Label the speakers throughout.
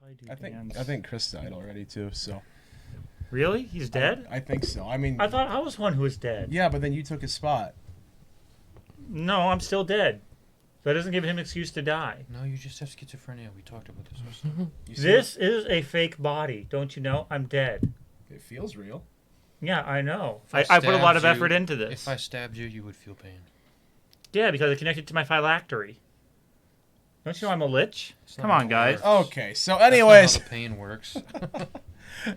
Speaker 1: I think Chris died already too. So
Speaker 2: Really? He's dead?
Speaker 1: I think so. I mean,
Speaker 2: I thought I was one who was dead.
Speaker 1: yeah, but then you took his spot.
Speaker 2: No, I'm still dead. That doesn't give him an excuse to die.
Speaker 3: No, you just have schizophrenia. We talked about this.
Speaker 2: This is a fake body. Don't you know? I'm dead.
Speaker 1: It feels real.
Speaker 2: Yeah, I know.
Speaker 3: If
Speaker 2: I put a lot of
Speaker 3: stabbed
Speaker 2: effort
Speaker 3: you-
Speaker 2: into this.
Speaker 3: If I stabbed you, you would feel pain.
Speaker 2: Yeah, because I connected to my phylactery. Don't you know I'm a lich?
Speaker 3: That's not
Speaker 2: Come
Speaker 3: how
Speaker 2: on,
Speaker 3: it
Speaker 2: guys.
Speaker 3: works.
Speaker 1: Okay, so
Speaker 3: That's not
Speaker 1: anyways,
Speaker 3: how the pain works.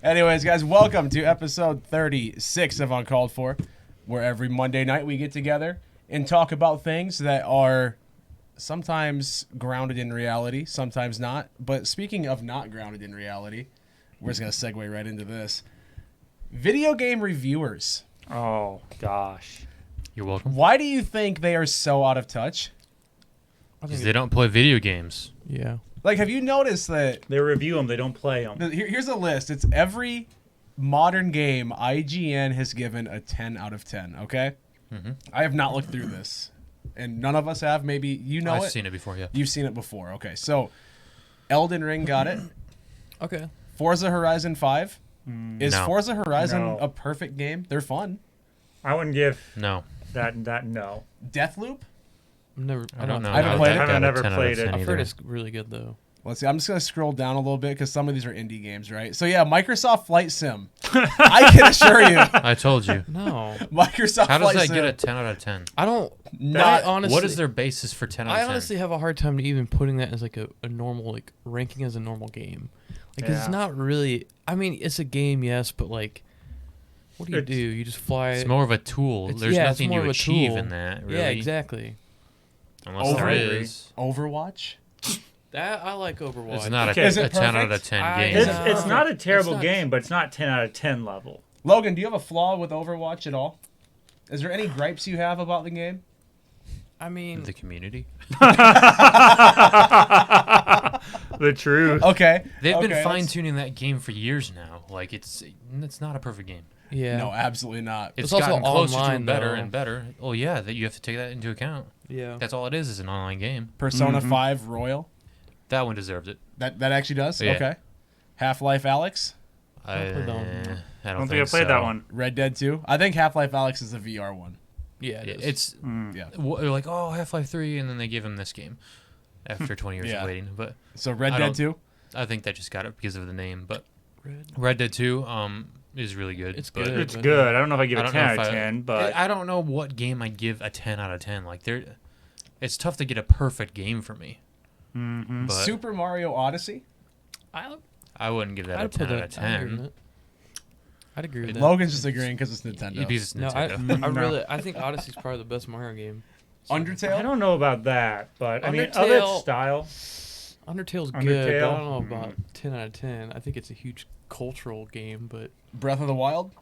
Speaker 1: anyways, guys, welcome to episode 36 of Uncalled For, where every Monday night we get together and talk about things that are sometimes grounded in reality, sometimes not. But speaking of not grounded in reality, we're just going to segue right into this. Video game reviewers.
Speaker 2: Oh, gosh.
Speaker 3: You're welcome.
Speaker 1: Why do you think they are so out of touch?
Speaker 3: Because they don't play video games.
Speaker 4: Yeah.
Speaker 1: Like, have you noticed that?
Speaker 2: They review them. They don't play them.
Speaker 1: Here's a list. It's every modern game IGN has given a 10 out of 10, okay?
Speaker 3: Mm-hmm.
Speaker 1: I have not looked through this, and none of us have. Maybe you know
Speaker 3: I've
Speaker 1: it.
Speaker 3: seen it before, yeah.
Speaker 1: You've seen it before. Okay, so Elden Ring got it.
Speaker 4: Okay.
Speaker 1: Forza Horizon 5. Is
Speaker 3: No.
Speaker 1: Forza Horizon
Speaker 2: No.
Speaker 1: a perfect game? They're fun.
Speaker 2: I wouldn't give
Speaker 3: No.
Speaker 2: that no.
Speaker 1: Deathloop?
Speaker 3: I don't know.
Speaker 1: I haven't
Speaker 3: how
Speaker 1: played
Speaker 3: that
Speaker 1: it.
Speaker 3: got a
Speaker 2: Never
Speaker 3: 10 out
Speaker 2: played
Speaker 3: of
Speaker 2: it.
Speaker 3: 10
Speaker 4: I've
Speaker 3: either.
Speaker 4: heard it's really good though.
Speaker 1: Let's see. I'm just going to scroll down a little bit because some of these are indie games, right? So, yeah, Microsoft Flight Sim. I can assure you.
Speaker 3: I told you.
Speaker 4: No.
Speaker 1: Microsoft
Speaker 3: How does
Speaker 1: Flight
Speaker 3: that
Speaker 1: Sim.
Speaker 3: get a 10 out of 10?
Speaker 4: I don't.
Speaker 1: Not-
Speaker 4: I honestly,
Speaker 3: What is their basis for 10 out of 10?
Speaker 4: I honestly have a hard time even putting that as like a normal like ranking as a normal game. Like 'cause it's
Speaker 2: Yeah.
Speaker 4: not really. I mean, it's a game, yes, but like, what do you
Speaker 2: It's-
Speaker 4: do? You just fly.
Speaker 3: It's more of a tool.
Speaker 4: It's-
Speaker 3: There's
Speaker 4: yeah, it's
Speaker 3: nothing
Speaker 4: more
Speaker 3: you
Speaker 4: of a
Speaker 3: achieve
Speaker 4: tool.
Speaker 3: in that, really.
Speaker 4: Yeah, exactly.
Speaker 3: Unless there
Speaker 1: Overrated.
Speaker 3: is.
Speaker 1: Overwatch?
Speaker 4: That I like Overwatch.
Speaker 3: It's not
Speaker 2: Okay.
Speaker 3: a,
Speaker 1: Is it
Speaker 3: 10 out of
Speaker 1: perfect?
Speaker 3: 10
Speaker 4: I-
Speaker 3: game.
Speaker 2: It's not a terrible
Speaker 4: not-
Speaker 2: game, but it's not 10 out of 10 level.
Speaker 1: Logan, do you have a flaw with Overwatch at all? Is there any gripes you have about the game?
Speaker 4: I mean,
Speaker 3: The community.
Speaker 2: The truth.
Speaker 1: Okay.
Speaker 3: They've
Speaker 1: okay,
Speaker 3: been
Speaker 1: let's-
Speaker 3: fine-tuning that game for years now. Like, it's not a perfect game.
Speaker 4: yeah.
Speaker 1: No, absolutely not.
Speaker 3: It's
Speaker 4: also
Speaker 3: gotten closer to
Speaker 4: online,
Speaker 3: better
Speaker 4: though.
Speaker 3: and better. Oh, yeah, that you have to take that into account.
Speaker 4: Yeah.
Speaker 3: That's all it is an online game.
Speaker 1: Persona
Speaker 2: Mhm.
Speaker 1: 5 Royal.
Speaker 3: That one deserved it.
Speaker 1: That actually does?
Speaker 3: Yeah.
Speaker 1: Okay. Half-Life Alyx.
Speaker 3: I
Speaker 4: played that one.
Speaker 3: I
Speaker 2: I
Speaker 3: don't
Speaker 2: don't think I played
Speaker 3: so.
Speaker 2: that one.
Speaker 1: Red Dead 2. I think Half-Life Alyx is the VR one.
Speaker 4: Yeah. It is.
Speaker 3: It's
Speaker 1: Yeah.
Speaker 3: they're like, oh, Half-Life 3, and then they give him this game after 20 years
Speaker 1: Yeah.
Speaker 3: of waiting. But
Speaker 1: So Red
Speaker 3: I
Speaker 1: Dead
Speaker 3: don't-
Speaker 1: 2?
Speaker 3: I think that just got it because of the name. But
Speaker 4: Red.
Speaker 3: Red Dead 2 is really good.
Speaker 4: It's
Speaker 3: but
Speaker 4: good.
Speaker 2: It's good. I don't know if I give
Speaker 3: I
Speaker 2: it
Speaker 3: don't
Speaker 2: 10
Speaker 3: know
Speaker 2: out
Speaker 3: if
Speaker 2: of
Speaker 3: I-
Speaker 2: 10, but
Speaker 3: I don't know what game I'd give a 10 out of 10. Like, it's tough to get a perfect game for me.
Speaker 2: Mhm.
Speaker 3: But
Speaker 1: Super Mario Odyssey?
Speaker 3: I wouldn't give that a
Speaker 4: I'd put
Speaker 3: 10 out of
Speaker 4: that. I'd agree with
Speaker 3: 10.
Speaker 4: it. I'd agree with that.
Speaker 1: Logan's just agreeing because it's Nintendo.
Speaker 3: Because it's
Speaker 4: No,
Speaker 3: Nintendo.
Speaker 4: I think Odyssey's probably the best Mario game.
Speaker 1: Undertale?
Speaker 2: I don't know about that, but I mean, of its
Speaker 4: Undertale-
Speaker 2: style.
Speaker 4: Undertale's good, but I
Speaker 2: Undertale?
Speaker 4: don't know about 10 out of 10. I think it's a huge cultural game, but
Speaker 1: Breath of the Wild?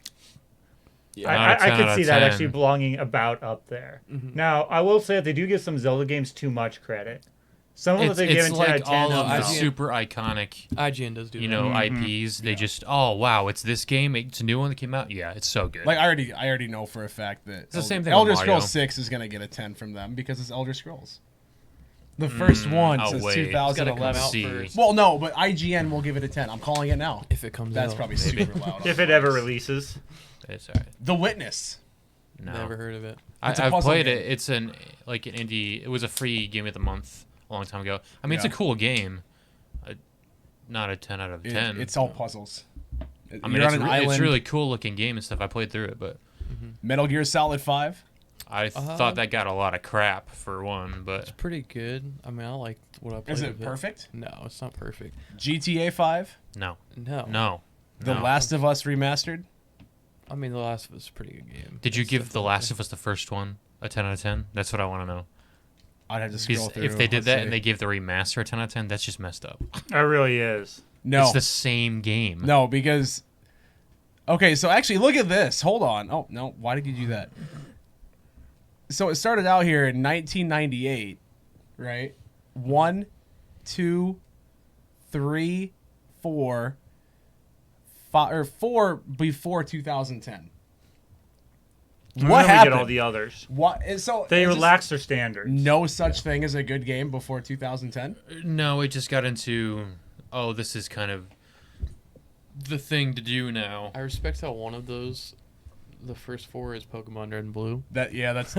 Speaker 3: Not a
Speaker 2: I
Speaker 3: 10
Speaker 2: could
Speaker 3: out
Speaker 2: see
Speaker 3: of
Speaker 2: that
Speaker 3: 10.
Speaker 2: actually belonging about up there.
Speaker 4: Mhm.
Speaker 2: Now, I will say that they do give some Zelda games too much credit. Some of them
Speaker 3: It's,
Speaker 2: they give
Speaker 3: it's
Speaker 2: 10 out
Speaker 3: like
Speaker 2: of 10.
Speaker 3: all of
Speaker 4: No,
Speaker 3: the
Speaker 4: IGN
Speaker 3: super iconic,
Speaker 4: IGN does do
Speaker 3: you
Speaker 4: that.
Speaker 3: know,
Speaker 2: Mhm.
Speaker 3: IPs. They
Speaker 1: Yeah.
Speaker 3: just, oh, wow, it's this game. It's a new one that came out. Yeah, it's so good.
Speaker 1: Like, I already know for a fact that
Speaker 3: the same thing
Speaker 1: Elder
Speaker 3: with Mario.
Speaker 1: Scrolls 6 is going to get a 10 from them because it's Elder Scrolls. The first one
Speaker 3: oh,
Speaker 1: since
Speaker 3: wait. It's
Speaker 4: gotta come
Speaker 1: 2011.
Speaker 4: out
Speaker 3: See.
Speaker 4: first.
Speaker 1: Well, no, but IGN will give it a 10. I'm calling it now.
Speaker 4: If it comes
Speaker 1: That's
Speaker 4: out.
Speaker 1: probably
Speaker 3: Maybe.
Speaker 1: super loud.
Speaker 2: If it ever releases.
Speaker 3: It's all right.
Speaker 1: The Witness.
Speaker 3: No.
Speaker 4: Never heard of it.
Speaker 1: It's a
Speaker 3: I've
Speaker 1: puzzle
Speaker 3: played
Speaker 1: game.
Speaker 3: it. It's an indie. It was a free game of the month a long time ago. I mean, it's
Speaker 1: Yeah.
Speaker 3: a cool game. Not a 10 out of 10.
Speaker 1: It's all puzzles.
Speaker 3: I mean,
Speaker 1: You're
Speaker 3: it's,
Speaker 1: on an
Speaker 3: it's
Speaker 1: island.
Speaker 3: really cool looking game and stuff. I played through it, but
Speaker 1: Metal Gear Solid 5.
Speaker 3: I thought that got a lot of crap for one. But
Speaker 4: It's pretty good. I mean, I like what I played
Speaker 1: Is it
Speaker 4: with
Speaker 1: perfect?
Speaker 4: No, it's not perfect.
Speaker 1: GTA 5.
Speaker 3: no,
Speaker 4: No.
Speaker 1: The
Speaker 3: no.
Speaker 1: Last of Us remastered.
Speaker 4: I mean, The Last of Us is a pretty good game.
Speaker 3: Did you
Speaker 4: It's
Speaker 3: give The Last
Speaker 4: definitely-
Speaker 3: of Us the first one a 10 out of 10? That's what I want to know.
Speaker 1: I'd have to
Speaker 3: Because
Speaker 1: scroll through.
Speaker 3: if they did
Speaker 1: Let's
Speaker 3: that
Speaker 1: see.
Speaker 3: and they gave the remaster a 10 out of 10, that's just messed up.
Speaker 2: It really is.
Speaker 1: No.
Speaker 3: It's the same game.
Speaker 1: No, because... Okay, so actually, look at this. Hold on. Oh, no. Why did you do that? So it started out here in 1998, right? 1, 2, 3, 4, 5, or 4 before 2010.
Speaker 2: And
Speaker 1: What
Speaker 2: then we
Speaker 1: happened?
Speaker 2: get all the others.
Speaker 1: What? So
Speaker 2: They
Speaker 1: it's just
Speaker 2: relaxed their standards.
Speaker 1: no such thing as a good game before 2010.
Speaker 3: No, it just got into oh, this is kind of the thing to do now.
Speaker 4: I respect how one of those, the first 4 is Pokemon Red and Blue.
Speaker 1: That's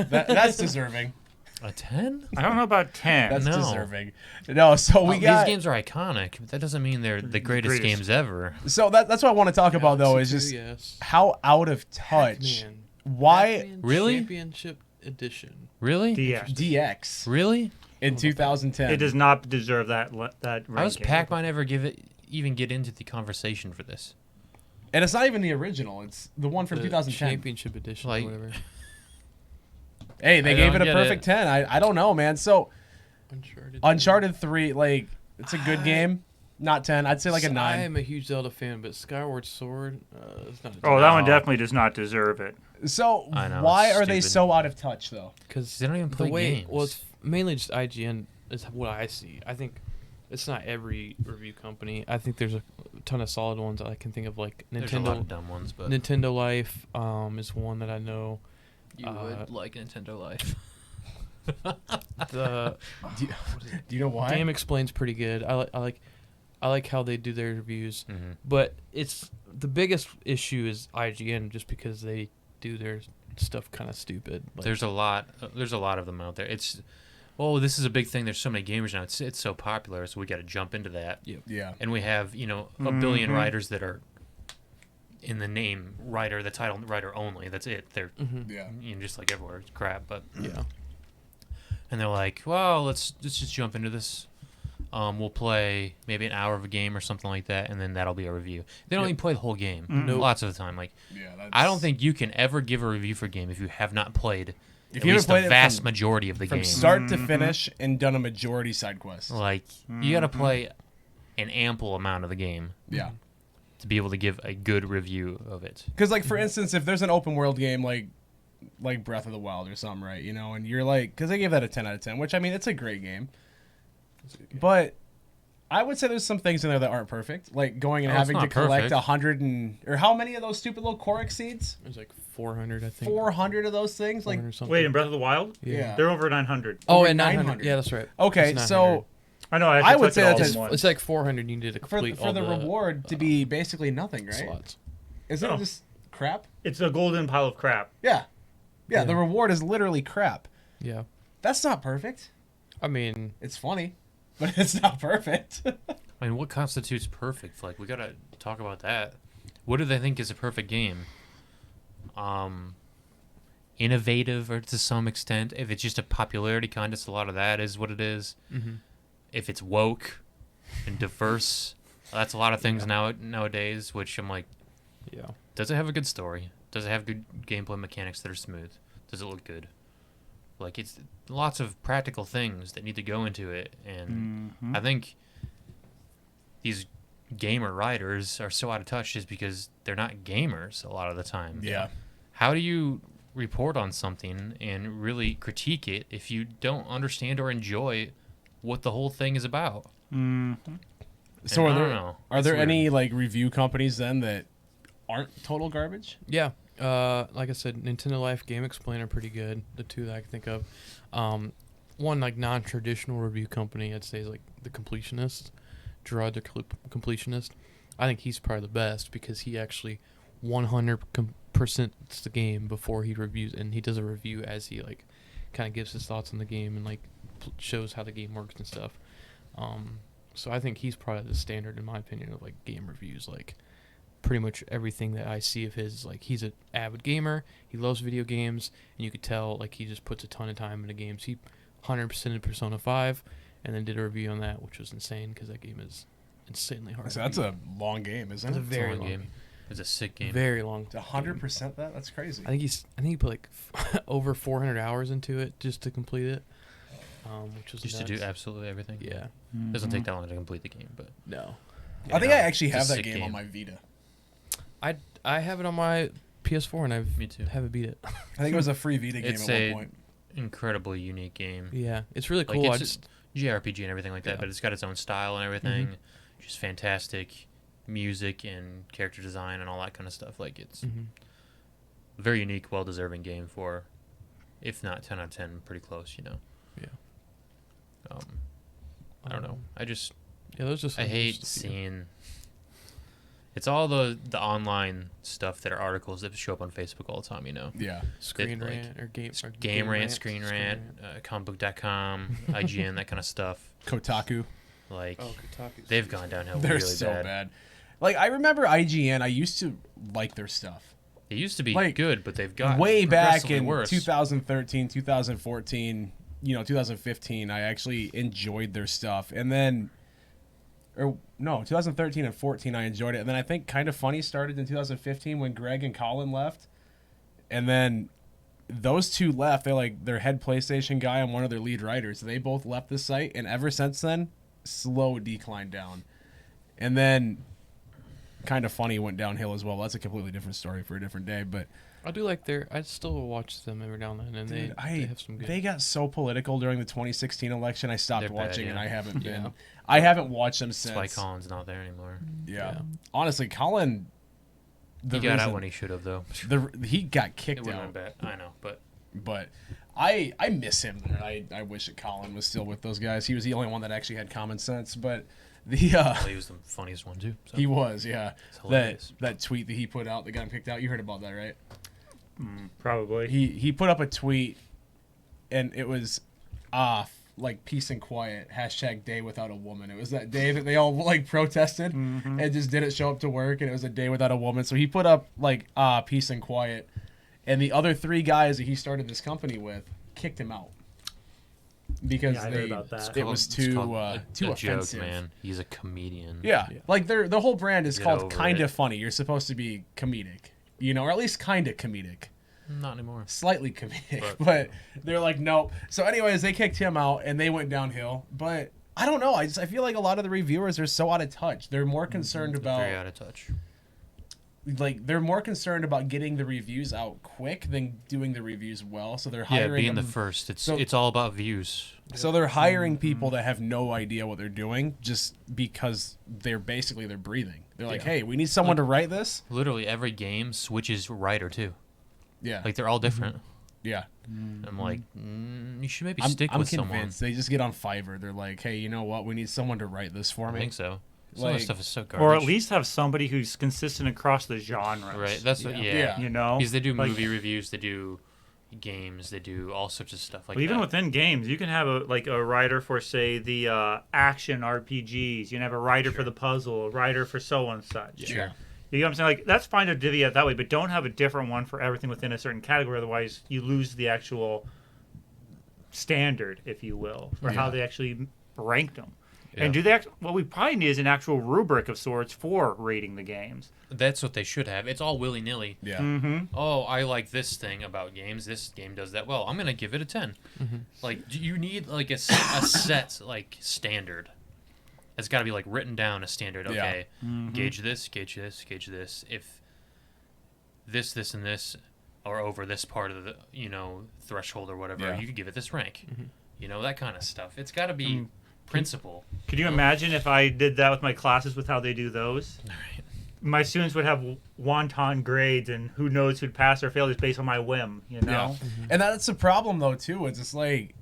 Speaker 1: deserving.
Speaker 3: A 10?
Speaker 2: I don't know about 10.
Speaker 1: That's
Speaker 3: No.
Speaker 1: deserving. No, so we got
Speaker 3: these games are iconic, but that doesn't mean they're the greatest games ever.
Speaker 1: So that's what I want to talk about though is just how out of touch.
Speaker 4: Pac-Man.
Speaker 1: Why
Speaker 4: Pac-Man
Speaker 3: Really?
Speaker 4: Championship Edition.
Speaker 3: Really?
Speaker 2: DX.
Speaker 1: DX
Speaker 3: Really?
Speaker 1: in 2010?
Speaker 2: It does not deserve that ranking.
Speaker 3: How does Pac-Man ever even get into the conversation for this?
Speaker 1: And it's not even the original. It's the one from
Speaker 4: The
Speaker 1: 2010.
Speaker 4: Championship Edition
Speaker 3: Like-
Speaker 4: or whatever.
Speaker 1: Hey, they
Speaker 3: I
Speaker 1: gave it
Speaker 3: don't
Speaker 1: a
Speaker 3: get
Speaker 1: perfect 10. I don't know, man. So Uncharted 3, like it's a good game. Not 10. I'd say like a 9.
Speaker 4: I am a huge Zelda fan, but Skyward Sword, it's not.
Speaker 2: Oh, that one
Speaker 3: No.
Speaker 2: definitely does not deserve it.
Speaker 1: So
Speaker 3: I know,
Speaker 1: why
Speaker 3: it's
Speaker 1: are they
Speaker 3: stupid.
Speaker 1: so out of touch though?
Speaker 4: Because
Speaker 3: They don't even play games.
Speaker 4: Well, it's mainly just IGN is what I see. I think it's not every review company. I think there's a ton of solid ones I can think of, like
Speaker 3: There's a lot of
Speaker 4: Nintendo.
Speaker 3: dumb ones, but
Speaker 4: Nintendo Life is one that I know.
Speaker 3: you would like Nintendo Life.
Speaker 4: The
Speaker 1: Do you know why?
Speaker 4: Game Explain's pretty good. I like how they do their reviews,
Speaker 3: Mm-hmm.
Speaker 4: but it's the biggest issue is IGN just because they do their stuff kind of stupid. Like,
Speaker 3: There's a lot of them out there. It's this is a big thing. There's so many gamers now. It's so popular, so we got to jump into that.
Speaker 1: Yeah.
Speaker 3: And we have a billion writers that are in the name writer, the title writer only. That's it. They're
Speaker 1: Yeah.
Speaker 3: just like everywhere. It's crap, but
Speaker 4: yeah.
Speaker 3: and they're like, well, let's just jump into this. We'll play maybe an hour of a game or something like that, and then that'll be a review. They don't even play the whole game.
Speaker 4: Nope.
Speaker 3: Lots of the time, like
Speaker 1: Yeah.
Speaker 3: I don't think you can ever give a review for a game if you have not played
Speaker 1: If
Speaker 3: at
Speaker 1: you haven't
Speaker 3: least
Speaker 1: played
Speaker 3: the
Speaker 1: it
Speaker 3: vast
Speaker 1: from-
Speaker 3: majority of the
Speaker 1: from
Speaker 3: game.
Speaker 1: start to finish and done a majority side quest.
Speaker 3: Like you got to play an ample amount of the game
Speaker 1: Yeah.
Speaker 3: to be able to give a good review of it.
Speaker 1: Because like for instance, if there's an open world game like Breath of the Wild or something, right? And you're like, because they gave that a 10 out of 10, which I mean it's a great game, but I would say there's some things in there that aren't perfect, like going and
Speaker 3: Oh, it's
Speaker 1: having to
Speaker 3: not
Speaker 1: collect
Speaker 3: perfect.
Speaker 1: 100 or how many of those stupid little Korok seeds?
Speaker 4: There's like 400, I think.
Speaker 1: 400 of those things, like
Speaker 4: 400 something.
Speaker 2: Wait, in Breath of the Wild?
Speaker 1: yeah.
Speaker 2: They're over 900.
Speaker 4: Oh,
Speaker 1: over
Speaker 4: and 900.
Speaker 1: 900.
Speaker 4: Yeah, that's right.
Speaker 1: Okay,
Speaker 4: It's
Speaker 1: so
Speaker 4: 900.
Speaker 2: I know. I
Speaker 1: I would
Speaker 2: took
Speaker 1: say
Speaker 2: it all
Speaker 1: that's
Speaker 2: in one.
Speaker 4: It's like 400 you need to
Speaker 1: for
Speaker 4: complete all
Speaker 1: the reward to be basically nothing, right?
Speaker 4: slots.
Speaker 1: Isn't
Speaker 2: No.
Speaker 1: it just crap?
Speaker 2: It's a golden pile of crap.
Speaker 1: Yeah. Yeah, the
Speaker 4: Yeah.
Speaker 1: reward is literally crap.
Speaker 4: Yeah.
Speaker 1: That's not perfect.
Speaker 4: I mean,
Speaker 1: It's funny, but it's not perfect.
Speaker 3: I mean, what constitutes perfect? Like we got to talk about that. What do they think is a perfect game? Innovative, or to some extent, if it's just a popularity contest, a lot of that is what it is. If it's woke and diverse, that's a lot of things nowadays. Which I'm like,
Speaker 4: yeah.
Speaker 3: does it have a good story? Does it have good gameplay mechanics that are smooth? Does it look good? Like it's lots of practical things that need to go into it, and I think these gamer writers are so out of touch just because they're not gamers a lot of the time.
Speaker 1: Yeah.
Speaker 3: How do you report on something and really critique it if you don't understand or enjoy what the whole thing is about?
Speaker 1: So
Speaker 3: And
Speaker 1: are
Speaker 3: I
Speaker 1: there
Speaker 3: don't know.
Speaker 1: are
Speaker 3: It's
Speaker 1: there
Speaker 3: weird.
Speaker 1: any like review companies then that aren't total garbage?
Speaker 4: Yeah. Like I said, Nintendo Life, Game Explain are pretty good. The two that I can think of. One like non-traditional review company I'd say is like The Completionist, Gerard the Completionist. I think he's probably the best because he actually 100% the game before he reviews, and he does a review as he like kind of gives his thoughts on the game and like shows how the game works and stuff. So I think he's probably the standard in my opinion of like game reviews. Like pretty much everything that I see of his is like he's an avid gamer, he loves video games, and you could tell like he just puts a ton of time into games. He 100% in Persona 5 and then did a review on that, which was insane because that game is insanely hard.
Speaker 1: So that's a long game, isn't
Speaker 4: It's a
Speaker 1: it?
Speaker 4: very
Speaker 3: long
Speaker 4: long
Speaker 3: game. It's a sick game.
Speaker 4: Very long.
Speaker 1: To 100% that? That's crazy.
Speaker 4: I think he put like over 400 hours into it just to complete it, which was
Speaker 3: Just
Speaker 4: nuts.
Speaker 3: to do absolutely everything.
Speaker 4: Yeah.
Speaker 3: Doesn't take that long to complete the game, but
Speaker 4: No.
Speaker 1: I think
Speaker 3: no,
Speaker 1: I actually
Speaker 3: it's a
Speaker 1: have that
Speaker 3: sick
Speaker 1: game on my Vita.
Speaker 4: I have it on my PS4 and
Speaker 3: Me too.
Speaker 4: haven't beat it.
Speaker 1: I think it was a free Vita game
Speaker 3: It's
Speaker 1: at
Speaker 3: a
Speaker 1: one point.
Speaker 3: incredibly unique game.
Speaker 4: Yeah, it's really
Speaker 3: Like
Speaker 4: cool.
Speaker 3: it's JRPG and everything like that,
Speaker 4: Yeah.
Speaker 3: but it's got its own style and everything. Just fantastic music and character design and all that kind of stuff. Like it's a very unique, well-deserving game for, if not 10 out of 10, pretty close.
Speaker 4: Yeah.
Speaker 3: I don't know.
Speaker 4: Yeah, those just.
Speaker 3: I hate seeing. It's all the online stuff that are articles that show up on Facebook all the time, you know.
Speaker 1: Yeah.
Speaker 4: Screen
Speaker 3: like,
Speaker 4: Rant or
Speaker 3: Game Rant, Screen Rant, comicbook.com, IGN, that kind of stuff.
Speaker 1: Kotaku.
Speaker 3: Like,
Speaker 4: Kotaku's
Speaker 3: they've gone downhill
Speaker 1: They're
Speaker 3: really
Speaker 1: so
Speaker 3: bad.
Speaker 1: bad. Like, I remember IGN. I used to like their stuff.
Speaker 3: It used to be
Speaker 1: Like,
Speaker 3: good, but they've got
Speaker 1: way back
Speaker 3: progressively
Speaker 1: in
Speaker 3: worse.
Speaker 1: 2013, 2014, 2015. I actually enjoyed their stuff, and then, 2013 and 14, I enjoyed it, and then I think Kind of Funny started in 2015 when Greg and Colin left, and then those two left. Their head PlayStation guy and one of their lead writers. They both left the site, and ever since then, slow decline down, and then Kind of Funny went downhill as well. That's a completely different story for a different day, but.
Speaker 4: I do like I still watch them every now and then, and
Speaker 1: Dude,
Speaker 4: they have some good.
Speaker 1: They got so political during the 2016 election. I stopped
Speaker 3: They're bad,
Speaker 1: watching,
Speaker 3: yeah.
Speaker 1: and I haven't been.
Speaker 4: Yeah.
Speaker 1: I haven't watched them since.
Speaker 3: Spike Colin's not there anymore.
Speaker 1: Yeah.
Speaker 4: Yeah.
Speaker 1: Honestly, Colin.
Speaker 3: He got out when he should have, though.
Speaker 1: He got
Speaker 3: It
Speaker 1: kicked
Speaker 3: would have
Speaker 1: out,
Speaker 3: been bad. I know, but
Speaker 1: but I miss him there. I wish that Colin was still with those guys. He was the only one that actually had common sense, but
Speaker 3: he was the funniest one too. So.
Speaker 1: he was, yeah.
Speaker 3: It's hilarious.
Speaker 1: That tweet that he put out that got him kicked out. You heard about that, right?
Speaker 2: Probably.
Speaker 1: He put up a tweet, and it was like peace and quiet #day without a woman. It was that day that they all like protested and just didn't show up to work, and it was a day without a woman. So he put up like peace and quiet, and the other 3 guys that he started this company with kicked him out because
Speaker 2: Yeah, I heard about that.
Speaker 1: it was too
Speaker 3: a
Speaker 1: offensive.
Speaker 3: joke, man. He's a comedian.
Speaker 1: Yeah, like the whole brand is
Speaker 3: Get
Speaker 1: called
Speaker 3: over
Speaker 1: Kinda
Speaker 3: it.
Speaker 1: Funny. You're supposed to be comedic, or at least kinda comedic.
Speaker 3: Not anymore.
Speaker 1: Slightly comedic, but they're like, nope. So anyways, they kicked him out and they went downhill. But I don't know. I feel like a lot of the reviewers are so out of touch. They're more concerned
Speaker 3: Very
Speaker 1: about
Speaker 3: out of touch.
Speaker 1: they're more concerned about getting the reviews out quick than doing the reviews well. So they're hiring
Speaker 3: Yeah, being the first.
Speaker 1: So-
Speaker 3: It's all about views.
Speaker 1: so they're hiring people that have no idea what they're doing just because they're breathing. They're like,
Speaker 4: Yeah.
Speaker 1: hey, we need someone to write this.
Speaker 3: Literally every game switches writer too.
Speaker 1: Yeah,
Speaker 3: Like they're all different.
Speaker 1: yeah.
Speaker 3: I'm like, you should maybe
Speaker 1: I'm
Speaker 3: stick with someone.
Speaker 1: convinced. They just get on Fiverr. They're like, hey, you know what? We need someone to write this for
Speaker 3: I
Speaker 1: me.
Speaker 3: think so. Some of
Speaker 1: Like-
Speaker 3: the stuff is so garbage.
Speaker 2: Or at least have somebody who's consistent across the genres.
Speaker 3: right. That's what.
Speaker 1: Yeah.
Speaker 3: Yeah.
Speaker 1: Yeah.
Speaker 2: You know?
Speaker 3: Because they do
Speaker 2: Like-
Speaker 3: movie reviews. They do games. They do all sorts of stuff like
Speaker 2: But even
Speaker 3: that.
Speaker 2: within games, you can have a writer for, say, the action RPGs. You can have a writer for the puzzle, a writer for so and such.
Speaker 1: Sure.
Speaker 2: You know what I'm saying? Like, that's fine to divvy it that way, but don't have a different one for everything within a certain category. Otherwise, you lose the actual standard, if you will, for how
Speaker 1: Yeah.
Speaker 2: they actually ranked them.
Speaker 3: Yeah.
Speaker 2: And do they? What we probably need is an actual rubric of sorts for rating the games.
Speaker 3: That's what they should have. It's all willy nilly.
Speaker 1: Yeah.
Speaker 2: Mm-hmm.
Speaker 3: Oh, I like this thing about games. This game does that well. I'm gonna give it a 10. Like, do you need like a set like standard? It's got to be like written down a standard.
Speaker 1: Yeah.
Speaker 3: Okay, gauge this, gauge this, gauge this. If this, and this are over this part of the threshold or whatever,
Speaker 1: Yeah.
Speaker 3: you could give it this rank. That kind of stuff. It's got to be principle.
Speaker 2: Could you imagine if I did that with my classes with how they do those?
Speaker 3: Right.
Speaker 2: My students would have wonton grades, and who knows who'd pass or fail just based on my whim, you know?
Speaker 1: Yeah. And that's the problem though too. It's just like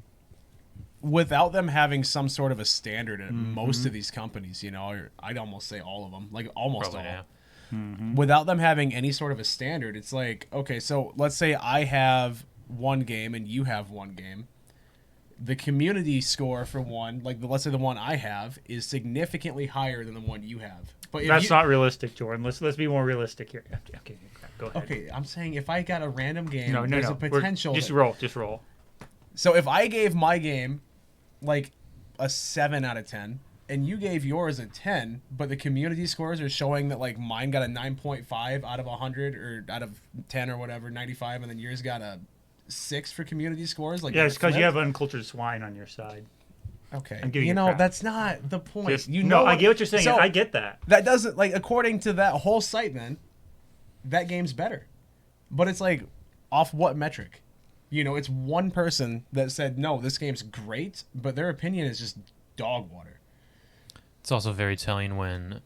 Speaker 1: without them having some sort of a standard at most of these companies, or I'd almost say all of them, like almost
Speaker 3: Probably,
Speaker 1: all.
Speaker 3: yeah.
Speaker 1: Without them having any sort of a standard, it's like, okay, so let's say I have one game and you have one game. The community score for one, like let's say the one I have, is significantly higher than the one you have. But if
Speaker 2: That's not realistic, Jordan. Let's be more realistic here. Okay, go ahead.
Speaker 1: okay. I'm saying if I got a random game,
Speaker 2: No.
Speaker 1: there's a
Speaker 2: We're-
Speaker 1: potential.
Speaker 2: Just
Speaker 1: that-
Speaker 2: roll.
Speaker 1: So if I gave my game like a 7 out of 10 and you gave yours a 10, but the community scores are showing that like mine got a 9.5 out of 100 or out of 10 or whatever, 95, and then yours got a 6 for community scores, like
Speaker 2: Yeah, it's because you
Speaker 1: flipped?
Speaker 2: have uncultured swine on your side.
Speaker 1: Okay,
Speaker 2: I'm giving you crap.
Speaker 1: that's not the point.
Speaker 2: Just,
Speaker 1: No,
Speaker 2: I get what you're saying.
Speaker 1: So,
Speaker 2: I get that.
Speaker 1: that doesn't, like, according to that whole site, then that game's better, but it's like off what metric? It's one person that said no, this game's great, but their opinion is just dog water.
Speaker 3: It's also very telling when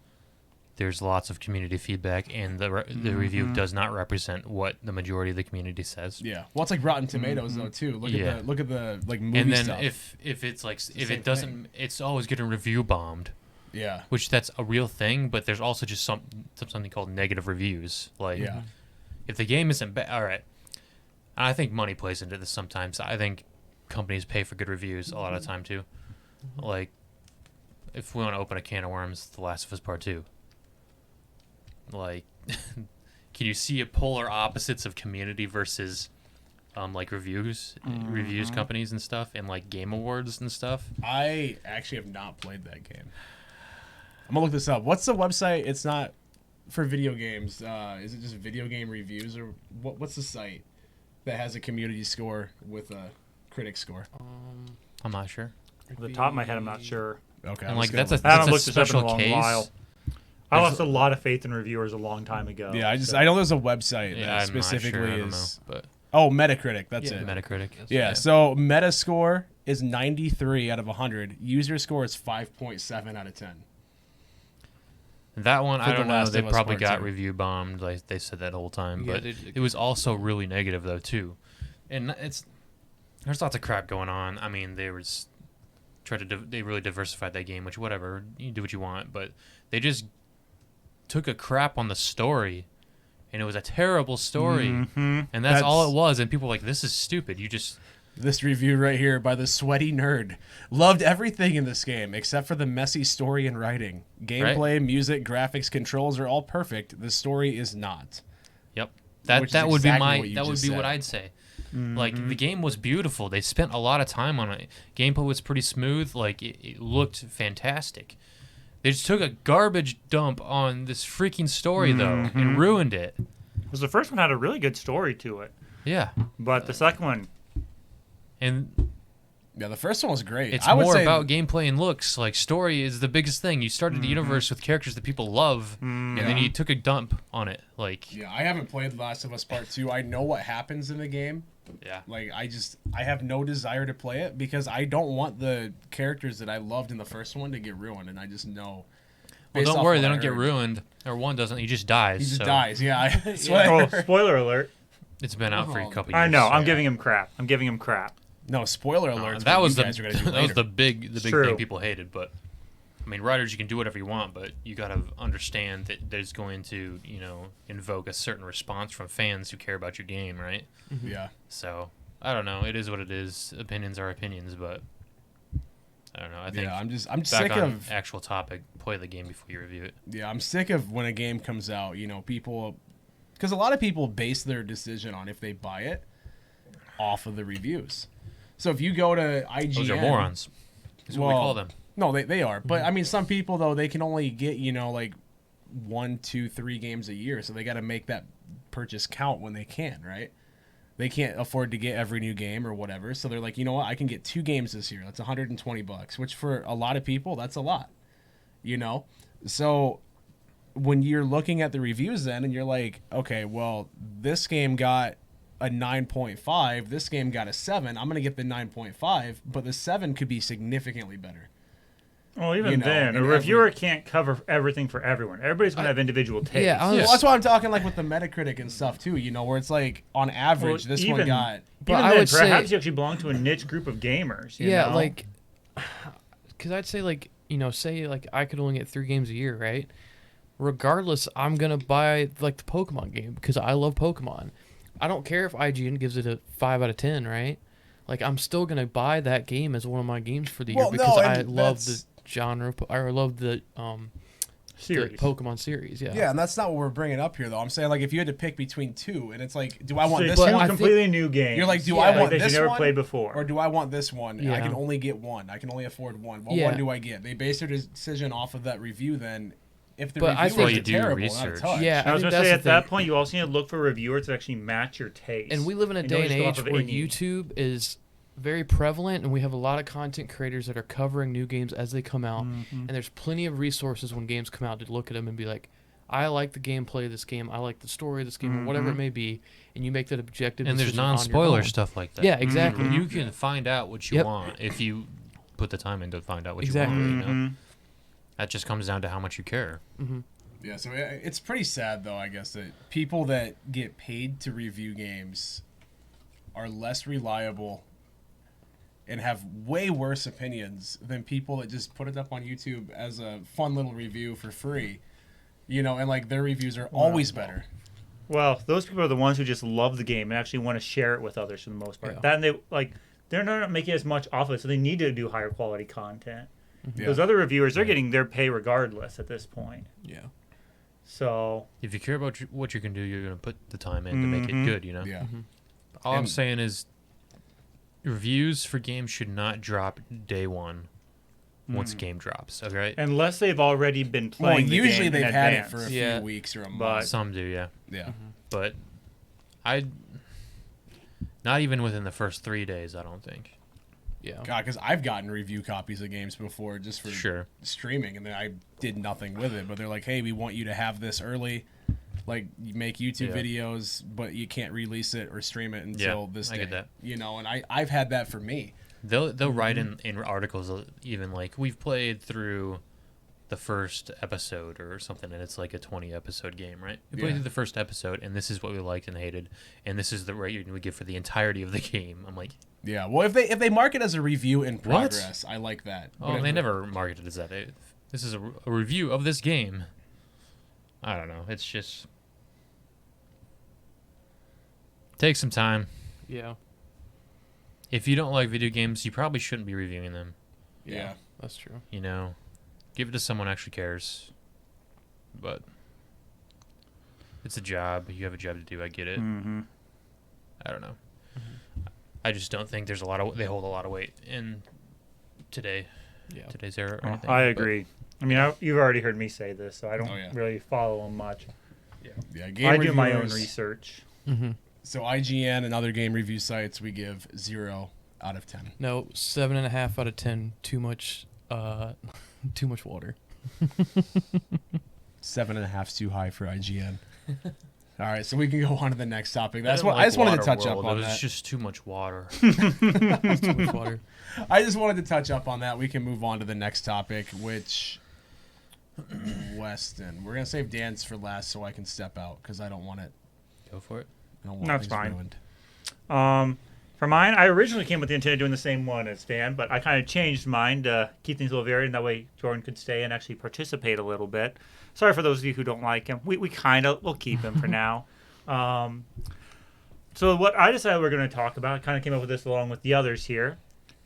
Speaker 3: there's lots of community feedback and the review does not represent what the majority of the community says.
Speaker 1: Yeah, well, it's like Rotten Tomatoes though too. Look
Speaker 3: Yeah.
Speaker 1: at the like movie
Speaker 3: And then
Speaker 1: stuff.
Speaker 3: if it's like if
Speaker 1: same
Speaker 3: it doesn't,
Speaker 1: thing.
Speaker 3: it's always getting review bombed.
Speaker 1: Yeah.
Speaker 3: which that's a real thing. But there's also just something called negative reviews. Like,
Speaker 1: Yeah.
Speaker 3: if the game isn't bad, all right. I think money plays into this sometimes. I think companies pay for good reviews a lot of the time too. Like, if we want to open a can of worms, The Last of Us Part 2. Like, can you see polar opposites of community versus like reviews companies and stuff, and like game awards and stuff?
Speaker 1: I actually have not played that game. I'm gonna look this up. What's the website? It's not for video games. Is it just video game reviews, or what's the site that has a community score with a critic score?
Speaker 3: I'm not sure.
Speaker 2: Off the top of my head, I'm not sure.
Speaker 1: Okay.
Speaker 3: And like that's
Speaker 2: I
Speaker 3: a
Speaker 2: haven't looked this up in a
Speaker 3: special
Speaker 2: long
Speaker 3: case.
Speaker 2: while. I lost a lot of faith in reviewers a long time ago.
Speaker 1: Yeah, I know there's a website
Speaker 3: Yeah,
Speaker 1: that
Speaker 3: I'm
Speaker 1: specifically
Speaker 3: not sure. I don't
Speaker 1: is.
Speaker 3: know, but
Speaker 1: Oh, Metacritic. That's it.
Speaker 3: Metacritic.
Speaker 1: Yeah. So Metascore is 93 out of 100. User score is 5.7 out of 10.
Speaker 3: That one,
Speaker 1: For
Speaker 3: I
Speaker 1: The
Speaker 3: don't know.
Speaker 1: Last
Speaker 3: They
Speaker 1: of Us
Speaker 3: probably
Speaker 1: Part
Speaker 3: got
Speaker 1: 2.
Speaker 3: review bombed. Like they said that whole time,
Speaker 4: Yeah,
Speaker 3: but
Speaker 4: they did.
Speaker 3: it was also really negative though too. And there's lots of crap going on. I mean, they they really diversified that game, which whatever, you do what you want, but they just took a crap on the story, and it was a terrible story, and that's all it was. And people were like, this is stupid. You just
Speaker 1: This review right here by the Sweaty Nerd. Loved everything in this game except for the messy story and writing. Gameplay, music, graphics, controls are all perfect. The story is not.
Speaker 3: Yep.
Speaker 1: Which is
Speaker 3: That would be
Speaker 1: exactly
Speaker 3: my
Speaker 1: what you
Speaker 3: that would
Speaker 1: just
Speaker 3: be what
Speaker 1: said.
Speaker 3: I'd say. Like the game was beautiful. They spent a lot of time on it. Gameplay was pretty smooth. Like it looked fantastic. They just took a garbage dump on this freaking story though and ruined it.
Speaker 2: Because the first one had a really good story to it,
Speaker 3: Yeah.
Speaker 2: but the second one,
Speaker 3: And
Speaker 1: Yeah, the first one was great.
Speaker 3: it's
Speaker 1: I would
Speaker 3: more
Speaker 1: say
Speaker 3: about gameplay and looks. Like story is the biggest thing. You started a universe with characters that people love, and then you took a dump on it. Like
Speaker 1: Yeah, I haven't played Last of Us Part 2. I know what happens in the game.
Speaker 3: yeah.
Speaker 1: Like, I have no desire to play it because I don't want the characters that I loved in the first one to get ruined, and I just know.
Speaker 3: Well,
Speaker 1: based
Speaker 3: don't
Speaker 1: off
Speaker 3: worry,
Speaker 1: what
Speaker 3: they
Speaker 1: I
Speaker 3: don't get
Speaker 1: heard,
Speaker 3: ruined. Or one doesn't. He just dies.
Speaker 1: He just
Speaker 3: so
Speaker 1: dies. Yeah, that's what I
Speaker 2: oh,
Speaker 1: heard.
Speaker 2: spoiler alert.
Speaker 3: It's been out for a couple years.
Speaker 2: I know.
Speaker 3: so-
Speaker 2: I'm giving him crap.
Speaker 1: No, spoiler alerts.
Speaker 3: that
Speaker 1: what
Speaker 3: was
Speaker 1: you guys are gonna do
Speaker 3: that was
Speaker 1: later.
Speaker 3: the big
Speaker 2: True.
Speaker 3: thing people hated. But I mean, writers, you can do whatever you want, but you got to understand that there's going to invoke a certain response from fans who care about your game, right?
Speaker 1: Yeah.
Speaker 3: So I don't know. It is what it is. Opinions are opinions, but I don't know. I think
Speaker 1: Yeah, I'm
Speaker 3: back
Speaker 1: sick
Speaker 3: on
Speaker 1: of
Speaker 3: actual topic. Play the game before you review it.
Speaker 1: Yeah, I'm sick of when a game comes out, people, because a lot of people base their decision on if they buy it off of the reviews. So if you go to IGN,
Speaker 3: Those are morons. Is what we call them.
Speaker 1: No, they are. But I mean, some people though, they can only get like 1, 2, 3 games a year, so they got to make that purchase count when they can, right? They can't afford to get every new game or whatever, so they're like, you know what, I can get 2 games this year. That's $120, which for a lot of people, that's a lot. So when you're looking at the reviews then and you're like, okay, well, this game got a 9.5, this game got a 7, I'm going to get the 9.5, but the 7 could be significantly better.
Speaker 2: Well, even then, a reviewer can't cover everything for everyone. Everybody's going to have individual tastes.
Speaker 4: Yeah,
Speaker 1: Well, that's why I'm talking like with the Metacritic and stuff too, where it's like on average,
Speaker 2: Well,
Speaker 1: this one got...
Speaker 4: But
Speaker 2: Even
Speaker 4: I
Speaker 2: then,
Speaker 4: would say-
Speaker 2: perhaps you actually belong to a niche group of gamers. You
Speaker 4: Yeah,
Speaker 2: know?
Speaker 4: like, because I'd say, like, say, like, I could only get 3 games a year, right? Regardless, I'm going to buy, like, the Pokemon game because I love Pokemon. I don't care if IGN gives it a 5 out of 10, right? Like, I'm still going to buy that game as one of my games for the year because I love the genre, I love the
Speaker 2: series.
Speaker 4: the Pokemon series, yeah.
Speaker 1: Yeah, and that's not what we're bringing up here, though. I'm saying, like, if you had to pick between 2, and it's like, do I want
Speaker 2: So
Speaker 1: this
Speaker 2: two
Speaker 4: But
Speaker 1: one?
Speaker 4: I
Speaker 2: completely new games.
Speaker 1: You're like, do
Speaker 4: Yeah,
Speaker 1: I want
Speaker 2: that
Speaker 1: this
Speaker 2: you never
Speaker 1: one?
Speaker 2: played before.
Speaker 1: Or do I want this one? And I
Speaker 4: Yeah.
Speaker 1: can only get one. I can only afford one. What
Speaker 4: Yeah.
Speaker 1: one do I get? They base their decision off of that review then. If the
Speaker 4: But I
Speaker 1: review
Speaker 4: think-
Speaker 1: is
Speaker 3: you do
Speaker 1: terrible, not a
Speaker 3: research.
Speaker 1: touch.
Speaker 4: Yeah,
Speaker 2: I was
Speaker 4: think
Speaker 2: going to say,
Speaker 4: that's
Speaker 2: at
Speaker 4: the
Speaker 2: that
Speaker 4: thing.
Speaker 2: point, you also need to look for reviewers that actually match your taste.
Speaker 4: And we live in a
Speaker 2: don't
Speaker 4: day and
Speaker 2: just go off
Speaker 4: age
Speaker 2: of
Speaker 4: where
Speaker 2: any.
Speaker 4: YouTube is very prevalent, and we have a lot of content creators that are covering new games as they come out. And there's plenty of resources when games come out to look at them and be like, I like the gameplay of this game, I like the story of this game, or whatever it may be, and you make that objective
Speaker 3: And there's
Speaker 4: decision on your
Speaker 3: non-spoiler
Speaker 4: own.
Speaker 3: stuff like that.
Speaker 4: Yeah, exactly.
Speaker 3: You can find out what you
Speaker 4: Yep.
Speaker 3: want if you put the time in to find out what
Speaker 4: Exactly.
Speaker 3: you want. That just comes down to how much you care.
Speaker 1: Yeah, so it's pretty sad, though, I guess, that people that get paid to review games are less reliable and have way worse opinions than people that just put it up on YouTube as a fun little review for free. You know, and like their reviews are always better.
Speaker 2: Well, those people are the ones who just love the game and actually want to share it with others for the most part.
Speaker 4: Yeah.
Speaker 2: That and they're not making as much off of it, so they need to do higher quality content.
Speaker 1: Yeah.
Speaker 2: Those other reviewers, they're getting their pay regardless at this point.
Speaker 4: Yeah.
Speaker 2: So
Speaker 3: If you care about what you can do, you're going to put the time in to make it good, you know?
Speaker 1: Yeah.
Speaker 3: All I'm
Speaker 1: And-
Speaker 3: saying is reviews for games should not drop day one once a game drops, okay?
Speaker 2: unless they've already been
Speaker 1: Well,
Speaker 2: playing the
Speaker 1: usually
Speaker 2: game
Speaker 1: they've
Speaker 2: in
Speaker 1: had it
Speaker 2: advance.
Speaker 1: for a
Speaker 4: Yeah.
Speaker 1: few weeks or a
Speaker 2: But-
Speaker 1: month.
Speaker 3: Some do, yeah.
Speaker 1: Yeah.
Speaker 3: But not even within the first 3 days, I don't think.
Speaker 4: Yeah.
Speaker 1: God, because I've gotten review copies of games before just for
Speaker 3: Sure.
Speaker 1: streaming, and then I did nothing with it. But they're like, "Hey, we want you to have this early, like you make YouTube
Speaker 3: Yeah.
Speaker 1: videos, but you can't release it or stream it until this
Speaker 3: I
Speaker 1: day."
Speaker 3: get that.
Speaker 1: You know, and I've had that for me.
Speaker 3: They'll write in articles even like we've played through the first episode or something, and it's like a 20 episode game, right? We played
Speaker 1: Yeah.
Speaker 3: through the first episode, and this is what we liked and hated, and this is the rating we give for the entirety of the game. I'm like,
Speaker 1: Yeah. Well, if they mark it as a review in
Speaker 3: What?
Speaker 1: progress, I like that.
Speaker 3: oh,
Speaker 1: But
Speaker 3: they
Speaker 1: if-
Speaker 3: never marketed it as that. This is a review of this game. I don't know. It's just take some time.
Speaker 4: Yeah.
Speaker 3: If you don't like video games, you probably shouldn't be reviewing them.
Speaker 1: Yeah.
Speaker 4: That's true.
Speaker 3: You know, give it to someone who actually cares. But it's a job. You have a job to do. I get it.
Speaker 2: Mm-hmm.
Speaker 3: I don't know. I just don't think there's they hold a lot of weight in
Speaker 4: Yeah.
Speaker 3: today's era. Or anything,
Speaker 2: I
Speaker 3: but
Speaker 2: agree. I mean, you've already heard me say this, so I don't
Speaker 1: Oh, yeah.
Speaker 2: really follow them much.
Speaker 1: Yeah. Game
Speaker 2: I do my own
Speaker 1: reviewers-
Speaker 2: research.
Speaker 4: Mm-hmm.
Speaker 1: So IGN and other game review sites, we give 0 out of 10.
Speaker 4: No, 7.5 out of 10. Too much. Too much water.
Speaker 1: 7.5's too high for IGN. All right, so we can go on to the next topic. That's
Speaker 3: I
Speaker 1: what
Speaker 3: don't
Speaker 1: I just wanted to
Speaker 3: like
Speaker 1: touch up
Speaker 3: Waterworld.
Speaker 1: on
Speaker 3: It was
Speaker 1: that.
Speaker 3: just too much water.
Speaker 4: Too much water.
Speaker 1: I just wanted to touch up on that. We can move on to the next topic, which Weston. We're gonna save Dan's for last, so I can step out because I don't want it.
Speaker 3: Go for it.
Speaker 1: I don't want
Speaker 2: That's
Speaker 1: things
Speaker 2: fine.
Speaker 1: ruined.
Speaker 2: For mine, I originally came with the intent of doing the same one as Dan, but I kind of changed mine to keep things a little varied, and that way Jordan could stay and actually participate a little bit. Sorry for those of you who don't like him. We'll keep him for now. So what I decided we're going to talk about, kind of came up with this along with the others here,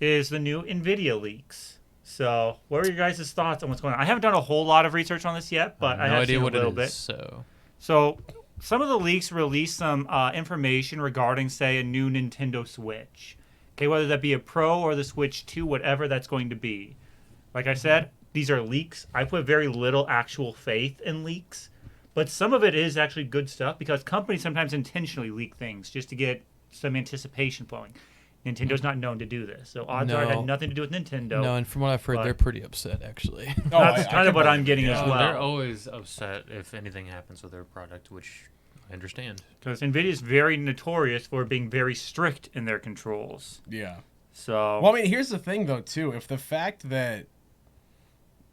Speaker 2: is the new Nvidia leaks. So what are your guys' thoughts on what's going on? I haven't done a whole lot of research on this yet, but I
Speaker 3: no
Speaker 2: have
Speaker 3: idea
Speaker 2: seen
Speaker 3: what
Speaker 2: a little
Speaker 3: it
Speaker 2: bit.
Speaker 3: is. So
Speaker 2: So some of the leaks released some information regarding, say, a new Nintendo Switch. Okay, whether that be a Pro or the Switch 2, whatever that's going to be. Like I said, these are leaks. I put very little actual faith in leaks. But some of it is actually good stuff because companies sometimes intentionally leak things just to get some anticipation flowing. Nintendo's not known to do this. So odds are it
Speaker 4: No.
Speaker 2: had nothing to do with Nintendo.
Speaker 4: No, and from what I've heard,
Speaker 2: but-
Speaker 4: they're pretty upset, actually.
Speaker 1: Oh,
Speaker 2: That's
Speaker 1: I
Speaker 2: kind of
Speaker 1: can
Speaker 2: what I'm
Speaker 1: believe it,
Speaker 2: getting
Speaker 1: yeah.
Speaker 2: as well.
Speaker 3: they're always upset if anything happens with their product, which I understand.
Speaker 2: Because Nvidia is very notorious for being very strict in their controls.
Speaker 1: Yeah.
Speaker 2: So
Speaker 1: Well, I mean, here's the thing, though, too. If the fact that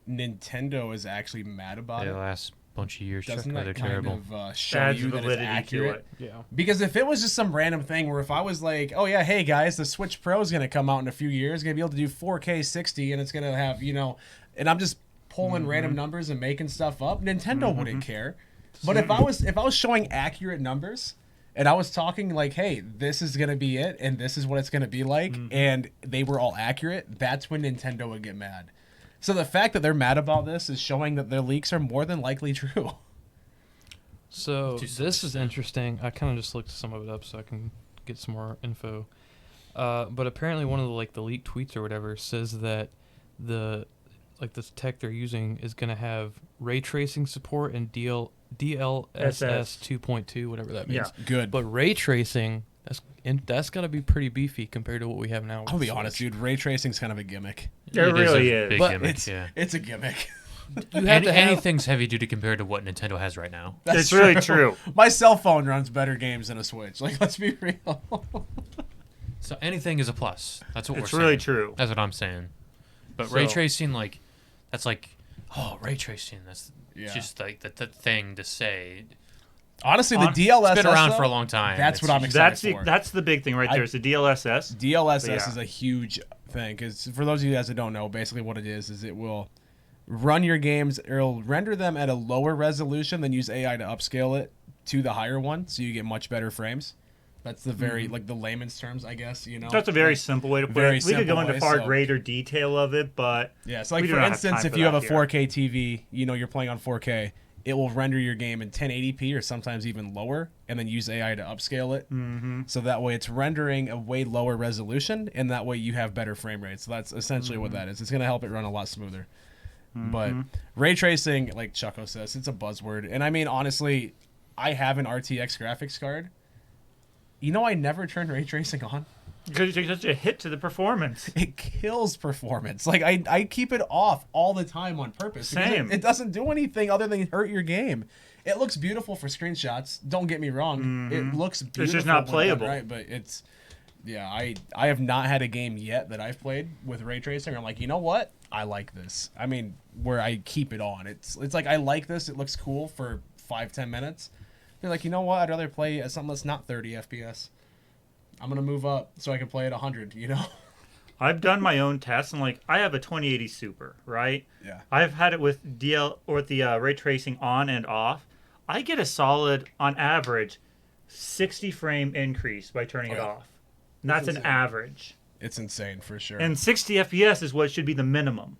Speaker 1: Nintendo is actually mad about
Speaker 3: The
Speaker 1: it,
Speaker 3: last bunch of years,
Speaker 1: doesn't
Speaker 3: they're
Speaker 1: that kind
Speaker 3: terrible.
Speaker 1: of show
Speaker 2: adds
Speaker 1: you that it's
Speaker 2: validity to
Speaker 1: accurate?
Speaker 2: it.
Speaker 4: Yeah.
Speaker 1: Because if it was just some random thing where if I was like, oh yeah, hey guys, the Switch Pro is going to come out in a few years, going to be able to do 4K 60, and it's going to have, you know, and I'm just pulling random numbers and making stuff up, Nintendo wouldn't care. But if I was showing accurate numbers and I was talking like, hey, this is going to be it and this is what it's going to be like, and they were all accurate, that's when Nintendo would get mad. So the fact that they're mad about this is showing that their leaks are more than likely true.
Speaker 4: So
Speaker 3: To some
Speaker 4: this is
Speaker 3: extent.
Speaker 4: interesting. I kind of just looked some of it up so I can get some more info. But apparently, one of the leaked tweets or whatever says that this tech they're using is going to have ray tracing support and DLSS 2.2, whatever that means.
Speaker 2: Yeah.
Speaker 1: Good.
Speaker 4: But ray tracing, that's got to be pretty beefy compared to what we have now.
Speaker 1: I'll
Speaker 4: with
Speaker 1: be
Speaker 4: the
Speaker 1: honest,
Speaker 4: Switch.
Speaker 1: dude. Ray tracing's kind of a gimmick.
Speaker 2: It really
Speaker 3: a
Speaker 2: is.
Speaker 3: big
Speaker 1: But
Speaker 3: gimmick,
Speaker 1: it's
Speaker 3: yeah.
Speaker 1: it's a gimmick.
Speaker 4: You have to have.
Speaker 3: Anything's heavy duty compared to what Nintendo has right now.
Speaker 1: That's
Speaker 2: It's really true.
Speaker 1: My cell phone runs better games than a Switch. Like, let's be real.
Speaker 3: So anything is a plus. That's what
Speaker 2: It's
Speaker 3: we're
Speaker 2: really
Speaker 3: saying.
Speaker 2: true.
Speaker 3: That's what I'm saying. But ray
Speaker 2: So-
Speaker 3: tracing, ray tracing. That's
Speaker 1: Yeah.
Speaker 3: just like the thing to say.
Speaker 1: Honestly, the DLSS
Speaker 3: It's been around
Speaker 1: though,
Speaker 3: for a long time.
Speaker 1: That's what I'm
Speaker 2: That's
Speaker 1: excited
Speaker 2: the
Speaker 1: for.
Speaker 2: that's the big thing right there. Is the DLSS.
Speaker 1: DLSS
Speaker 2: Yeah.
Speaker 1: is a huge thing because for those of you guys that don't know, basically what it is it will run your games. It'll render them at a lower resolution, then use AI to upscale it to the higher one, so you get much better frames. That's the very like the layman's terms, I guess.
Speaker 2: That's a very simple way to put
Speaker 1: very
Speaker 2: it. We could go
Speaker 1: simple
Speaker 2: into
Speaker 1: way,
Speaker 2: far
Speaker 1: so-
Speaker 2: greater detail of it, but
Speaker 1: Yeah, so like
Speaker 2: we do
Speaker 1: for
Speaker 2: not have
Speaker 1: instance,
Speaker 2: time
Speaker 1: if
Speaker 2: for
Speaker 1: you have a
Speaker 2: that here.
Speaker 1: 4K TV, you're playing on 4K, it will render your game in 1080p or sometimes even lower, and then use AI to upscale it. Mm-hmm. So that way it's rendering a way lower resolution, and that way you have better frame rates. So that's essentially what that is. It's going to help it run a lot smoother. But ray tracing, like Chucko says, it's a buzzword. And I mean, honestly, I have an RTX graphics card. I never turn ray tracing on.
Speaker 2: because it takes such a hit to the performance.
Speaker 1: It kills performance. Like I keep it off all the time on purpose. because
Speaker 2: Same.
Speaker 1: It doesn't do anything other than hurt your game. It looks beautiful for screenshots. Don't get me wrong. It looks beautiful.
Speaker 2: just not
Speaker 1: when done
Speaker 2: playable.
Speaker 1: right? But it's I have not had a game yet that I've played with ray tracing. I'm like, you know what? I like this. I mean, where I keep it on. It's like I like this. It looks cool for 5-10 minutes. You're like, you know what? I'd rather play at something that's not 30 FPS. I'm gonna move up so I can play at 100.
Speaker 2: I've done my own tests, and I have a 2080 Super, right?
Speaker 1: Yeah.
Speaker 2: I've had it with the ray tracing on and off. I get a solid, on average, 60 frame increase by turning it
Speaker 1: yeah.
Speaker 2: off. And that's an
Speaker 1: insane.
Speaker 2: average.
Speaker 1: It's insane for sure.
Speaker 2: And 60 FPS is what should be the minimum.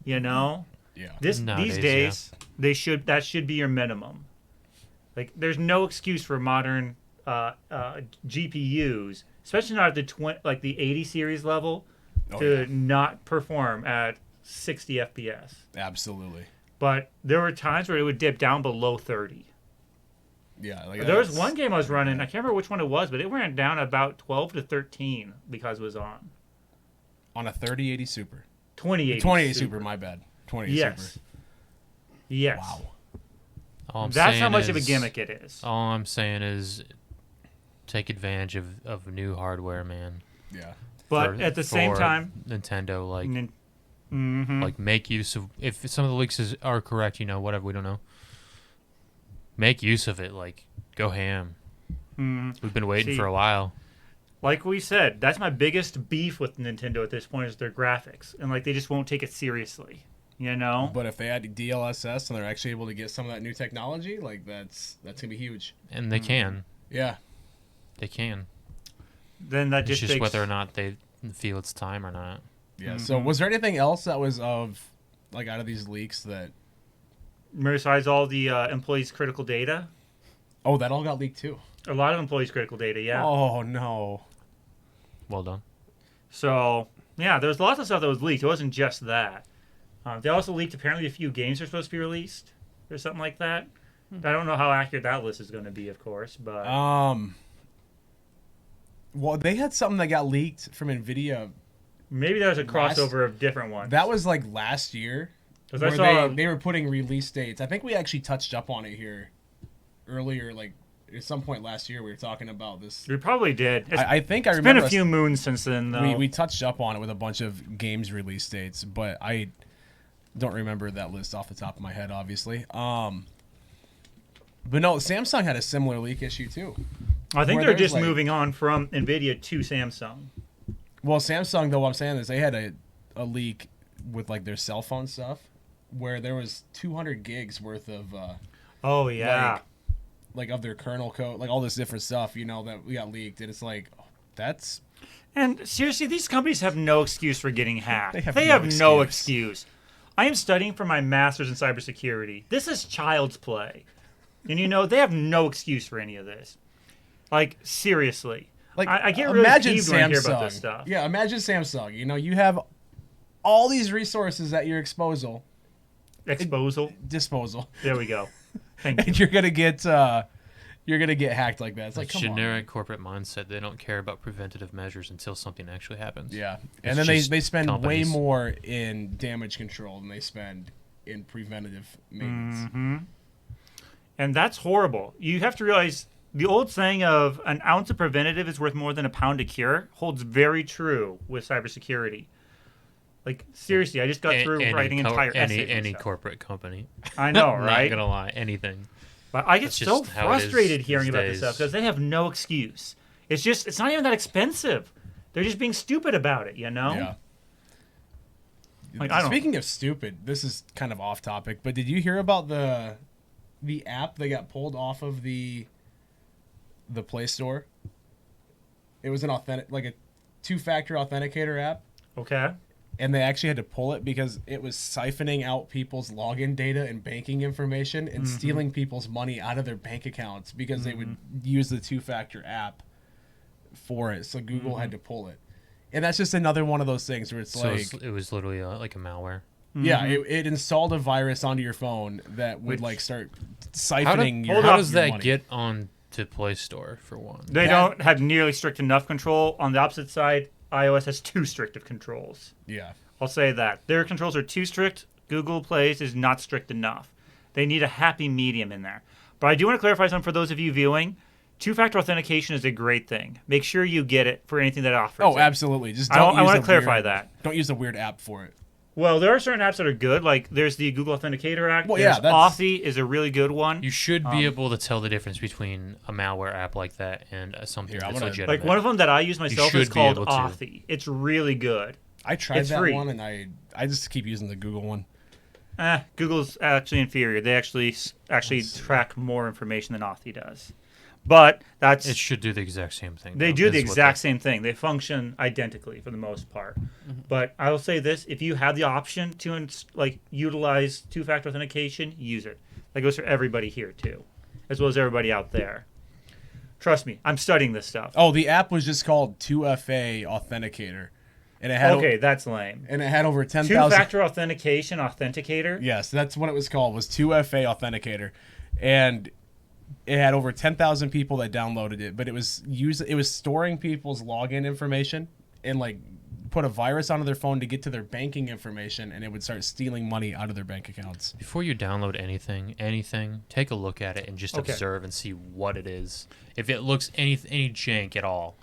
Speaker 1: yeah.
Speaker 2: These
Speaker 3: Nowadays,
Speaker 2: days, that should be your minimum. There's no excuse for modern GPUs, especially not at the 80 series level, to not perform at 60 FPS.
Speaker 1: Absolutely.
Speaker 2: But there were times where it would dip down below 30.
Speaker 1: Yeah.
Speaker 2: There was one game I was running, I can't remember which one it was, but it went down about 12 to 13 because it was on.
Speaker 1: On a 3080 Super.
Speaker 2: 2080
Speaker 1: 2080 Super, my bad. 2080
Speaker 2: Yes.
Speaker 1: Super.
Speaker 2: Yes.
Speaker 1: Wow.
Speaker 3: All I'm
Speaker 2: That's how
Speaker 3: saying
Speaker 2: much of a
Speaker 3: is-
Speaker 2: gimmick it is.
Speaker 3: All I'm saying is take advantage of new hardware, man.
Speaker 1: Yeah.
Speaker 2: But
Speaker 3: For-
Speaker 2: at the same
Speaker 3: for
Speaker 2: time,
Speaker 3: Nintendo,
Speaker 2: Mhm.
Speaker 3: like make use of, if some of the leaks are correct, whatever, we don't know. Make use of it, go ham. We've been waiting
Speaker 2: See,
Speaker 3: for a while.
Speaker 2: like we said, that's my biggest beef with Nintendo at this point is their graphics. And they just won't take it seriously.
Speaker 1: But if they add DLSS and they're actually able to get some of that new technology, that's gonna be huge.
Speaker 3: And they can.
Speaker 1: Yeah.
Speaker 3: They can.
Speaker 2: Then that
Speaker 3: It's
Speaker 2: just
Speaker 3: just
Speaker 2: takes...
Speaker 3: whether or not they feel it's time or not.
Speaker 1: Yeah. So was there anything else that was out of these leaks that?
Speaker 2: Besides all the employees' critical data,
Speaker 1: Oh, that all got leaked too.
Speaker 2: a lot of employees' critical data, yeah.
Speaker 1: Oh no.
Speaker 3: Well done.
Speaker 2: So, yeah, there was lots of stuff that was leaked. It wasn't just that. They also leaked apparently a few games are supposed to be released or something like that. I don't know how accurate that list is going to be, of course, but
Speaker 1: Well, they had something that got leaked from Nvidia.
Speaker 2: maybe that was a crossover of different ones.
Speaker 1: That was last year.
Speaker 2: 'Cause I
Speaker 1: Where
Speaker 2: saw
Speaker 1: they were putting release dates. I think we actually touched up on it here earlier, at some point last year. We were talking about this.
Speaker 2: we probably did.
Speaker 1: I think I
Speaker 2: It's
Speaker 1: remember
Speaker 2: been a few moons since then, though.
Speaker 1: we touched up on it with a bunch of games release dates, but I don't remember that list off the top of my head, obviously. But no, Samsung had a similar leak issue too.
Speaker 2: I think
Speaker 1: where
Speaker 2: they're
Speaker 1: there's,
Speaker 2: just moving on from Nvidia to Samsung.
Speaker 1: Well, Samsung, though, what I'm saying is they had a leak with their cell phone stuff, where there was 200 gigs worth of
Speaker 2: Oh yeah.
Speaker 1: of their kernel code, all this different stuff, that we got leaked, and it's that's
Speaker 2: And seriously, these companies have no excuse for getting hacked.
Speaker 1: They have no excuse.
Speaker 2: I am studying for my master's in cybersecurity. This is child's play. And they have no excuse for any of this. Seriously. I get really
Speaker 1: imagine
Speaker 2: peeved when I hear about this stuff.
Speaker 1: Yeah, imagine Samsung. You have all these resources at your disposal.
Speaker 2: Disposal. There we go. Thank you.
Speaker 1: And you're gonna get hacked like that. It's
Speaker 3: Like
Speaker 1: come on.
Speaker 3: generic corporate mindset. They don't care about preventative measures until something actually happens.
Speaker 1: Yeah,
Speaker 3: It's
Speaker 1: and then
Speaker 3: just
Speaker 1: they spend
Speaker 3: companies.
Speaker 1: way more in damage control than they spend in preventative maintenance.
Speaker 2: Mm-hmm. And that's horrible. You have to realize the old saying of an ounce of preventative is worth more than a pound of cure holds very true with cybersecurity. Seriously, I just got through writing entire essays. and
Speaker 3: Any
Speaker 2: stuff.
Speaker 3: corporate company.
Speaker 2: I know,
Speaker 3: Not
Speaker 2: right?
Speaker 3: gonna lie, anything.
Speaker 2: But I get
Speaker 3: That's
Speaker 2: so
Speaker 3: just how it is
Speaker 2: frustrated hearing
Speaker 3: these
Speaker 2: about this
Speaker 3: days.
Speaker 2: stuff because they have no excuse. It's not even that expensive. They're just being stupid about it, you know?
Speaker 1: Yeah.
Speaker 2: Like, I don't-
Speaker 1: Speaking of stupid, this is kind of off topic, but did you hear about the app that got pulled off of the Play Store? It was a two-factor authenticator app,
Speaker 2: Okay.
Speaker 1: and they actually had to pull it because it was siphoning out people's login data and banking information and stealing people's money out of their bank accounts because they would use the two-factor app for it. So Google had to pull it. And that's just another one of those things where it's
Speaker 3: So
Speaker 1: like,
Speaker 3: it was literally like a malware.
Speaker 1: yeah, it installed a virus onto your phone that would
Speaker 2: Which-
Speaker 1: start siphoning your
Speaker 2: hold
Speaker 3: How
Speaker 2: up,
Speaker 3: does
Speaker 1: your
Speaker 3: that
Speaker 1: money.
Speaker 3: get on to Play Store for one?
Speaker 2: They don't have nearly strict enough control. On the opposite side, iOS has too strict of controls.
Speaker 1: Yeah.
Speaker 2: I'll say that. Their controls are too strict. Google Play's is not strict enough. They need a happy medium in there. But I do want to clarify something for those of you viewing. Two-factor authentication is a great thing. Make sure you get it for anything that offers
Speaker 1: Oh,
Speaker 2: it.
Speaker 1: absolutely. Just
Speaker 2: I
Speaker 1: don't
Speaker 2: want
Speaker 1: use
Speaker 2: to
Speaker 1: a
Speaker 2: clarify
Speaker 1: weird-
Speaker 2: that.
Speaker 1: Don't use a weird app for it.
Speaker 2: Well, there are certain apps that are good. Like there's the Google Authenticator app.
Speaker 1: Well, yeah,
Speaker 2: There's
Speaker 1: that's-
Speaker 2: Authy is a really good one.
Speaker 3: You should be able to tell the difference between a malware app like that and something
Speaker 1: Here, I'm
Speaker 3: that's
Speaker 1: gonna-
Speaker 3: legitimate.
Speaker 2: Like one of them that I use myself
Speaker 3: should
Speaker 2: is
Speaker 3: be
Speaker 2: called
Speaker 3: able to.
Speaker 2: Authy. It's really good.
Speaker 1: I tried
Speaker 2: It's
Speaker 1: that
Speaker 2: free.
Speaker 1: one, and I just keep using the Google one.
Speaker 2: Google's actually inferior. They actually track more information than Authy does. But that's
Speaker 3: It should do the exact same thing.
Speaker 2: they
Speaker 3: though,
Speaker 2: do the
Speaker 3: is what
Speaker 2: exact same thing. They function identically for the most part. But I will say this: if you have the option to utilize two-factor authentication, use it. That goes for everybody here too, as well as everybody out there. Trust me, I'm studying this stuff.
Speaker 1: Oh, the app was just called 2FA Authenticator, and it had
Speaker 2: Okay, that's lame.
Speaker 1: and it had over 10,000.
Speaker 2: Two-factor authentication authenticator.
Speaker 1: Yes, that's what it was called. Was 2FA Authenticator, and it had over 10,000 people that downloaded it. But it was storing people's login information and like put a virus onto their phone to get to their banking information, and it would start stealing money out of their bank accounts.
Speaker 3: Before you download anything, take a look at it and just
Speaker 2: Okay.
Speaker 3: observe and see what it is. If it looks any jank at all,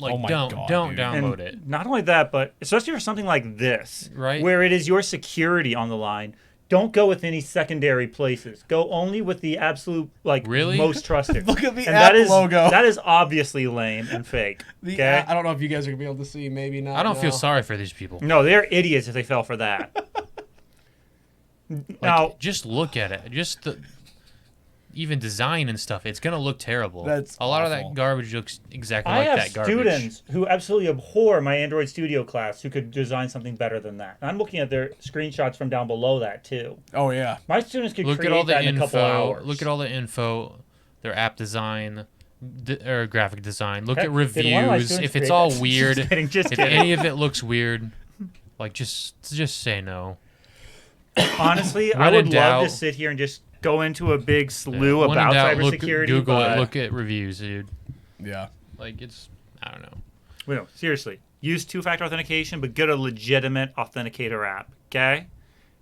Speaker 1: Oh my
Speaker 3: don't
Speaker 1: God,
Speaker 3: don't
Speaker 1: dude.
Speaker 3: download
Speaker 2: And
Speaker 3: it.
Speaker 2: not only that, but especially for something like this,
Speaker 3: Right.
Speaker 2: where it is your security on the line, don't go with any secondary places. Go only with the absolute
Speaker 3: Really?
Speaker 2: most trusted.
Speaker 1: Look at the
Speaker 2: and
Speaker 1: app
Speaker 2: that is,
Speaker 1: logo.
Speaker 2: That is obviously lame and fake. Okay.
Speaker 1: I don't know if you guys are gonna be able to see. Maybe not.
Speaker 3: I don't feel
Speaker 1: now.
Speaker 3: sorry for these people.
Speaker 2: No, they're idiots if they fell for that.
Speaker 3: Like,
Speaker 2: Now,
Speaker 3: just look at it. Just the even design and stuff. It's gonna look terrible.
Speaker 1: That's
Speaker 3: a lot of
Speaker 1: awful.
Speaker 3: that garbage looks exactly
Speaker 2: I
Speaker 3: like
Speaker 2: have
Speaker 3: that garbage.
Speaker 2: students who absolutely abhor my Android Studio class who could design something better than that. And I'm looking at their screenshots from down below that too.
Speaker 1: Oh yeah.
Speaker 2: My students could
Speaker 3: Look
Speaker 2: create
Speaker 3: at all the
Speaker 2: that in a couple
Speaker 3: info.
Speaker 2: hours.
Speaker 3: Look at all the info. Their app design, or graphic design. Look
Speaker 2: Heck,
Speaker 3: at
Speaker 2: did one of my
Speaker 3: reviews.
Speaker 2: students
Speaker 3: If it's
Speaker 2: create
Speaker 3: all
Speaker 2: that?
Speaker 3: weird,
Speaker 2: Just kidding, just
Speaker 3: if
Speaker 2: kidding.
Speaker 3: any of it looks weird, like just say no.
Speaker 2: Honestly, I
Speaker 3: When in
Speaker 2: would love
Speaker 3: doubt-
Speaker 2: to sit here and just go into a big slew
Speaker 3: When in
Speaker 2: about
Speaker 3: doubt,
Speaker 2: cybersecurity.
Speaker 3: Google
Speaker 2: but
Speaker 3: it. Look at reviews, dude.
Speaker 1: Yeah.
Speaker 3: Like it's, I don't know.
Speaker 2: well, no, seriously, use two-factor authentication, but get a legitimate authenticator app. Okay,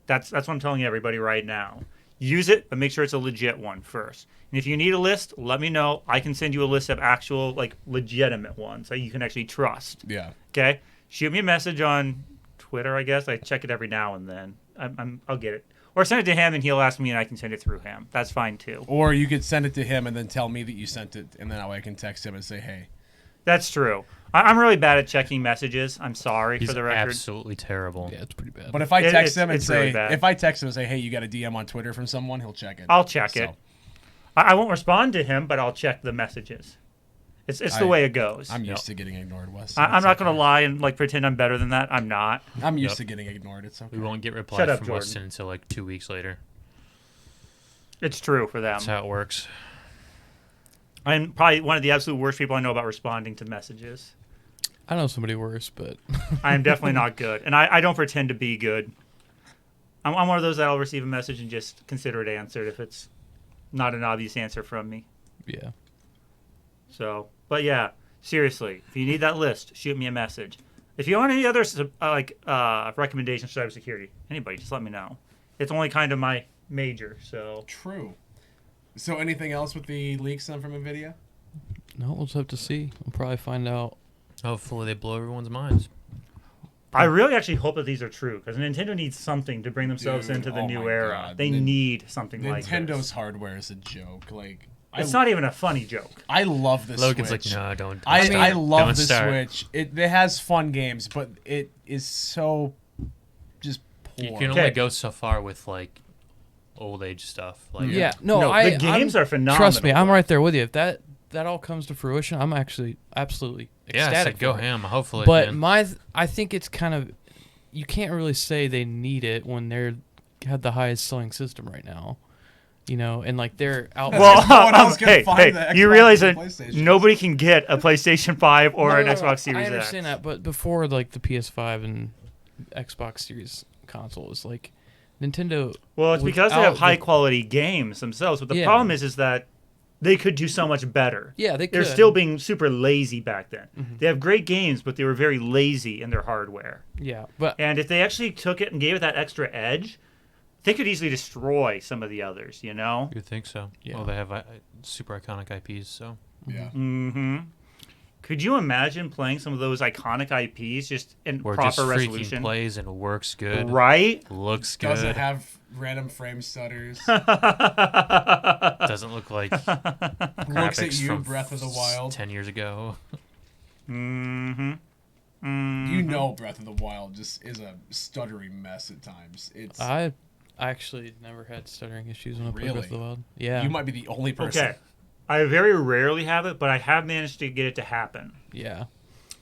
Speaker 2: that's what I'm telling everybody right now. Use it, but make sure it's a legit one first. And if you need a list, let me know. I can send you a list of actual, legitimate ones that you can actually trust.
Speaker 1: Yeah.
Speaker 2: Okay, shoot me a message on Twitter. I guess I check it every now and then. I'll get it. Or send it to him and he'll ask me and I can send it through him. That's fine too.
Speaker 1: Or you could send it to him and then tell me that you sent it, and then I can text him and say, "Hey."
Speaker 2: That's true. I'm really bad at checking messages. I'm sorry
Speaker 3: He's
Speaker 2: for the record.
Speaker 3: absolutely terrible.
Speaker 4: Yeah, it's pretty bad.
Speaker 1: But if I text him and
Speaker 2: it's really
Speaker 1: say,
Speaker 2: bad.
Speaker 1: "Hey, you got a DM on Twitter from someone," he'll check it.
Speaker 2: I'll check
Speaker 1: So,
Speaker 2: it. I won't respond to him, but I'll check the messages. It's the way it goes.
Speaker 1: I'm used to getting ignored, Wes.
Speaker 2: I'm
Speaker 1: It's
Speaker 2: not going
Speaker 1: okay.
Speaker 2: to lie and pretend I'm better than that. I'm not.
Speaker 1: I'm used
Speaker 3: Yep.
Speaker 1: to getting ignored. It's okay.
Speaker 3: We won't get replies
Speaker 2: Shut up,
Speaker 3: from
Speaker 2: Jordan.
Speaker 3: Weston until like 2 weeks later.
Speaker 2: It's true for them.
Speaker 3: That's how it works.
Speaker 2: I'm probably one of the absolute worst people I know about responding to messages.
Speaker 4: I know somebody worse, but
Speaker 2: I am definitely not good, and I don't pretend to be good. I'm one of those that'll receive a message and just consider it answered if it's not an obvious answer from me.
Speaker 4: yeah.
Speaker 2: So, but yeah, seriously, if you need that list, shoot me a message. If you want any other recommendations for cybersecurity, anybody, just let me know. It's only kind of my major, so
Speaker 1: True. So, anything else with the leaks from Nvidia?
Speaker 4: No, we'll just have to see. We'll probably find out.
Speaker 3: Hopefully they blow everyone's minds.
Speaker 2: I really actually hope that these are true because Nintendo needs something to bring themselves
Speaker 1: Dude,
Speaker 2: into the
Speaker 1: oh
Speaker 2: new
Speaker 1: my
Speaker 2: era.
Speaker 1: God.
Speaker 2: They need something like
Speaker 1: Nintendo's
Speaker 2: this.
Speaker 1: hardware is a joke. Like,
Speaker 2: It's not even a funny joke.
Speaker 1: I love the
Speaker 3: Logan's
Speaker 1: Switch.
Speaker 3: like, no, don't.
Speaker 1: I
Speaker 3: start.
Speaker 1: love
Speaker 3: Don't
Speaker 1: the
Speaker 3: start.
Speaker 1: Switch. It has fun games, but it is so just poor.
Speaker 3: You can only
Speaker 2: Okay.
Speaker 3: go so far with like old age stuff. Like
Speaker 4: Yeah,
Speaker 2: the games are phenomenal.
Speaker 4: Trust me, I'm right there with you. If that all comes to fruition, I'm actually absolutely
Speaker 3: yeah,
Speaker 4: ecstatic.
Speaker 3: so go
Speaker 4: for it.
Speaker 3: ham. Hopefully,
Speaker 4: But
Speaker 3: man.
Speaker 4: I think it's kind of, you can't really say they need it when they're had the highest selling system right now, you know, and like they're out.
Speaker 2: Well,
Speaker 1: No one else can find the
Speaker 2: hey, you
Speaker 1: Xbox
Speaker 2: realize
Speaker 1: and
Speaker 2: that
Speaker 1: PlayStation.
Speaker 2: nobody can get a PlayStation 5 or an
Speaker 4: No,
Speaker 2: Xbox Series
Speaker 4: I
Speaker 2: X.
Speaker 4: understand that, but before like the PS5 and Xbox Series consoles, like Nintendo.
Speaker 2: Well, it's because they
Speaker 4: without
Speaker 2: have high quality games themselves. But the
Speaker 4: Yeah.
Speaker 2: problem is that they could do so much better.
Speaker 4: Yeah, they
Speaker 2: They're
Speaker 4: could.
Speaker 2: still being super lazy back then.
Speaker 4: Mhm.
Speaker 2: They have great games, but they were very lazy in their hardware.
Speaker 4: Yeah, but
Speaker 2: And if they actually took it and gave it that extra edge, they could easily destroy some of the others, you know?
Speaker 3: You would think so?
Speaker 4: Yeah.
Speaker 3: Well, they have super iconic IPs, so
Speaker 1: Yeah.
Speaker 2: Mm-hmm. Could you imagine playing some of those iconic IPs just in
Speaker 3: where it
Speaker 2: proper
Speaker 3: just freaking
Speaker 2: resolution?
Speaker 3: plays and works good,
Speaker 2: Right?
Speaker 3: looks good,
Speaker 1: Doesn't have random frame stutters.
Speaker 3: doesn't look like
Speaker 1: Looks at
Speaker 3: graphics
Speaker 1: you,
Speaker 3: from
Speaker 1: Breath of the Wild.
Speaker 3: 10 years ago.
Speaker 2: Mm-hmm.
Speaker 1: You know Breath of the Wild just is a stuttery mess at times. It's
Speaker 4: I actually never had stuttering issues when I played Breath of the
Speaker 1: Really?
Speaker 4: Wild. Yeah,
Speaker 1: you might be the only person.
Speaker 2: Okay. I very rarely have it, but I have managed to get it to happen.
Speaker 4: yeah.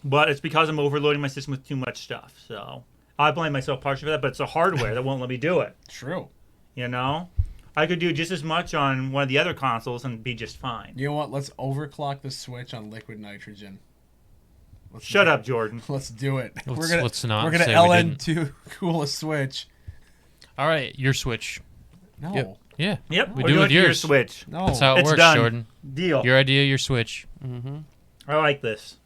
Speaker 2: But it's because I'm overloading my system with too much stuff. So I blame myself partially for that, but it's the hardware that won't let me do it.
Speaker 1: True.
Speaker 2: You know? I could do just as much on one of the other consoles and be just fine.
Speaker 1: You know what? Let's overclock the Switch on liquid nitrogen. Let's
Speaker 2: Shut
Speaker 1: do
Speaker 2: up,
Speaker 1: it.
Speaker 2: Jordan.
Speaker 1: Let's do it.
Speaker 3: Let's not
Speaker 1: We're gonna
Speaker 3: say we
Speaker 1: LN to cool a Switch.
Speaker 3: All right, your Switch.
Speaker 1: No.
Speaker 4: Yep.
Speaker 3: Yeah,
Speaker 2: Yep,
Speaker 3: We
Speaker 2: we're
Speaker 3: do
Speaker 2: doing
Speaker 3: with
Speaker 2: it to your
Speaker 3: yours.
Speaker 2: Switch.
Speaker 1: No.
Speaker 3: that's how it
Speaker 2: It's
Speaker 3: works,
Speaker 2: done.
Speaker 3: Jordan.
Speaker 2: Deal.
Speaker 3: Your idea, your Switch.
Speaker 4: Mm-hmm.
Speaker 2: I like this.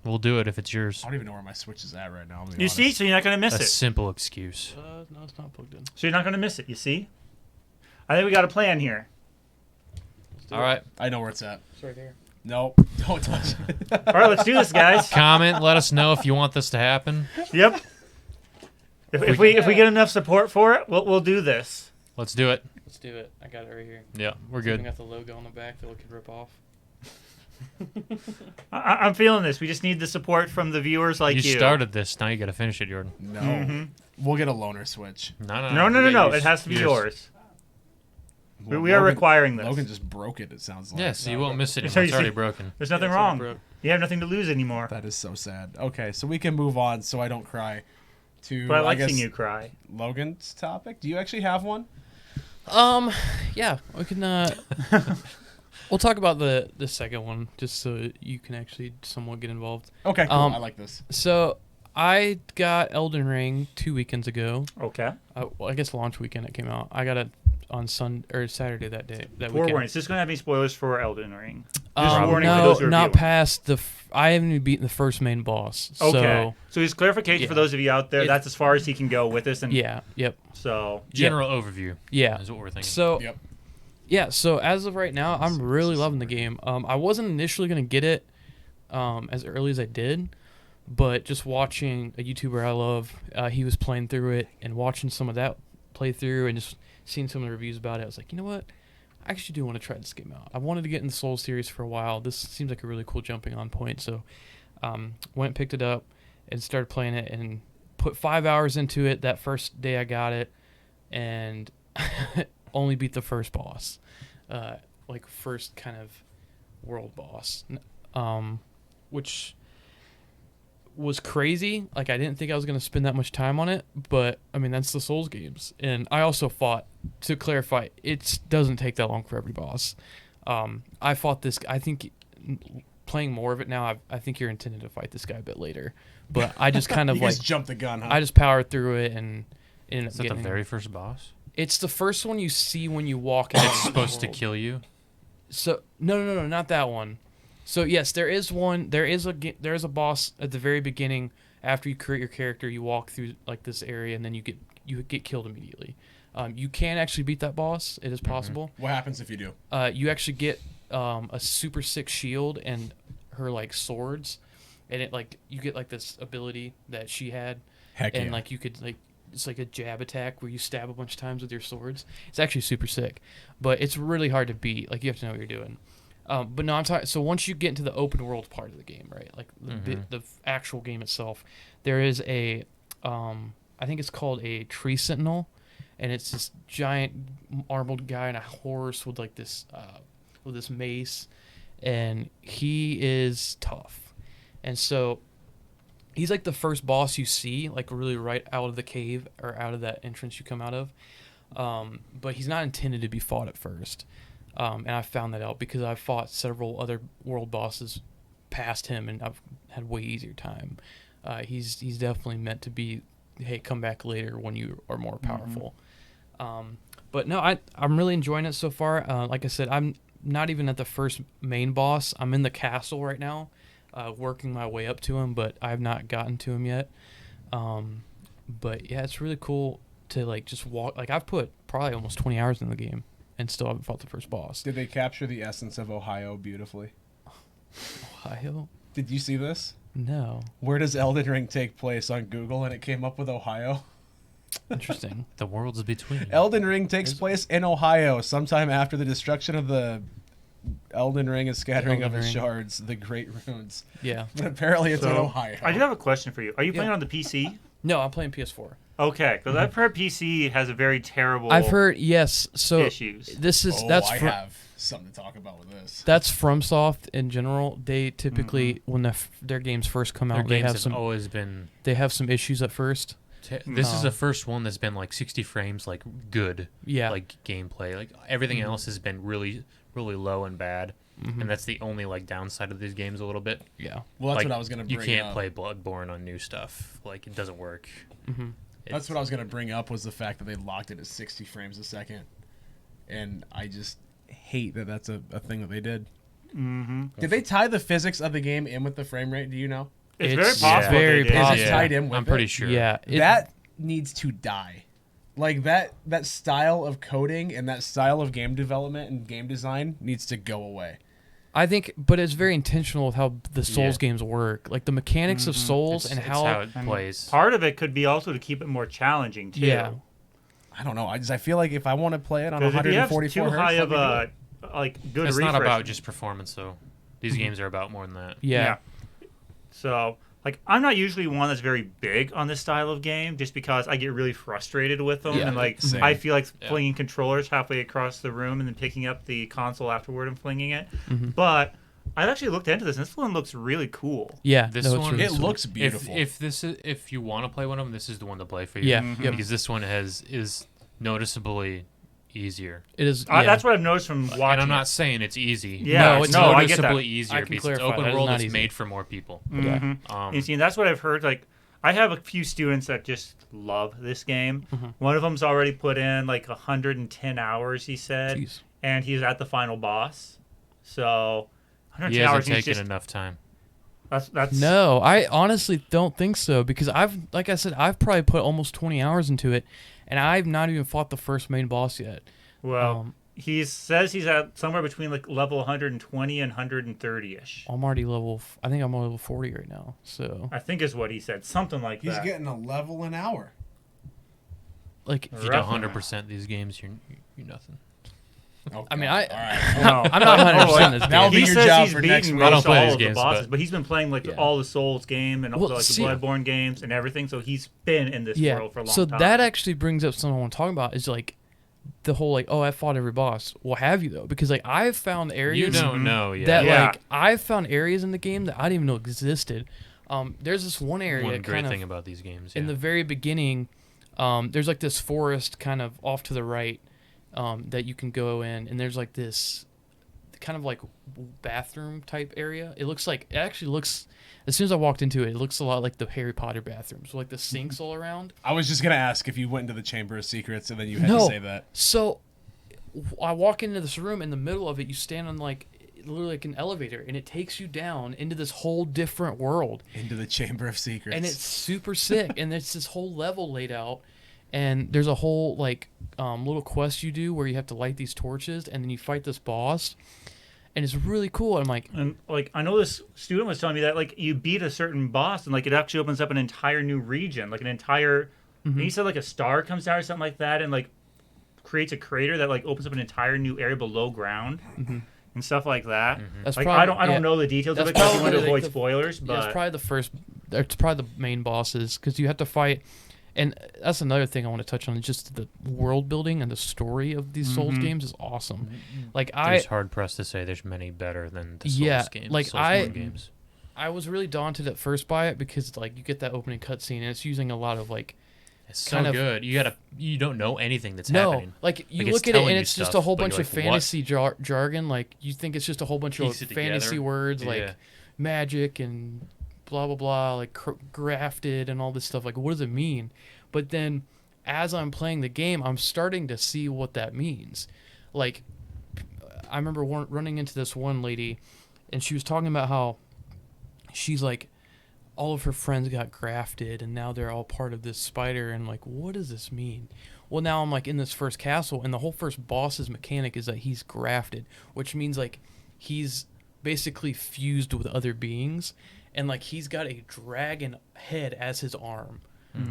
Speaker 3: We'll do it if it's yours.
Speaker 1: I don't even know where my Switch is at right now. I'm gonna be
Speaker 2: You see?
Speaker 1: honest.
Speaker 2: So you're not going to miss
Speaker 3: A
Speaker 2: it.
Speaker 3: simple excuse.
Speaker 4: No, it's not plugged in.
Speaker 2: So you're not going to miss it, you see? I think we got a plan here.
Speaker 3: All right,
Speaker 1: I know where it's at.
Speaker 4: It's right here.
Speaker 1: No, don't touch it.
Speaker 2: All right, let's do this, guys.
Speaker 3: comment. Let us know if you want this to happen.
Speaker 2: Yep. If we get enough support for it, we'll do this.
Speaker 3: Let's do it.
Speaker 4: Let's do it. I got it right here.
Speaker 3: Yeah, we're
Speaker 4: Even
Speaker 3: good.
Speaker 4: got the logo on the back that we could rip off.
Speaker 2: I'm feeling this. We just need the support from the viewers like you.
Speaker 3: You started this. Now you got to finish it, Jordan.
Speaker 1: No.
Speaker 2: Mhm.
Speaker 1: We'll get a loaner Switch.
Speaker 3: No.
Speaker 2: No.
Speaker 3: You got
Speaker 2: It has to be yours.
Speaker 1: Well,
Speaker 2: We are
Speaker 1: Logan-
Speaker 2: requiring this.
Speaker 1: Logan just broke it, it sounds like.
Speaker 3: Yeah, so you
Speaker 4: No,
Speaker 3: won't miss it.
Speaker 2: So
Speaker 3: It's
Speaker 2: you
Speaker 3: already
Speaker 2: see-
Speaker 3: broken.
Speaker 2: There's nothing
Speaker 4: Yeah, it's already
Speaker 2: wrong.
Speaker 4: broke.
Speaker 2: You have nothing to lose anymore.
Speaker 1: That is so sad. Okay, so we can move on so I don't cry to,
Speaker 2: But I like
Speaker 1: guess,
Speaker 2: seeing you cry.
Speaker 1: Logan's topic. Do you actually have one?
Speaker 4: Yeah, we can. We'll talk about the second one just so you can actually somewhat get involved.
Speaker 1: Okay, cool.
Speaker 4: Um,
Speaker 1: I like this.
Speaker 4: So I got Elden Ring 2 weekends ago.
Speaker 2: Okay.
Speaker 4: Well, I guess launch weekend it came out. I got it on Saturday that day. That
Speaker 2: Forewarning.
Speaker 4: weekend.
Speaker 2: Is this going to have any spoilers for Elden Ring? Just warning for
Speaker 4: no,
Speaker 2: those who are
Speaker 4: not
Speaker 2: viewing.
Speaker 4: past the. I haven't even beaten the first main boss.
Speaker 2: Okay. So just clarification for
Speaker 4: yeah.
Speaker 2: those of you out there.
Speaker 4: It-
Speaker 2: That's as far as he can go with this. And
Speaker 4: So yeah. Yep.
Speaker 2: So
Speaker 3: General overview
Speaker 4: Yeah.
Speaker 3: is what we're thinking.
Speaker 4: So
Speaker 1: Yep.
Speaker 4: yeah. So as of right now, I'm really loving the game. I wasn't initially gonna get it as early as I did, but just watching a YouTuber I love, he was playing through it and watching some of that playthrough and just seeing some of the reviews about it, I was like, you know what? I actually do want to try this game out. I wanted to get in the Souls series for a while. This seems like a really cool jumping on point. So went, picked it up, and started playing it and put 5 hours into it that first day I got it, and only beat the first boss, like first kind of world boss, which was crazy. Like I didn't think I was gonna spend that much time on it, but I mean that's the Souls games. And I also fought, to clarify, it doesn't take that long for every boss. I fought this. I think playing more of it now, I think you're intended to fight this guy a bit later, but I just kind of
Speaker 1: You
Speaker 4: like
Speaker 1: just jumped the gun, huh?
Speaker 4: I just powered through it and ended up
Speaker 3: is that the
Speaker 4: getting.
Speaker 3: very first boss?
Speaker 4: It's the first one you see when you walk out.
Speaker 3: It's supposed to kill you.
Speaker 4: So no, not that one. So yes, there is one. There is a boss at the very beginning. After you create your character, you walk through like this area, and then you get killed immediately. You can actually beat that boss. It is possible.
Speaker 1: What happens if you do?
Speaker 4: You actually get a super sick shield and her like swords, and it like you get like this ability that she had
Speaker 1: Heck
Speaker 4: and
Speaker 1: yeah.
Speaker 4: like you could like it's like a jab attack where you stab a bunch of times with your swords. It's actually super sick, but it's really hard to beat. Like you have to know what you're doing. But no, I'm talking. So once you get into the open world part of the game, right? Like the actual game itself, there is a, I think it's called a tree sentinel, and it's this giant armored guy on a horse with like this, with this mace, and he is tough, and so he's like the first boss you see, like really right out of the cave or out of that entrance you come out of. But he's not intended to be fought at first. And I found that out because I've fought several other world bosses past him, and I've had way easier time. He's definitely meant to be, hey, come back later when you are more powerful. But no, I'm really enjoying it so far. Like I said, I'm not even at the first main boss. I'm in the castle right now, working my way up to him, but I've not gotten to him yet. But yeah, it's really cool to like just walk. Like I've put probably almost 20 hours in the game and still haven't fought the first boss.
Speaker 1: Did they capture the essence of Ohio beautifully?
Speaker 4: Ohio?
Speaker 1: Did you see this?
Speaker 4: No.
Speaker 1: Where does Elden Ring take place on Google? And it came up with Ohio.
Speaker 4: Interesting.
Speaker 3: The world's between.
Speaker 1: Elden Ring takes place in Ohio sometime after the destruction of the Elden Ring and scattering of
Speaker 4: Elden
Speaker 1: its
Speaker 4: Ring.
Speaker 1: shards, the Great Runes.
Speaker 4: Yeah.
Speaker 1: But apparently it's in
Speaker 2: So,
Speaker 1: Ohio.
Speaker 2: I do have a question for you. Are you
Speaker 4: Yeah.
Speaker 2: playing on the PC?
Speaker 4: No, I'm playing PS4.
Speaker 2: Okay, because I've heard PC has a very terrible
Speaker 4: I've heard, yes. So
Speaker 2: issues.
Speaker 4: this is
Speaker 1: Oh,
Speaker 4: that's
Speaker 1: I
Speaker 4: fr-
Speaker 1: have something to talk about with this.
Speaker 4: that's FromSoft in general. They typically when their games first come
Speaker 3: Their
Speaker 4: out, they
Speaker 3: games
Speaker 4: have some
Speaker 3: always been.
Speaker 4: issues at first.
Speaker 3: This is
Speaker 4: No.
Speaker 3: the first one that's been like 60 frames, like good,
Speaker 4: Yeah.
Speaker 3: like gameplay. Like everything else has been really, really low and bad, and that's the only like downside of these games a little bit.
Speaker 4: Yeah.
Speaker 1: Well, that's
Speaker 3: Like,
Speaker 1: what I was going to bring
Speaker 3: You can't
Speaker 1: up.
Speaker 3: play Bloodborne on new stuff. Like it doesn't work.
Speaker 1: That's what I was going to bring up was the fact that they locked it at 60 frames a second. And I just hate that that's a thing that they did. Did they tie the physics of the game in with the frame rate? Do you know?
Speaker 2: It's very
Speaker 4: It's
Speaker 2: possible.
Speaker 4: very
Speaker 2: they did.
Speaker 4: possible.
Speaker 1: Is it tied in with
Speaker 3: I'm pretty
Speaker 1: it?
Speaker 3: sure.
Speaker 4: Yeah.
Speaker 1: That needs to die. Like that style of coding and that style of game development and game design needs to go away.
Speaker 4: I think, but it's very intentional with how the Souls
Speaker 3: Yeah.
Speaker 4: games work. Like the mechanics of Souls
Speaker 3: It's
Speaker 4: and
Speaker 3: how
Speaker 4: how.
Speaker 3: it plays.
Speaker 2: Part of it could be also to keep it more challenging too.
Speaker 4: Yeah.
Speaker 1: I don't know. I feel like if I want to play it on
Speaker 2: Because if you have
Speaker 1: 144
Speaker 2: too
Speaker 1: hertz,
Speaker 2: high
Speaker 1: let
Speaker 2: of
Speaker 1: me do
Speaker 2: a
Speaker 1: it.
Speaker 2: like good
Speaker 3: It's
Speaker 2: refresh.
Speaker 3: not about just performance though. These games are about more than that.
Speaker 4: Yeah.
Speaker 2: So, like, I'm not usually one that's very big on this style of game, just because I get really frustrated with them,
Speaker 4: Yeah,
Speaker 2: and like
Speaker 1: same.
Speaker 2: I feel like
Speaker 3: Yeah.
Speaker 2: flinging controllers halfway across the room and then picking up the console afterward and flinging it.
Speaker 4: Mm-hmm.
Speaker 2: But I've actually looked into this, and this one looks really cool.
Speaker 4: Yeah.
Speaker 3: This
Speaker 4: no, it's
Speaker 3: one-
Speaker 4: really
Speaker 1: It
Speaker 4: sweet.
Speaker 1: looks beautiful.
Speaker 3: If you want to play one of them, this is the one to play for you.
Speaker 4: Yeah. Yep.
Speaker 3: Because this one is noticeably easier.
Speaker 4: It is. Yeah.
Speaker 2: That's what I've noticed from watching.
Speaker 3: And I'm
Speaker 2: it.
Speaker 3: not saying it's easy.
Speaker 2: Yeah,
Speaker 4: No,
Speaker 3: it's
Speaker 4: it's
Speaker 2: no, I get that.
Speaker 3: noticeably
Speaker 4: I
Speaker 3: easier
Speaker 4: can
Speaker 3: because
Speaker 4: clarify,
Speaker 3: it's
Speaker 4: that
Speaker 3: open
Speaker 4: is
Speaker 3: world
Speaker 4: not
Speaker 3: is
Speaker 4: easy.
Speaker 3: made for more people.
Speaker 4: Yeah.
Speaker 2: Mhm. You see, and that's what I've heard. Like, I have a few students that just love this game.
Speaker 4: Mm-hmm.
Speaker 2: One of them's already put in like 110 hours, he said,
Speaker 4: Jeez.
Speaker 2: and he's at the final boss. So, 110
Speaker 3: He
Speaker 2: hours.
Speaker 3: hasn't
Speaker 2: He's
Speaker 3: taken
Speaker 2: just
Speaker 3: enough time.
Speaker 2: that's
Speaker 4: No, I honestly don't think so because like I said, I've probably put almost 20 hours into it, and I've not even fought the first main boss yet.
Speaker 2: Well, he says he's at somewhere between like level 120 and 130 ish.
Speaker 4: I'm already I think I'm on level 40 right now. So
Speaker 2: I think is what he said, something like
Speaker 1: He's
Speaker 2: that.
Speaker 1: getting a level an hour.
Speaker 4: like,
Speaker 3: If you do
Speaker 2: Roughly.
Speaker 3: 100% these games, you're nothing.
Speaker 1: Oh,
Speaker 4: I mean,
Speaker 1: God.
Speaker 4: I-
Speaker 1: All right.
Speaker 2: No.
Speaker 4: I'm not 100% this
Speaker 1: That'll
Speaker 4: game.
Speaker 1: be
Speaker 2: He
Speaker 1: your
Speaker 2: says
Speaker 1: job
Speaker 2: he's
Speaker 1: for
Speaker 2: beaten
Speaker 1: next week.
Speaker 3: I don't
Speaker 2: most
Speaker 3: play
Speaker 2: all
Speaker 3: these
Speaker 2: of the
Speaker 3: games,
Speaker 2: bosses,
Speaker 3: but-
Speaker 2: but he's been playing like
Speaker 4: Yeah.
Speaker 2: all the Souls game and
Speaker 4: Well,
Speaker 2: like
Speaker 4: see-
Speaker 2: the Bloodborne games and everything. So he's been in this
Speaker 4: Yeah.
Speaker 2: world for a long
Speaker 4: So
Speaker 2: time.
Speaker 4: that actually brings up something I want to talk about is like the whole like, oh, I fought every boss. Well, have you though? Because like I've found areas
Speaker 3: You don't know yet.
Speaker 4: that
Speaker 2: Yeah.
Speaker 4: like I've found areas in the game that I didn't even know existed. There's this one area
Speaker 3: One great
Speaker 4: kind of
Speaker 3: thing about these games.
Speaker 4: in
Speaker 3: yeah.
Speaker 4: the very beginning. There's like this forest kind of off to the right that you can go in, and there's like this kind of like bathroom type area. It actually looks. As soon as I walked into it, it looks a lot like the Harry Potter bathrooms, like the sinks all around.
Speaker 1: I was just going to ask if you went into the Chamber of Secrets and then you had to
Speaker 4: No.
Speaker 1: say that.
Speaker 4: So I walk into this room. In the middle of it, you stand on like literally like an elevator, and it takes you down into this whole different world.
Speaker 1: Into the Chamber of Secrets.
Speaker 4: And it's super sick. And it's this whole level laid out, and there's a whole like little quest you do where you have to light these torches, and then you fight this boss. and it's really cool. I'm like,
Speaker 2: And like I know this student was telling me that like you beat a certain boss and like it actually opens up an entire new region, like an entire. And he said like a star comes out or something like that, and like creates a crater that like opens up an entire new area below ground and stuff like that.
Speaker 4: that's
Speaker 2: Like
Speaker 4: probably,
Speaker 2: I don't know the details of
Speaker 4: That's
Speaker 2: it because you want to
Speaker 4: probably,
Speaker 2: avoid
Speaker 4: like,
Speaker 2: spoilers,
Speaker 4: Yeah, it's
Speaker 2: but
Speaker 4: probably the first. It's probably the main bosses because you have to fight, and that's another thing I want to touch on. Just the world building and the story of these Souls games is awesome. Like
Speaker 3: There's hard pressed to say there's many better than the Souls
Speaker 4: Yeah,
Speaker 3: games.
Speaker 4: like,
Speaker 3: Souls games.
Speaker 4: I was really daunted at first by it because like you get that opening cutscene and it's using a lot of like
Speaker 3: It's
Speaker 4: kind
Speaker 3: so
Speaker 4: of-
Speaker 3: good. You don't know anything that's happening.
Speaker 4: like you
Speaker 3: Like, it's
Speaker 4: look at it
Speaker 3: telling
Speaker 4: and
Speaker 3: you
Speaker 4: it's just a
Speaker 3: stuff,
Speaker 4: whole
Speaker 3: but
Speaker 4: bunch
Speaker 3: you're
Speaker 4: of
Speaker 3: like,
Speaker 4: fantasy jargon. Like you think it's just a whole bunch of
Speaker 3: Piece it
Speaker 4: fantasy
Speaker 3: together.
Speaker 4: words like
Speaker 3: Yeah.
Speaker 4: magic and blah blah blah, like grafted and all this stuff. Like what does it mean? But then as I'm playing the game, I'm starting to see what that means. Like I remember running into this one lady, and she was talking about how she's like all of her friends got grafted and now they're all part of this spider, and like what does this mean? Well, now I'm like in this first castle and the whole first boss's mechanic is that he's grafted, which means like he's basically fused with other beings, and like he's got a dragon head as his arm.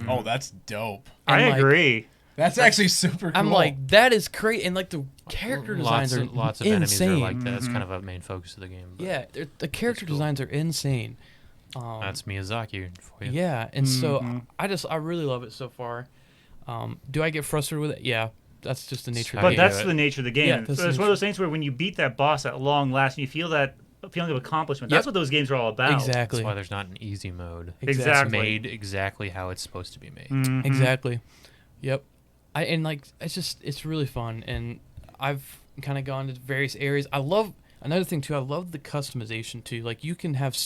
Speaker 1: Oh, that's dope.
Speaker 2: I
Speaker 4: And, like,
Speaker 2: agree.
Speaker 1: That's actually super cool.
Speaker 4: I'm like, that is great, and like the character designs are
Speaker 3: lots of
Speaker 4: insane.
Speaker 3: enemies are like that. That's kind of a main focus of the game. But
Speaker 4: Yeah, the character
Speaker 3: cool.
Speaker 4: designs are insane.
Speaker 3: that's Miyazaki for you.
Speaker 4: Yeah, and so I really love it so far. Do I get frustrated with it? Yeah, that's just the nature of
Speaker 3: How
Speaker 4: the
Speaker 2: But
Speaker 3: do
Speaker 4: game.
Speaker 2: that's the nature of the game.
Speaker 4: Yeah,
Speaker 2: And
Speaker 4: that's
Speaker 2: so
Speaker 4: the
Speaker 2: it's one of those things where when you beat that boss at long last and you feel that feeling of accomplishment, that's
Speaker 4: Yep.
Speaker 2: what those games are all about.
Speaker 4: Exactly.
Speaker 3: That's why there's not an easy mode.
Speaker 2: Exactly.
Speaker 3: It's made exactly how it's supposed to be made.
Speaker 2: Mhm.
Speaker 4: Exactly. Yep. And like it's really fun, and I've kind of gone to various areas. I love another thing too. I love the customization too. Like you can have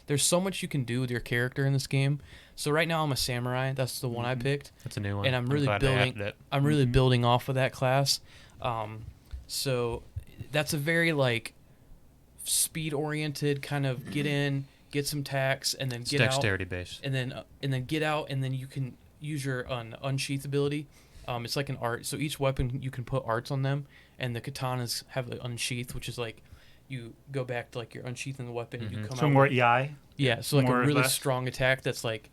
Speaker 4: there's so much you can do with your character in this game. So right now I'm a samurai. That's the one I picked.
Speaker 3: That's a new one.
Speaker 4: And I'm really
Speaker 3: glad they
Speaker 4: building.
Speaker 3: added it.
Speaker 4: I'm really building off of that class. So that's a very like speed oriented kind of get in, get some tax, and then
Speaker 3: It's
Speaker 4: get out,
Speaker 3: dexterity based.
Speaker 4: and then get out, and then you can use your unsheath ability. It's like an art. So each weapon you can put arts on them, and the katanas have an unsheath, which is like you go back to like you're unsheathing the weapon. And you come
Speaker 2: So
Speaker 4: out
Speaker 2: more
Speaker 4: with-
Speaker 2: EI.
Speaker 4: yeah, so like
Speaker 2: more
Speaker 4: a
Speaker 2: or
Speaker 4: really
Speaker 2: less.
Speaker 4: strong attack that's like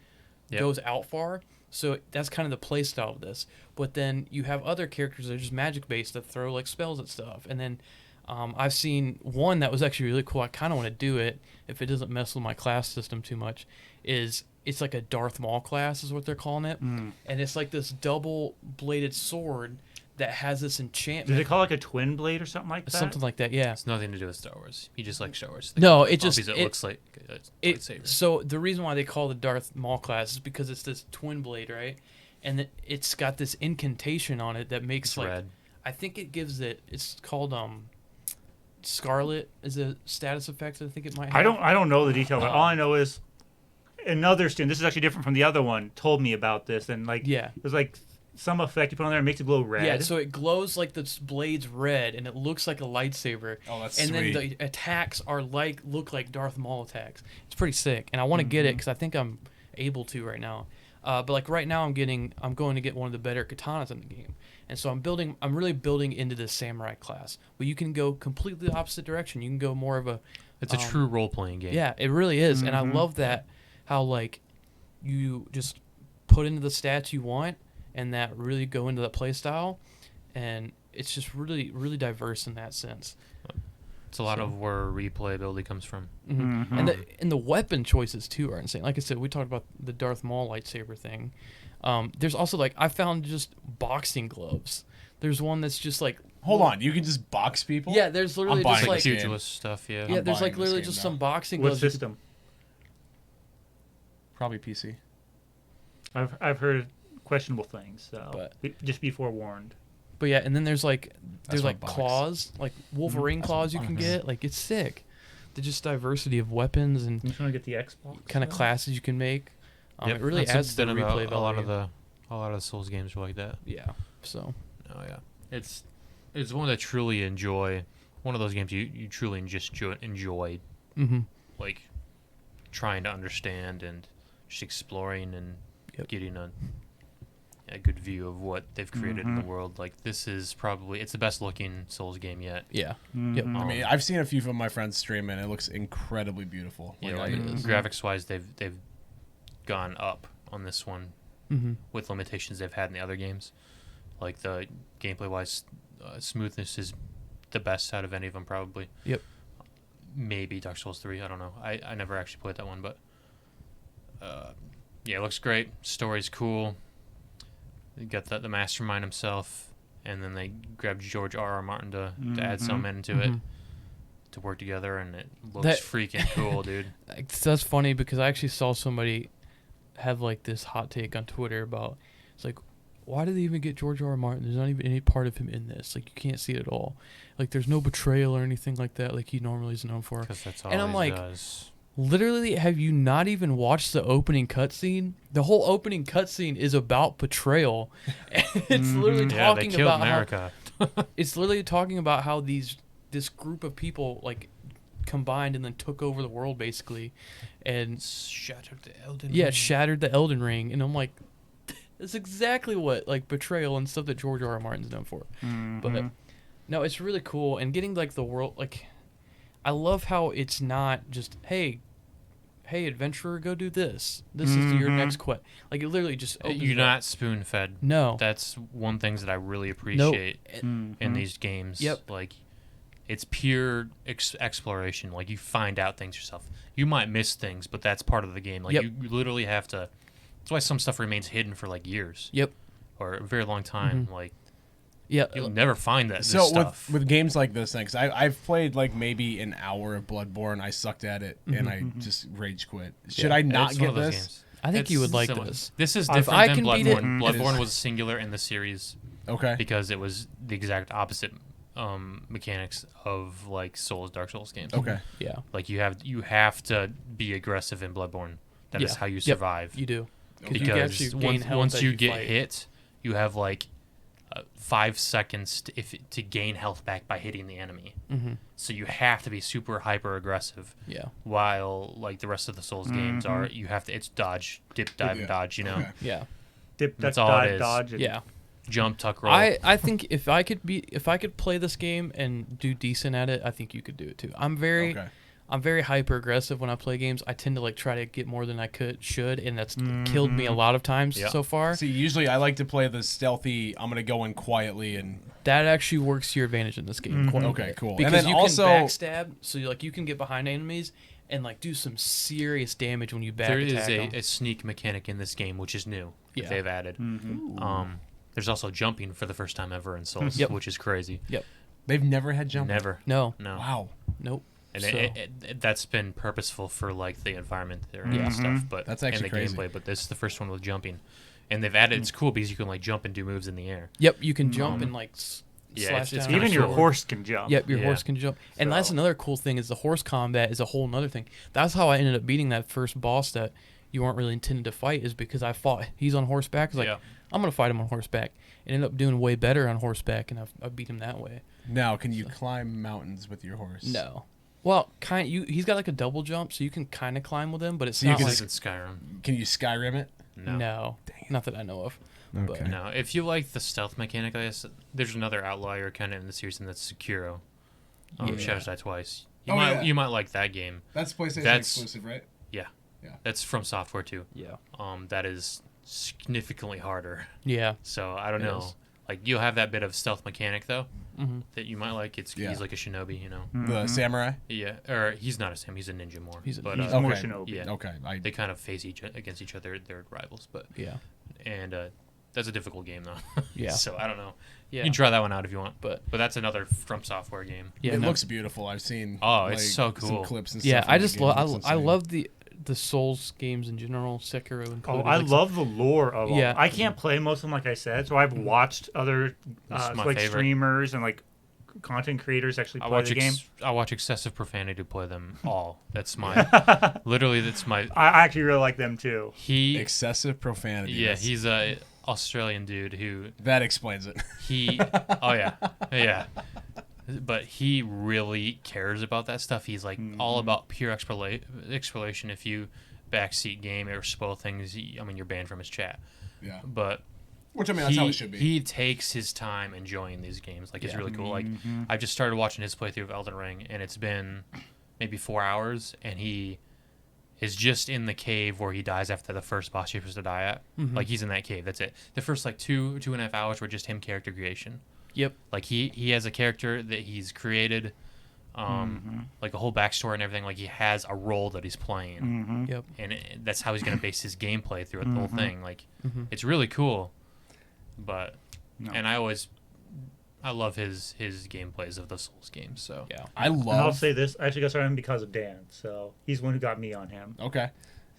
Speaker 3: Yep.
Speaker 4: goes out far. So that's kind of the play style of this. But then you have other characters that are just magic based that throw like spells at stuff. And then I've seen one that was actually really cool. I kind of want to do it if it doesn't mess with my class system too much. It's like a Darth Maul class is what they're calling it, and it's like this double bladed sword that has this
Speaker 2: Did
Speaker 4: enchantment.
Speaker 2: they call it like a twin blade or something like that?
Speaker 4: Something like that, yeah.
Speaker 3: It's nothing to do with Star Wars. You just like Star Wars.
Speaker 4: No, it just
Speaker 3: Obviously, it looks like a
Speaker 4: It,
Speaker 3: lightsaber.
Speaker 4: so the reason why they call the Darth Maul class is because it's this twin blade, right? And it's got this incantation on it that makes
Speaker 3: It's
Speaker 4: like
Speaker 3: red.
Speaker 4: I think it gives it. It's called Scarlet is a status effect. I think it might. Have.
Speaker 2: I don't know the details. All I know is another student. This is actually different from the other one. Told me about this, and like
Speaker 4: Yeah.
Speaker 2: there's like some effect you put on there. It makes it glow red.
Speaker 4: Yeah, so it glows like the blade's red, and it looks like a lightsaber.
Speaker 1: Oh, that's
Speaker 4: and
Speaker 1: sweet.
Speaker 4: then the attacks are look like Darth Maul attacks. It's pretty sick, and I want to get it because I think I'm able to right now. But like right now, I'm going to get one of the better katanas in the game, and so I'm really building into the samurai class. But you can go completely the opposite direction. You can go more of a
Speaker 3: It's a true role playing game.
Speaker 4: yeah, it really is, and I love that how like you just put into the stats you want, and that really go into the play style, and it's just really really diverse in that sense.
Speaker 3: It's a lot of where replayability comes from.
Speaker 4: And the weapon choices too are insane. Like I said, we talked about the Darth Maul lightsaber thing. There's also like I found just boxing gloves. There's one that's just like
Speaker 1: Hold on, you can just box people?
Speaker 4: yeah. There's literally
Speaker 1: buying
Speaker 4: just
Speaker 1: this
Speaker 4: like
Speaker 1: game.
Speaker 3: Pugilist stuff, yeah.
Speaker 4: yeah.
Speaker 1: I'm
Speaker 4: There's
Speaker 1: buying
Speaker 4: like
Speaker 1: this
Speaker 4: literally
Speaker 1: game
Speaker 4: just
Speaker 1: now.
Speaker 4: some boxing
Speaker 2: What
Speaker 4: gloves. you could-
Speaker 2: system?
Speaker 1: Probably PC.
Speaker 2: I've heard questionable things, so
Speaker 4: But-
Speaker 2: just be forewarned.
Speaker 4: But yeah, and then there's like
Speaker 1: That's my
Speaker 4: like
Speaker 1: box.
Speaker 4: claws, like Wolverine claws you can get. Like it's sick. The just diversity of weapons and
Speaker 2: I'm just trying to get the Xbox.
Speaker 4: kind of classes you can make.
Speaker 3: Yep,
Speaker 4: It really
Speaker 3: that's
Speaker 4: adds to the
Speaker 3: been about
Speaker 4: replay
Speaker 3: a lot of
Speaker 4: value.
Speaker 3: the Souls games are like that.
Speaker 4: Yeah. So
Speaker 3: Oh yeah, it's one that truly enjoy. One of those games you truly just enjoy, like trying to understand and just exploring and
Speaker 4: Yep.
Speaker 3: getting a a good view of what they've created in the world. Like this is probably it's the best looking Souls game yet.
Speaker 4: Yeah.
Speaker 2: Mhm.
Speaker 4: Yep.
Speaker 1: I mean, I've seen a few of my friends stream, and it looks incredibly beautiful.
Speaker 3: Yeah,
Speaker 1: Like,
Speaker 3: like,
Speaker 1: I-
Speaker 3: graphics wise, they've gone up on this one
Speaker 4: Mm-hmm.
Speaker 3: with limitations they've had in the other games. Like the gameplay wise, smoothness is the best out of any of them probably.
Speaker 4: Yep.
Speaker 3: Maybe Dark Souls 3. I don't know. I never actually played that one, but yeah, it looks great. Story's cool. You got the mastermind himself, and then they grabbed George R. R. Martin to add some into it to work together, and it looks
Speaker 4: That-
Speaker 3: freaking cool, dude.
Speaker 4: That's funny because I actually saw somebody have like this hot take on Twitter about it's like, why did they even get George R. R. Martin? There's not even any part of him in this. Like you can't see it at all. Like there's no betrayal or anything like that. Like he normally is known for.
Speaker 3: Because that's all
Speaker 4: And I'm
Speaker 3: he
Speaker 4: like,
Speaker 3: does.
Speaker 4: Literally, have you not even watched the opening cutscene? The whole opening cutscene is about betrayal. It's literally
Speaker 3: Yeah, they
Speaker 4: talking
Speaker 3: killed
Speaker 4: about
Speaker 3: America.
Speaker 4: how it's literally talking about how this group of people like combined and then took over the world basically, and
Speaker 3: Shattered the Elden
Speaker 4: yeah,
Speaker 3: Ring.
Speaker 4: shattered the Elden Ring. And I'm like, that's exactly what like betrayal and stuff that George R. R. Martin's known for. But no, it's really cool, and getting like the world like. I love how it's not just hey, adventurer, go do this. This is your next quest. Like it literally just opens
Speaker 3: You're
Speaker 4: it up.
Speaker 3: not spoon fed.
Speaker 4: No.
Speaker 3: That's one thing that I really appreciate
Speaker 2: Mm-hmm.
Speaker 3: in these games.
Speaker 4: Yep.
Speaker 3: Like, it's pure exploration. Like, you find out things yourself. You might miss things, but that's part of the game. Like,
Speaker 4: Yep.
Speaker 3: you literally have to. That's why some stuff remains hidden for like years.
Speaker 4: Yep.
Speaker 3: Or a very long time. Like,
Speaker 4: Yeah.
Speaker 3: you'll never find this
Speaker 1: So
Speaker 3: stuff.
Speaker 1: with games like this, because I've played like maybe an hour of Bloodborne, I sucked at it and I just rage quit. Should I not
Speaker 3: It's one
Speaker 1: get
Speaker 3: of those
Speaker 1: this?
Speaker 3: games.
Speaker 4: I think you
Speaker 3: It's
Speaker 4: would like
Speaker 3: similar.
Speaker 4: this.
Speaker 3: This is
Speaker 4: If
Speaker 3: different
Speaker 4: I
Speaker 3: than
Speaker 4: can beat it-
Speaker 3: Bloodborne.
Speaker 1: It is.
Speaker 3: Bloodborne was singular in the series
Speaker 1: Okay.
Speaker 3: because it was the exact opposite mechanics of like Dark Souls games.
Speaker 1: Okay.
Speaker 4: Yeah.
Speaker 3: Like you have to be aggressive in Bloodborne. That is
Speaker 4: Yeah.
Speaker 3: how you
Speaker 4: Yep.
Speaker 3: survive.
Speaker 4: You do.
Speaker 1: Okay.
Speaker 4: You
Speaker 3: Because
Speaker 4: actually gain health
Speaker 3: once
Speaker 4: as
Speaker 3: you
Speaker 4: you
Speaker 3: get
Speaker 4: fight.
Speaker 3: hit, you have like 5 seconds to gain health back by hitting the enemy.
Speaker 4: Mm-hmm.
Speaker 3: So you have to be super hyper aggressive.
Speaker 4: Yeah.
Speaker 3: While like the rest of the Souls games are, you have to. It's dodge, dip, dive,
Speaker 1: Yeah.
Speaker 3: and dodge. You know,
Speaker 1: Okay.
Speaker 4: Yeah.
Speaker 2: Dip,
Speaker 3: That's
Speaker 2: duck,
Speaker 3: all it
Speaker 2: dive,
Speaker 3: is.
Speaker 2: dodge. And
Speaker 4: Yeah.
Speaker 3: jump, tuck, roll.
Speaker 4: I think if I could play this game and do decent at it, I think you could do it too. I'm very hyper aggressive when I play games. I tend to like try to get more than I should, and that's killed me a lot of times
Speaker 3: Yeah.
Speaker 4: so far.
Speaker 1: See, usually I like to play the stealthy. I'm gonna go in quietly and.
Speaker 4: That actually works to your advantage in this game. Quite a
Speaker 1: Okay,
Speaker 4: bit.
Speaker 1: cool.
Speaker 4: Because
Speaker 1: And then
Speaker 4: you
Speaker 1: also-
Speaker 4: can backstab, so you can get behind enemies and like do some serious damage when you back
Speaker 3: there is
Speaker 4: attack them.
Speaker 3: a sneak mechanic in this game, which is new.
Speaker 4: Yeah.
Speaker 3: They've added. There's also jumping for the first time ever in Souls,
Speaker 4: Yep.
Speaker 3: which is crazy.
Speaker 4: Yep.
Speaker 1: They've never had jumping.
Speaker 3: Never.
Speaker 4: No.
Speaker 3: No.
Speaker 1: Wow.
Speaker 4: Nope.
Speaker 3: And
Speaker 4: So-
Speaker 3: that's been purposeful for like the environment there and
Speaker 4: Yeah.
Speaker 3: stuff, but
Speaker 1: That's actually
Speaker 3: and the
Speaker 1: crazy.
Speaker 3: gameplay. But this is the first one with jumping, and they've added. It's cool because you can like jump and do moves in the air.
Speaker 4: Yep. You can jump and like
Speaker 3: Yeah,
Speaker 4: slash
Speaker 3: it's
Speaker 4: down.
Speaker 2: Even
Speaker 3: kinda
Speaker 2: your
Speaker 3: cool.
Speaker 2: horse can jump.
Speaker 4: Yep, your
Speaker 3: Yeah.
Speaker 4: horse can jump. And that's
Speaker 2: So-
Speaker 4: another cool thing is the horse combat is a whole nother thing. That's how I ended up beating that first boss that you weren't really intended to fight is because I fought he's on horseback. I was like,
Speaker 3: Yeah.
Speaker 4: I'm gonna fight him on horseback. And ended up doing way better on horseback and I beat him that way.
Speaker 1: Now, can you climb mountains with your horse?
Speaker 4: No. Well, he's got like a double jump, so you can kind of climb with him, but it's
Speaker 1: So you
Speaker 4: not
Speaker 1: can
Speaker 4: like
Speaker 3: This is Skyrim.
Speaker 1: Can you Skyrim it?
Speaker 3: No.
Speaker 4: not that I know of.
Speaker 1: Okay.
Speaker 3: No. If you like the stealth mechanic, I guess there's another outlier kind of in the series, and that's Sekiro.
Speaker 4: Yeah.
Speaker 3: Shadows Die Twice.
Speaker 1: Oh, yeah.
Speaker 3: You might like that game.
Speaker 1: That's PlayStation
Speaker 3: That's-
Speaker 1: exclusive, right?
Speaker 3: That's from software too.
Speaker 4: Yeah.
Speaker 3: That is significantly harder.
Speaker 4: Yeah.
Speaker 3: So I don't
Speaker 4: It
Speaker 3: know.
Speaker 4: is.
Speaker 3: Like you'll have that bit of stealth mechanic though
Speaker 4: Mm-hmm.
Speaker 3: that you might like.
Speaker 1: Yeah.
Speaker 3: He's like a shinobi, you know.
Speaker 1: The samurai.
Speaker 3: Yeah, or he's not a sam. He's a ninja more.
Speaker 4: He's
Speaker 3: but
Speaker 2: He's
Speaker 1: Okay.
Speaker 2: more shinobi.
Speaker 3: yeah.
Speaker 1: Okay.
Speaker 3: They kind of face against each other. They're rivals, but
Speaker 4: Yeah.
Speaker 3: and that's a difficult game though.
Speaker 4: Yeah.
Speaker 3: So I don't know.
Speaker 4: Yeah.
Speaker 3: You can try that one out if you want,
Speaker 4: But
Speaker 3: but that's another from software game.
Speaker 4: yeah,
Speaker 1: it
Speaker 4: no.
Speaker 1: looks beautiful. I've seen.
Speaker 3: Oh, it's so
Speaker 1: some
Speaker 3: cool.
Speaker 1: clips and
Speaker 4: Yeah,
Speaker 1: stuff.
Speaker 4: I
Speaker 1: from the
Speaker 4: just
Speaker 1: game. It looks
Speaker 4: I
Speaker 1: insane.
Speaker 4: love the Souls games in general, Sekiro
Speaker 2: Oh,
Speaker 4: included.
Speaker 2: I
Speaker 4: like,
Speaker 2: love the lore of them.
Speaker 4: Yeah.
Speaker 2: I can't play most of them, like I said, so I've watched other
Speaker 3: This is my
Speaker 2: like
Speaker 3: favorite.
Speaker 2: streamers and like content creators actually
Speaker 3: I
Speaker 2: play
Speaker 3: watch
Speaker 2: the game.
Speaker 3: I watch excessive profanity to play them all. That's my literally. That's my.
Speaker 2: I actually really like them too.
Speaker 3: He
Speaker 1: excessive profanity.
Speaker 3: yeah.
Speaker 1: That's-
Speaker 3: He's a Australian dude who
Speaker 1: that explains it.
Speaker 3: he. Oh yeah. But he really cares about that stuff. He's like all about pure exploration. If you backseat game or spoil things, you're banned from his chat.
Speaker 1: Yeah.
Speaker 3: But
Speaker 1: Which, I mean, that's how it should be.
Speaker 3: He takes his time enjoying these games. Like, it's really cool. Like, I've just started watching his playthrough of Elden Ring, and it's been maybe 4 hours, and he is just in the cave where he dies after the first boss you're supposed to die at. Like, he's in that cave. That's it. The first, like, 2.5 hours were just him character creation.
Speaker 4: Yep.
Speaker 3: Like, he has a character that he's created, like, a whole backstory and everything. Like, he has a role that he's playing.
Speaker 4: Yep.
Speaker 3: And that's how he's going to base his gameplay throughout the whole thing. Like, it's really cool. But and I love his gameplays of the Souls games. So
Speaker 4: Yeah.
Speaker 2: And I'll say this: I actually got started on him because of Dan. So he's the one who got me on him.
Speaker 1: Okay.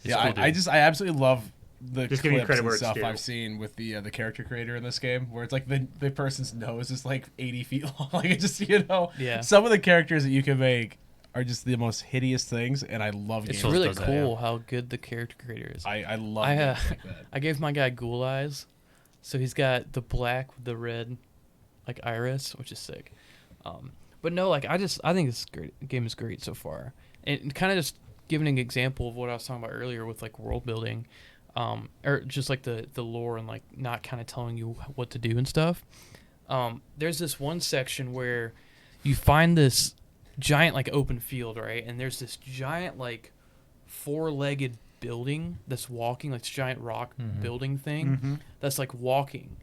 Speaker 3: He's
Speaker 1: Yeah,
Speaker 3: cool,
Speaker 1: I absolutely love the
Speaker 2: Just giving
Speaker 1: clips
Speaker 2: credit
Speaker 1: and
Speaker 2: where it's
Speaker 1: stuff
Speaker 2: due.
Speaker 1: I've seen with the character creator in this game, where it's like the person's nose is like 80 feet long. Like, it just,
Speaker 4: Yeah.
Speaker 1: some of the characters that you can make are just the most hideous things, and I love
Speaker 4: It's
Speaker 1: games.
Speaker 4: really
Speaker 3: does that,
Speaker 4: cool how good the character creator is.
Speaker 1: I love
Speaker 4: I
Speaker 1: games like that.
Speaker 4: I gave my guy ghoul eyes, so he's got the black with the red, like iris, which is sick. But no, like I think this game is great so far, and kind of just giving an example of what I was talking about earlier with like world building, or just like the lore and like not kind of telling you what to do and stuff. There's this one section where you find this giant like open field, right? And there's this giant like 4-legged building that's walking, like this giant rock building thing that's like walking,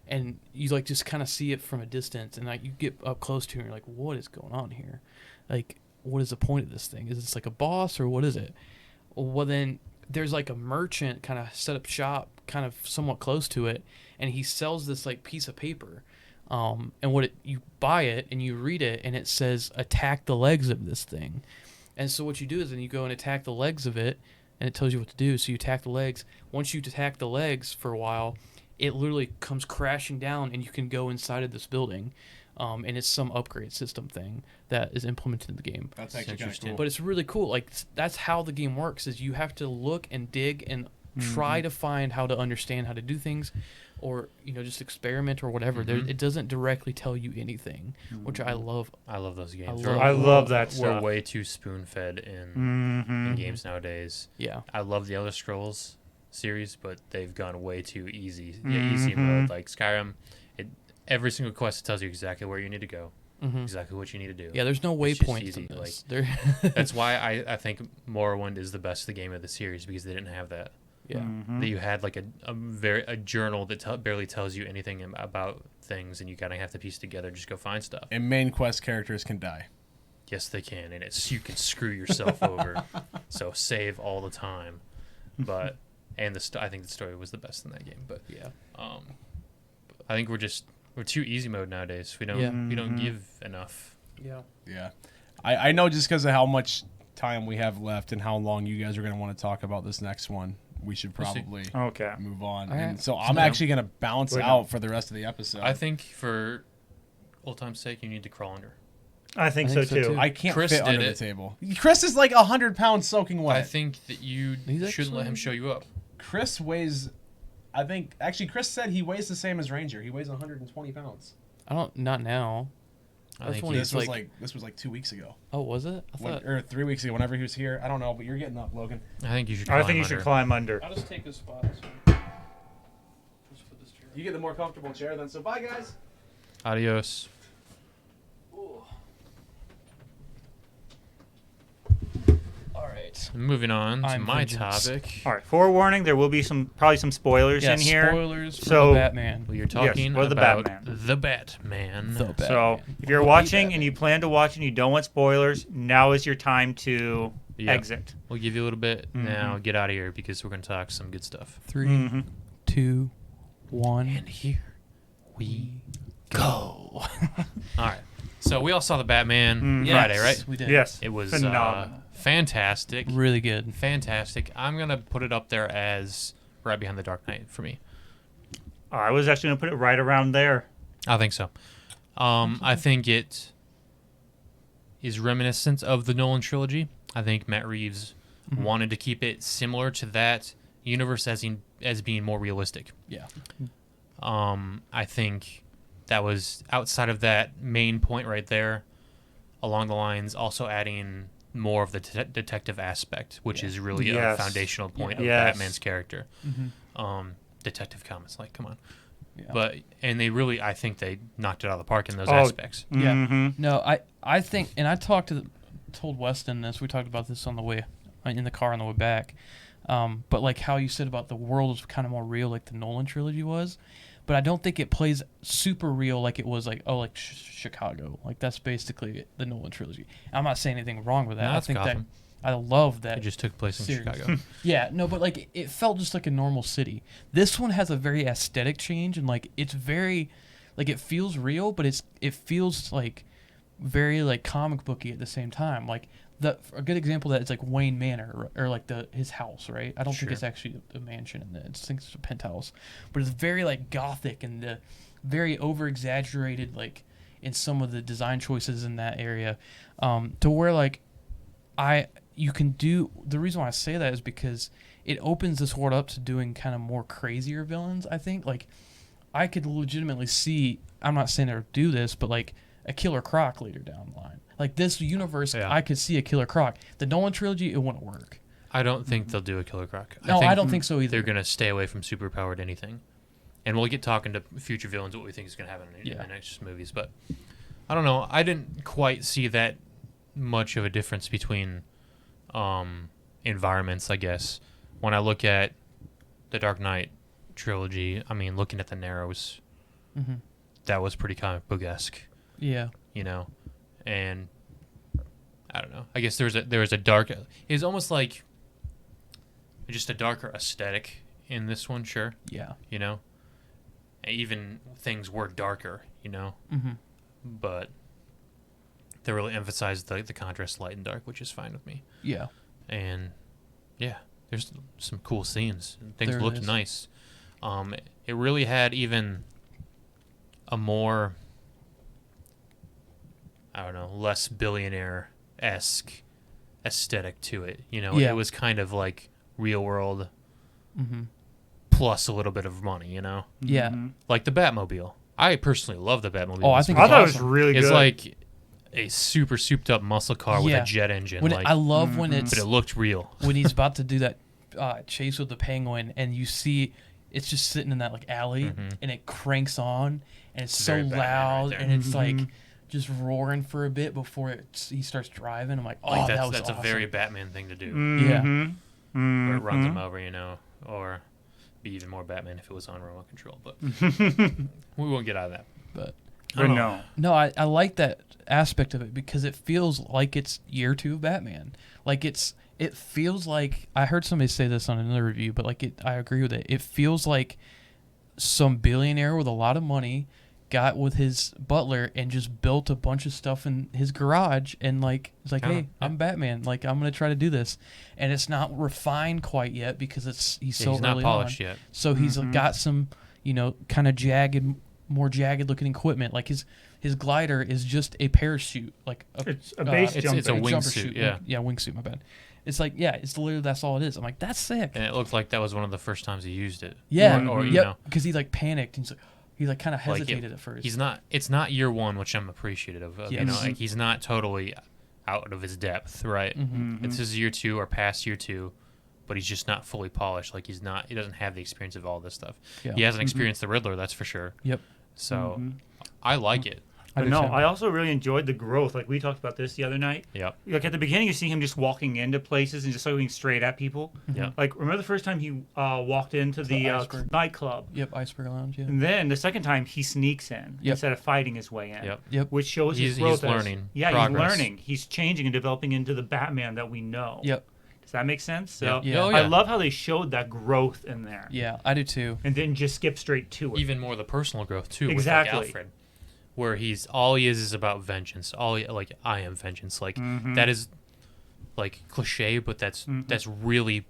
Speaker 4: and you like just kind of see it from a distance, and like you get up close to it and you're like, what is going on here? Like, what is the point of this thing? Is this like a boss or what is it? Well, then there's like a merchant kind of set up shop kind of somewhat close to it, and he sells this like piece of paper. And you buy it and you read it, and it says attack the legs of this thing. And so what you do is then you go and attack the legs of it, and it tells you what to do. So you attack the legs. Once you attack the legs for a while, it literally comes crashing down, and you can go inside of this building. And it's some upgrade system thing that is implemented in the game.
Speaker 1: That's actually kind of cool.
Speaker 4: But it's really cool. Like, that's how the game works, is you have to look and dig and try to find how to understand how to do things, or just experiment or whatever. It doesn't directly tell you anything, which I love.
Speaker 3: I love those games.
Speaker 2: I love that
Speaker 3: We're
Speaker 2: stuff.
Speaker 3: way too spoon-fed in games nowadays.
Speaker 4: Yeah.
Speaker 3: I love the Elder Scrolls series, but they've gone way too easy. Yeah, easy mode. Like Skyrim, every single quest tells you exactly where you need to go, exactly what you need to do.
Speaker 4: Yeah, there's no
Speaker 3: It's just
Speaker 4: waypoints
Speaker 3: easy,
Speaker 4: in this.
Speaker 3: That's why I think Morrowind is the best game of the series, because they didn't have that.
Speaker 4: Yeah.
Speaker 3: That you had like a journal that barely tells you anything about things, and you kind of have to piece together, just go find stuff.
Speaker 1: And main quest characters can die.
Speaker 3: Yes, they can, and you can screw yourself over. So save all the time. But I think the story was the best in that game. But
Speaker 4: Yeah.
Speaker 3: I think we're too easy mode nowadays. We don't give enough.
Speaker 4: Yeah.
Speaker 1: Yeah. I know, just because of how much time we have left and how long you guys are going to want to talk about this next one, we should probably
Speaker 2: Okay.
Speaker 1: move on.
Speaker 4: All right.
Speaker 1: And so I'm actually going to bounce
Speaker 2: Wait,
Speaker 1: out
Speaker 2: no.
Speaker 1: for the rest of the episode.
Speaker 3: I think for old time's sake, you need to crawl under.
Speaker 2: I think
Speaker 4: I
Speaker 2: so
Speaker 4: think so,
Speaker 2: too.
Speaker 4: too.
Speaker 1: I can't
Speaker 3: Chris
Speaker 1: fit
Speaker 3: did
Speaker 1: under
Speaker 3: it.
Speaker 1: the table. Chris is like 100 pounds soaking wet.
Speaker 3: I think that you
Speaker 4: He's
Speaker 3: shouldn't let him
Speaker 4: actually-
Speaker 3: show you up.
Speaker 1: Chris weighs, Chris said he weighs the same as Ranger. He weighs 120 pounds.
Speaker 4: Not now.
Speaker 3: I
Speaker 4: That's
Speaker 3: think
Speaker 4: when
Speaker 3: he-
Speaker 1: This
Speaker 4: He's
Speaker 1: was like 2 weeks ago.
Speaker 4: Oh, was it? I thought.
Speaker 1: Or 3 weeks ago, whenever he was here. I don't know, but you're getting up, Logan.
Speaker 3: I think you should.
Speaker 2: I think you
Speaker 3: climb
Speaker 2: should
Speaker 3: under.
Speaker 2: climb under.
Speaker 4: I'll just take this spot. Just put this chair.
Speaker 1: You get the more comfortable chair then. So bye, guys.
Speaker 3: Adios.
Speaker 4: All right.
Speaker 3: Moving on to
Speaker 4: I'm
Speaker 3: my
Speaker 4: vengeance.
Speaker 3: topic.
Speaker 2: All right. Forewarning: there will be probably some spoilers
Speaker 4: Yeah,
Speaker 2: in here.
Speaker 4: spoilers for
Speaker 2: So-
Speaker 4: the Batman.
Speaker 3: Well, you're talking
Speaker 2: for the
Speaker 3: about
Speaker 2: Batman.
Speaker 3: the Batman.
Speaker 4: The Batman.
Speaker 2: So if you're
Speaker 4: The
Speaker 2: watching
Speaker 4: Batman.
Speaker 2: and you plan to watch and you don't want spoilers, now is your time to
Speaker 3: Yeah.
Speaker 2: exit.
Speaker 3: We'll give you a little bit now. Get out of here because we're going to talk some good stuff.
Speaker 4: 3, 2, 1.
Speaker 3: And here we go. All right. So we all saw the Batman Friday,
Speaker 4: Yes,
Speaker 3: right?
Speaker 4: We did.
Speaker 2: Yes.
Speaker 3: It was
Speaker 2: phenomenal.
Speaker 3: fantastic.
Speaker 4: Really good.
Speaker 3: Fantastic. I'm going to put it up there as right behind the Dark Knight for me.
Speaker 2: I was actually going to put it right around there.
Speaker 3: I think so. I think it is reminiscent of the Nolan trilogy. I think Matt Reeves wanted to keep it similar to that universe as being more realistic.
Speaker 4: Yeah.
Speaker 3: I think that was outside of that main point right there, along the lines also adding more of the detective aspect, which is really a
Speaker 2: Yes.
Speaker 3: foundational point of
Speaker 2: Yes.
Speaker 3: Batman's character. Detective Comics, like, come on. But and they really, I think they knocked it out of the park in those
Speaker 2: Oh,
Speaker 3: aspects.
Speaker 4: Yeah.
Speaker 2: Mm-hmm.
Speaker 4: No, I think, and I told Weston this. We talked about this on the way in the car on the way back. But like how you said about the world is kind of more real, like the Nolan trilogy was. But I don't think it plays super real like it was like Chicago. Like that's basically the Nolan trilogy. I'm not saying anything wrong with that.
Speaker 3: No,
Speaker 4: I
Speaker 3: it's
Speaker 4: think
Speaker 3: Gotham.
Speaker 4: that I love that.
Speaker 3: It just took place in
Speaker 4: series.
Speaker 3: Chicago.
Speaker 4: Yeah, no, but like it felt just like a normal city. This one has a very aesthetic change, and like it's very, like it feels real, but it feels like very like comic booky at the same time. Like a good example of that is like Wayne Manor or like his house, right? I don't think
Speaker 3: Sure.
Speaker 4: it's actually a mansion in there. I think it's a penthouse, but it's very like gothic and very over exaggerated, like in some of the design choices in that area, to where like you can do. The reason why I say that is because it opens this world up to doing kind of more crazier villains. I think like I could legitimately see. I'm not saying they'll do this, but like a Killer Croc later down the line. Like this universe,
Speaker 3: Yeah.
Speaker 4: I could see a Killer Croc. The Nolan trilogy, it wouldn't work.
Speaker 3: I don't think they'll do a Killer Croc.
Speaker 4: No, I don't think so either.
Speaker 3: They're gonna stay away from superpowered anything, and we'll get talking to future villains what we think is gonna happen in the next movies. But I don't know. I didn't quite see that much of a difference between environments. I guess when I look at the Dark Knight trilogy, I mean, looking at the Narrows, that was pretty comic book-esque.
Speaker 4: Yeah.
Speaker 3: You know, and I don't know. I guess there was a dark. It's almost like just a darker aesthetic in this one. Sure.
Speaker 4: Yeah.
Speaker 3: You know, even things were darker. You know, but they really emphasized the contrast, light and dark, which is fine with me.
Speaker 4: Yeah.
Speaker 3: And yeah, there's some cool scenes. Things
Speaker 4: There
Speaker 3: looked
Speaker 4: is.
Speaker 3: nice. It really had even a more, I don't know, less billionaire-esque aesthetic to it. You know,
Speaker 4: Yeah.
Speaker 3: it was kind of like real world plus a little bit of money, you know?
Speaker 4: Yeah.
Speaker 3: Like the Batmobile. I personally love the Batmobile.
Speaker 4: Oh, I
Speaker 3: It's
Speaker 4: think
Speaker 2: I
Speaker 4: it's
Speaker 2: thought it was
Speaker 4: awesome.
Speaker 2: really
Speaker 3: it's
Speaker 2: good.
Speaker 3: like a super souped-up muscle car with
Speaker 4: Yeah.
Speaker 3: a jet engine.
Speaker 4: When
Speaker 3: like,
Speaker 4: I love when it's
Speaker 3: but it looked real.
Speaker 4: when he's about to do that chase with the penguin, and you see it's just sitting in that like alley, and it cranks on, and it's so
Speaker 3: Very Batman right
Speaker 4: loud,
Speaker 3: there.
Speaker 4: and it's like just roaring for a bit before he starts driving. I'm like, oh,
Speaker 3: Like
Speaker 4: that was
Speaker 3: that's
Speaker 4: awesome.
Speaker 3: a very Batman thing to do.
Speaker 4: Yeah.
Speaker 3: Where it runs him over, you know, or be even more Batman if it was on remote control. But we won't get out of that.
Speaker 4: But
Speaker 2: But no.
Speaker 4: no, I like that aspect of it because it feels like it's year 2 of Batman. Like it feels like, I heard somebody say this on another review, but like I agree with it. It feels like some billionaire with a lot of money got with his butler and just built a bunch of stuff in his garage, and like it's like, hey, I'm Batman, like I'm gonna try to do this, and it's not refined quite yet because he's so
Speaker 3: he's not
Speaker 4: early
Speaker 3: polished
Speaker 4: on.
Speaker 3: yet.
Speaker 4: So he's got some, you know, kind of more jagged looking equipment. Like his glider is just a parachute, like
Speaker 2: It's a base
Speaker 3: it's
Speaker 2: jump.
Speaker 3: a
Speaker 2: base.
Speaker 3: wingsuit, yeah.
Speaker 4: wingsuit. My bad. It's like, yeah, it's literally that's all it is. I'm like, that's sick.
Speaker 3: And it looked like that was one of the first times he used it.
Speaker 4: Yeah,
Speaker 3: Or you
Speaker 4: yep.
Speaker 3: know,
Speaker 4: Because he like panicked and he like kind of
Speaker 3: like
Speaker 4: hesitated at first.
Speaker 3: it's not year one, which I'm appreciative of. You know,
Speaker 4: Yes.
Speaker 3: like he's not totally out of his depth, right? It's his year 2 or past year 2, but he's just not fully polished. Like he doesn't have the experience of all this stuff.
Speaker 4: Yeah.
Speaker 3: He hasn't experienced the Riddler, that's for sure.
Speaker 4: Yep.
Speaker 3: So I like it.
Speaker 4: I
Speaker 2: But
Speaker 4: do
Speaker 2: no,
Speaker 4: too.
Speaker 2: I also really enjoyed the growth. Like we talked about this the other night.
Speaker 3: Yep.
Speaker 2: Like at the beginning, you see him just walking into places and just looking straight at people.
Speaker 3: Yep.
Speaker 2: Like remember the first time he walked into the
Speaker 4: iceberg.
Speaker 2: nightclub,
Speaker 4: Yep, Iceberg Lounge. Yeah.
Speaker 2: and then the second time he sneaks in
Speaker 4: Yep.
Speaker 2: instead of fighting his way in.
Speaker 3: Yep.
Speaker 2: Which shows his
Speaker 3: He's
Speaker 2: growth.
Speaker 3: learning,
Speaker 2: Yeah,
Speaker 3: progress.
Speaker 2: he's learning. He's changing and developing into the Batman that we know.
Speaker 4: Yep.
Speaker 2: Does that make sense? So
Speaker 4: Yeah.
Speaker 3: Oh,
Speaker 2: I
Speaker 3: yeah.
Speaker 2: love how they showed that growth in there.
Speaker 4: Yeah, I do too.
Speaker 2: And then just skip straight to it.
Speaker 3: Even more the personal growth too.
Speaker 2: Exactly.
Speaker 3: With like Alfred, where all he is about vengeance. Like I am vengeance. Like that is like cliche, but that's really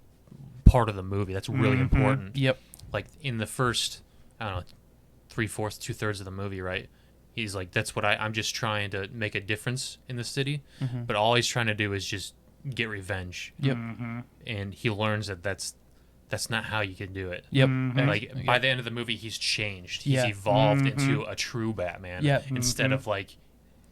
Speaker 3: part of the movie. That's really important.
Speaker 4: Yep.
Speaker 3: Like in the first, I don't know, 3/4, 2/3 of the movie, right? He's like, that's what I'm just trying to make a difference in the city, but all he's trying to do is just get revenge.
Speaker 4: Yep.
Speaker 3: And he learns that that's not how you can do it.
Speaker 4: Yep.
Speaker 3: Like by the end of the movie, he's changed. He's
Speaker 4: Yeah.
Speaker 3: evolved into a true Batman.
Speaker 4: Yeah.
Speaker 3: Instead of like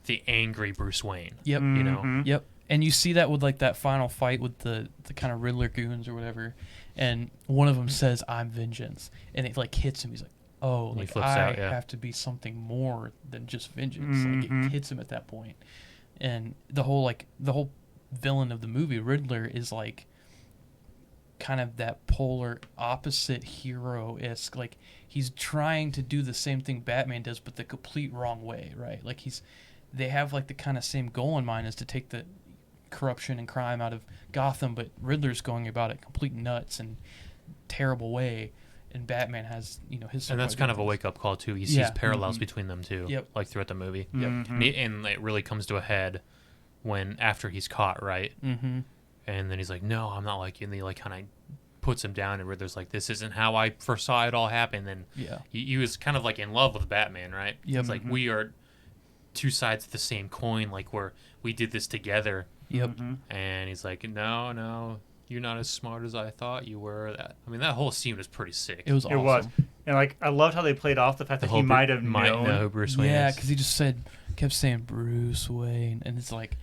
Speaker 3: the angry Bruce Wayne.
Speaker 4: Yep.
Speaker 3: You know.
Speaker 4: Yep. And you see that with like that final fight with the kind of Riddler goons or whatever, and one of them says, "I'm vengeance," and it like hits him. He's like, oh,
Speaker 3: He
Speaker 4: like
Speaker 3: flips
Speaker 4: I
Speaker 3: out, yeah.
Speaker 4: have to be something more than just vengeance. Like
Speaker 2: Mhm.
Speaker 4: it hits him at that point. And the whole villain of the movie, Riddler, is like kind of that polar opposite hero-esque. Like he's trying to do the same thing Batman does, but the complete wrong way, right? Like they have like the kind of same goal in mind, is to take the corruption and crime out of Gotham, but Riddler's going about it complete nuts and terrible way, and Batman has his.
Speaker 3: And that's kind of a wake-up call too. He
Speaker 4: Yeah.
Speaker 3: sees parallels between them too,
Speaker 4: Yep.
Speaker 3: like throughout the movie.
Speaker 4: Yep.
Speaker 3: And it really comes to a head when after he's caught, right?
Speaker 4: Mm-hmm.
Speaker 3: And then he's like, "No, I'm not like you." And he like kind of puts him down, and Riddler's like, "This isn't how I foresaw it all happen." And
Speaker 4: Yeah.
Speaker 3: he was kind of like in love with Batman, right?
Speaker 4: Yep.
Speaker 3: It's like we are two sides of the same coin. Like we did this together.
Speaker 4: Yep.
Speaker 3: And he's like, "No, you're not as smart as I thought you were." That whole scene was pretty sick.
Speaker 4: It was
Speaker 2: It
Speaker 4: awesome.
Speaker 2: was. And like I loved how they played off the fact that he might have known.
Speaker 3: know who Bruce Wayne
Speaker 4: Yeah,
Speaker 3: is.
Speaker 4: because he just kept saying Bruce Wayne, and it's like,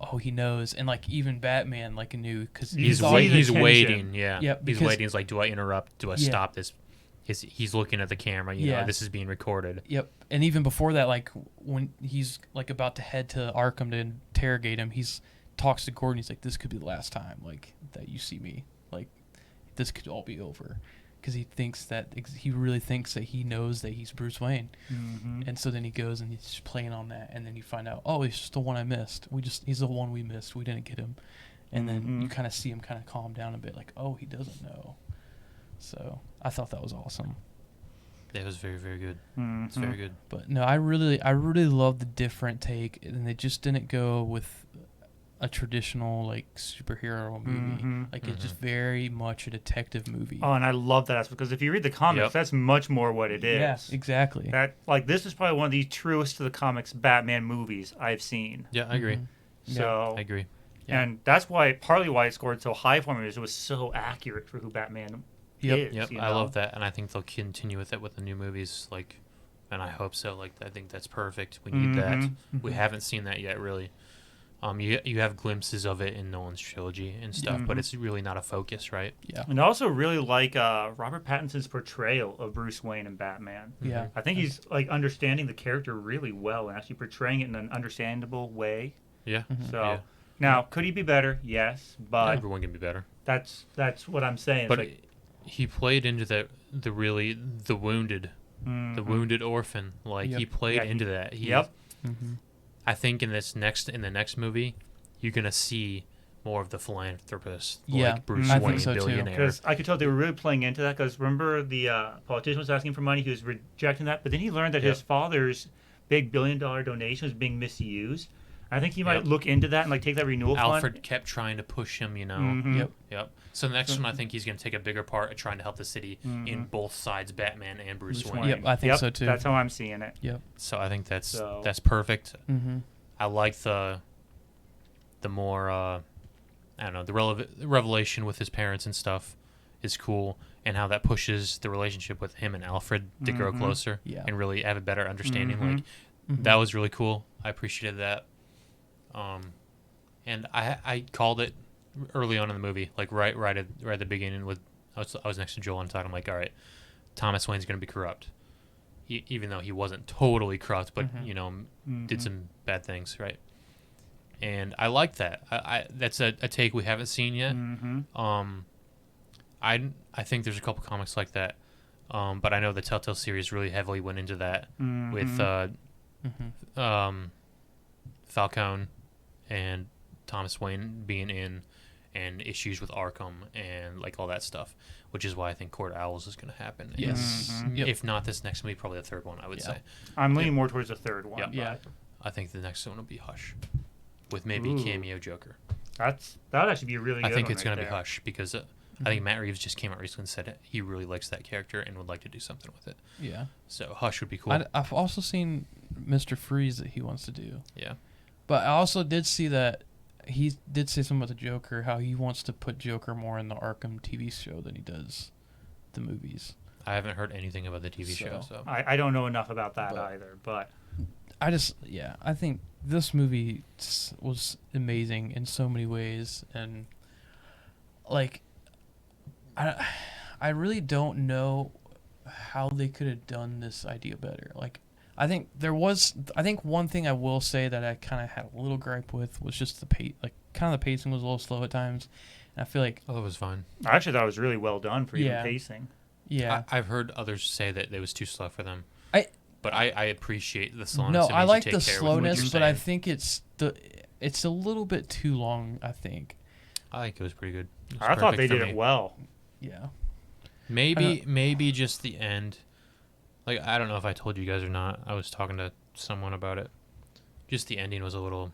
Speaker 4: oh, he knows, and like even Batman like knew because
Speaker 2: You
Speaker 3: He's
Speaker 2: saw the
Speaker 3: he's
Speaker 2: tension.
Speaker 3: waiting, yeah.
Speaker 4: Yeah,
Speaker 3: He's
Speaker 4: because-
Speaker 3: waiting. He's like, "Do I interrupt? Do I
Speaker 4: Yeah.
Speaker 3: stop this?" He's looking at the camera. You
Speaker 4: Yeah.
Speaker 3: know, this is being recorded.
Speaker 4: Yep, and even before that, like when he's like about to head to Arkham to interrogate him, he's talks to Gordon. He's like, "This could be the last time like that you see me. Like, this could all be over," because he really thinks that he knows that he's Bruce Wayne, and so then he goes and he's just playing on that, and then you find out, oh, he's just the one I missed. He's the one we missed. We didn't get him, and then you kind of see him kind of calm down a bit, like, oh, he doesn't know. So I thought that was awesome.
Speaker 3: That was very, very good.
Speaker 2: Mm-hmm.
Speaker 3: It's very good.
Speaker 4: But no, I really love the different take, and they just didn't go with a traditional like superhero movie. Like it's just very much a detective movie.
Speaker 2: Oh, and I love that aspect because if you read the comics,
Speaker 3: Yep.
Speaker 2: that's much more what it is.
Speaker 4: Yeah, exactly.
Speaker 2: That like this is probably one of the truest to the comics Batman movies I've seen.
Speaker 3: Yeah, I agree.
Speaker 2: So
Speaker 3: I agree.
Speaker 2: and that's partly why it scored so high for me, is it was so accurate for who Batman is.
Speaker 3: Yep,
Speaker 2: you
Speaker 3: I
Speaker 2: know?
Speaker 3: love that, and I think they'll continue with it with the new movies. Like, and I hope so. Like, I think that's perfect. We need that. We haven't seen that yet, really. You have glimpses of it in Nolan's trilogy and stuff, but it's really not a focus, right?
Speaker 4: Yeah.
Speaker 2: And I also really like Robert Pattinson's portrayal of Bruce Wayne and Batman.
Speaker 4: Yeah.
Speaker 2: I think he's like understanding the character really well and actually portraying it in an understandable way.
Speaker 3: Yeah.
Speaker 2: So
Speaker 3: Yeah.
Speaker 2: now, could he be better? Yes, but
Speaker 3: Everyone can be better.
Speaker 2: that's what I'm saying.
Speaker 3: But
Speaker 2: It's like,
Speaker 3: he played into the wounded, the wounded orphan. Like
Speaker 4: Yep.
Speaker 3: he played
Speaker 2: Yeah,
Speaker 3: into that.
Speaker 2: yep.
Speaker 3: I think in the next movie, you're gonna see more of the philanthropist,
Speaker 4: Yeah,
Speaker 3: like Bruce
Speaker 4: I
Speaker 3: Wayne,
Speaker 4: think so, too.
Speaker 3: billionaire.
Speaker 2: Because I could tell they were really playing into that. Because remember, the politician was asking for money; he was rejecting that. But then he learned that his father's big billion-dollar donation was being misused. I think he might
Speaker 3: Yep.
Speaker 2: look into that and like take that renewal
Speaker 3: Alfred
Speaker 2: fund.
Speaker 3: kept trying to push him, you know.
Speaker 2: Mhm.
Speaker 4: Yep.
Speaker 3: So the next one, I think he's going to take a bigger part at trying to help the city in both sides, Batman and Bruce Wayne.
Speaker 4: Yep, I think so too.
Speaker 2: That's how I'm seeing it.
Speaker 4: Yep.
Speaker 3: So I think that's
Speaker 2: So-
Speaker 3: perfect.
Speaker 4: Mm-hmm.
Speaker 3: I like the more I don't know, the revelation with his parents and stuff is cool, and how that pushes the relationship with him and Alfred to grow closer
Speaker 4: Yeah.
Speaker 3: and really have a better understanding. Like that was really cool. I appreciated that. And I called it early on in the movie, like right at the beginning. With I was next to Joel and Todd. I'm like, all right, Thomas Wayne's gonna be corrupt, even though he wasn't totally corrupt, but did some bad things, right? And I like that. I that's a take we haven't seen yet. I think there's a couple comics like that, but I know the Telltale series really heavily went into that with Falcone and Thomas Wayne being in, and issues with Arkham and like all that stuff, which is why I think Court of Owls is going to happen. And
Speaker 4: Yes. Yep.
Speaker 3: if not this next movie, probably the third one, I would say.
Speaker 2: I'm leaning more towards the third one.
Speaker 3: Yeah.
Speaker 2: but
Speaker 4: Yeah.
Speaker 3: I think the next one will be Hush, with maybe
Speaker 2: Ooh.
Speaker 3: cameo Joker.
Speaker 2: that would actually be a really good
Speaker 3: I think
Speaker 2: one
Speaker 3: it's going to
Speaker 2: right
Speaker 3: be
Speaker 2: there.
Speaker 3: Hush because I think Matt Reeves just came out recently and said he really likes that character and would like to do something with it.
Speaker 4: Yeah.
Speaker 3: So Hush would be cool.
Speaker 4: I've also seen Mr. Freeze that he wants to do.
Speaker 3: Yeah.
Speaker 4: But I also did see that he did say something about the Joker, how he wants to put Joker more in the Arkham TV show than he does the movies.
Speaker 3: I haven't heard anything about the TV show,
Speaker 4: So-
Speaker 3: so
Speaker 2: I don't know enough about that
Speaker 4: But-
Speaker 2: either, but
Speaker 4: I think this movie was amazing in so many ways, and like I really don't know how they could have done this idea better. Like, I think one thing I will say that I kind of had a little gripe with was just the kind of the pacing was a little slow at times. And I feel like,
Speaker 3: Oh, it was fine.
Speaker 2: I actually thought it was really well done for even
Speaker 4: Yeah.
Speaker 2: pacing.
Speaker 4: yeah,
Speaker 3: I've heard others say that it was too slow for them. But I appreciate the slowness.
Speaker 4: no,
Speaker 3: It
Speaker 4: I
Speaker 3: means
Speaker 4: like
Speaker 3: you
Speaker 4: the
Speaker 3: take care with what
Speaker 4: slowness,
Speaker 3: you're
Speaker 4: but I
Speaker 3: saying.
Speaker 4: think it's a little bit too long, I think.
Speaker 3: I think it was pretty good. It was
Speaker 2: I thought
Speaker 3: perfect
Speaker 2: they
Speaker 3: for
Speaker 2: did
Speaker 3: me.
Speaker 2: it well.
Speaker 4: Yeah.
Speaker 3: Maybe just the end. Like, I don't know if I told you guys or not. I was talking to someone about it. Just the ending was a little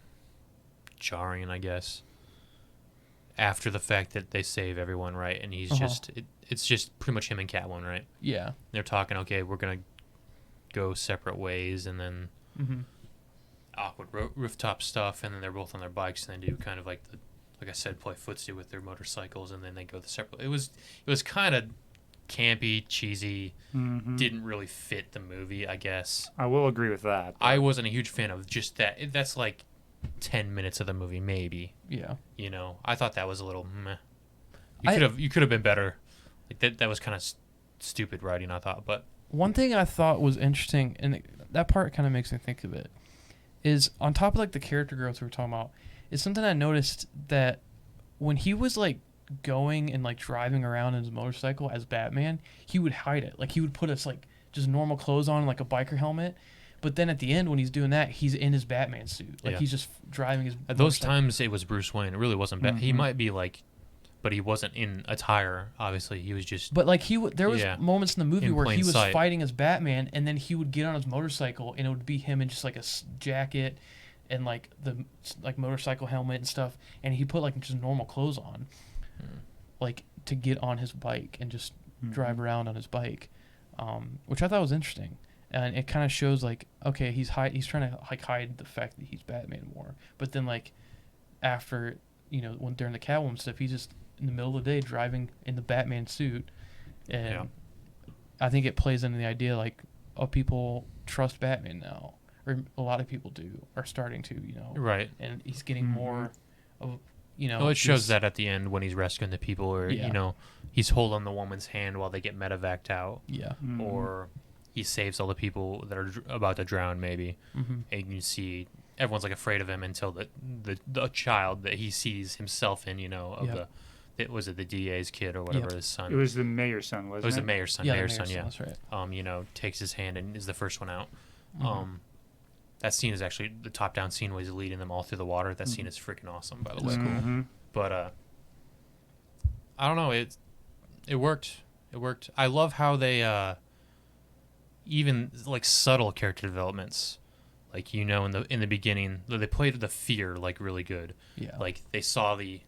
Speaker 3: jarring, I guess. After the fact that they save everyone, right? And he's it's just pretty much him and Catwoman, right?
Speaker 4: Yeah.
Speaker 3: They're talking, okay, we're going to go separate ways, and then
Speaker 4: Mm-hmm.
Speaker 3: awkward rooftop stuff, and then they're both on their bikes, and they do kind of like I said, play footsie with their motorcycles, and then they go the separate. It was kind of campy, cheesy, didn't really fit the movie, I guess.
Speaker 2: I will agree with that.
Speaker 3: I wasn't a huge fan of just that. That's like 10 minutes of the movie, maybe.
Speaker 4: Yeah.
Speaker 3: You know, I thought that was a little meh.
Speaker 4: I-
Speaker 3: You could have been better. Like that was kind of stupid writing, I thought. But
Speaker 4: One thing I thought was interesting, and that part kind of makes me think of it, is on top of like the character growth we were talking about, is something I noticed that when he was like going and like driving around in his motorcycle as Batman, he would hide it. Like he would put us like just normal clothes on, like a biker helmet. But then at the end, when he's doing that, he's in his Batman suit. Like
Speaker 3: Yeah.
Speaker 4: he's just driving his.
Speaker 3: at those
Speaker 4: motorcycle.
Speaker 3: times, it was Bruce Wayne. It really wasn't bad. He might be like, but he wasn't in attire. Obviously, he was just.
Speaker 4: But like there was
Speaker 3: Yeah.
Speaker 4: moments in the movie
Speaker 3: In
Speaker 4: where he
Speaker 3: plain
Speaker 4: was
Speaker 3: sight.
Speaker 4: fighting as Batman, and then he would get on his motorcycle, and it would be him in just like a jacket, and like the like motorcycle helmet and stuff, and he put like just normal clothes on, like to get on his bike and just drive around on his bike, which I thought was interesting, and it kind of shows like okay he's trying to like hide the fact that he's Batman more, but then like after when during the Catwoman stuff he's just in the middle of the day driving in the Batman suit, and
Speaker 3: Yeah.
Speaker 4: I think it plays into the idea like people trust Batman now, or a lot of people are starting to
Speaker 3: Right.
Speaker 4: and he's getting more of
Speaker 3: Well, it shows
Speaker 4: this-
Speaker 3: that at the end when he's rescuing the people, or
Speaker 4: Yeah.
Speaker 3: he's holding the woman's hand while they get medevaced out,
Speaker 4: yeah
Speaker 3: or he saves all the people that are about to drown, maybe.
Speaker 4: mm-hmm.
Speaker 3: And you see everyone's like afraid of him until the child that he sees himself in, of
Speaker 4: Yep.
Speaker 3: was it the DA's kid or whatever,
Speaker 4: Yep.
Speaker 3: his son.
Speaker 2: It was the mayor's son,
Speaker 3: It
Speaker 2: wasn't
Speaker 3: was
Speaker 2: it?
Speaker 3: the mayor's son.
Speaker 4: Yeah,
Speaker 3: Mayor's son, yeah.
Speaker 4: that's right.
Speaker 3: Takes his hand and is the first one out.
Speaker 4: Mm-hmm.
Speaker 3: That scene is actually the top-down scene where he's leading them all through the water. That scene is freaking awesome, by the way.
Speaker 2: Mhm.
Speaker 3: But I don't know. It worked. It worked. I love how they even like subtle character developments, like in the beginning, they played the fear like really good.
Speaker 4: Yeah.
Speaker 3: Like they saw the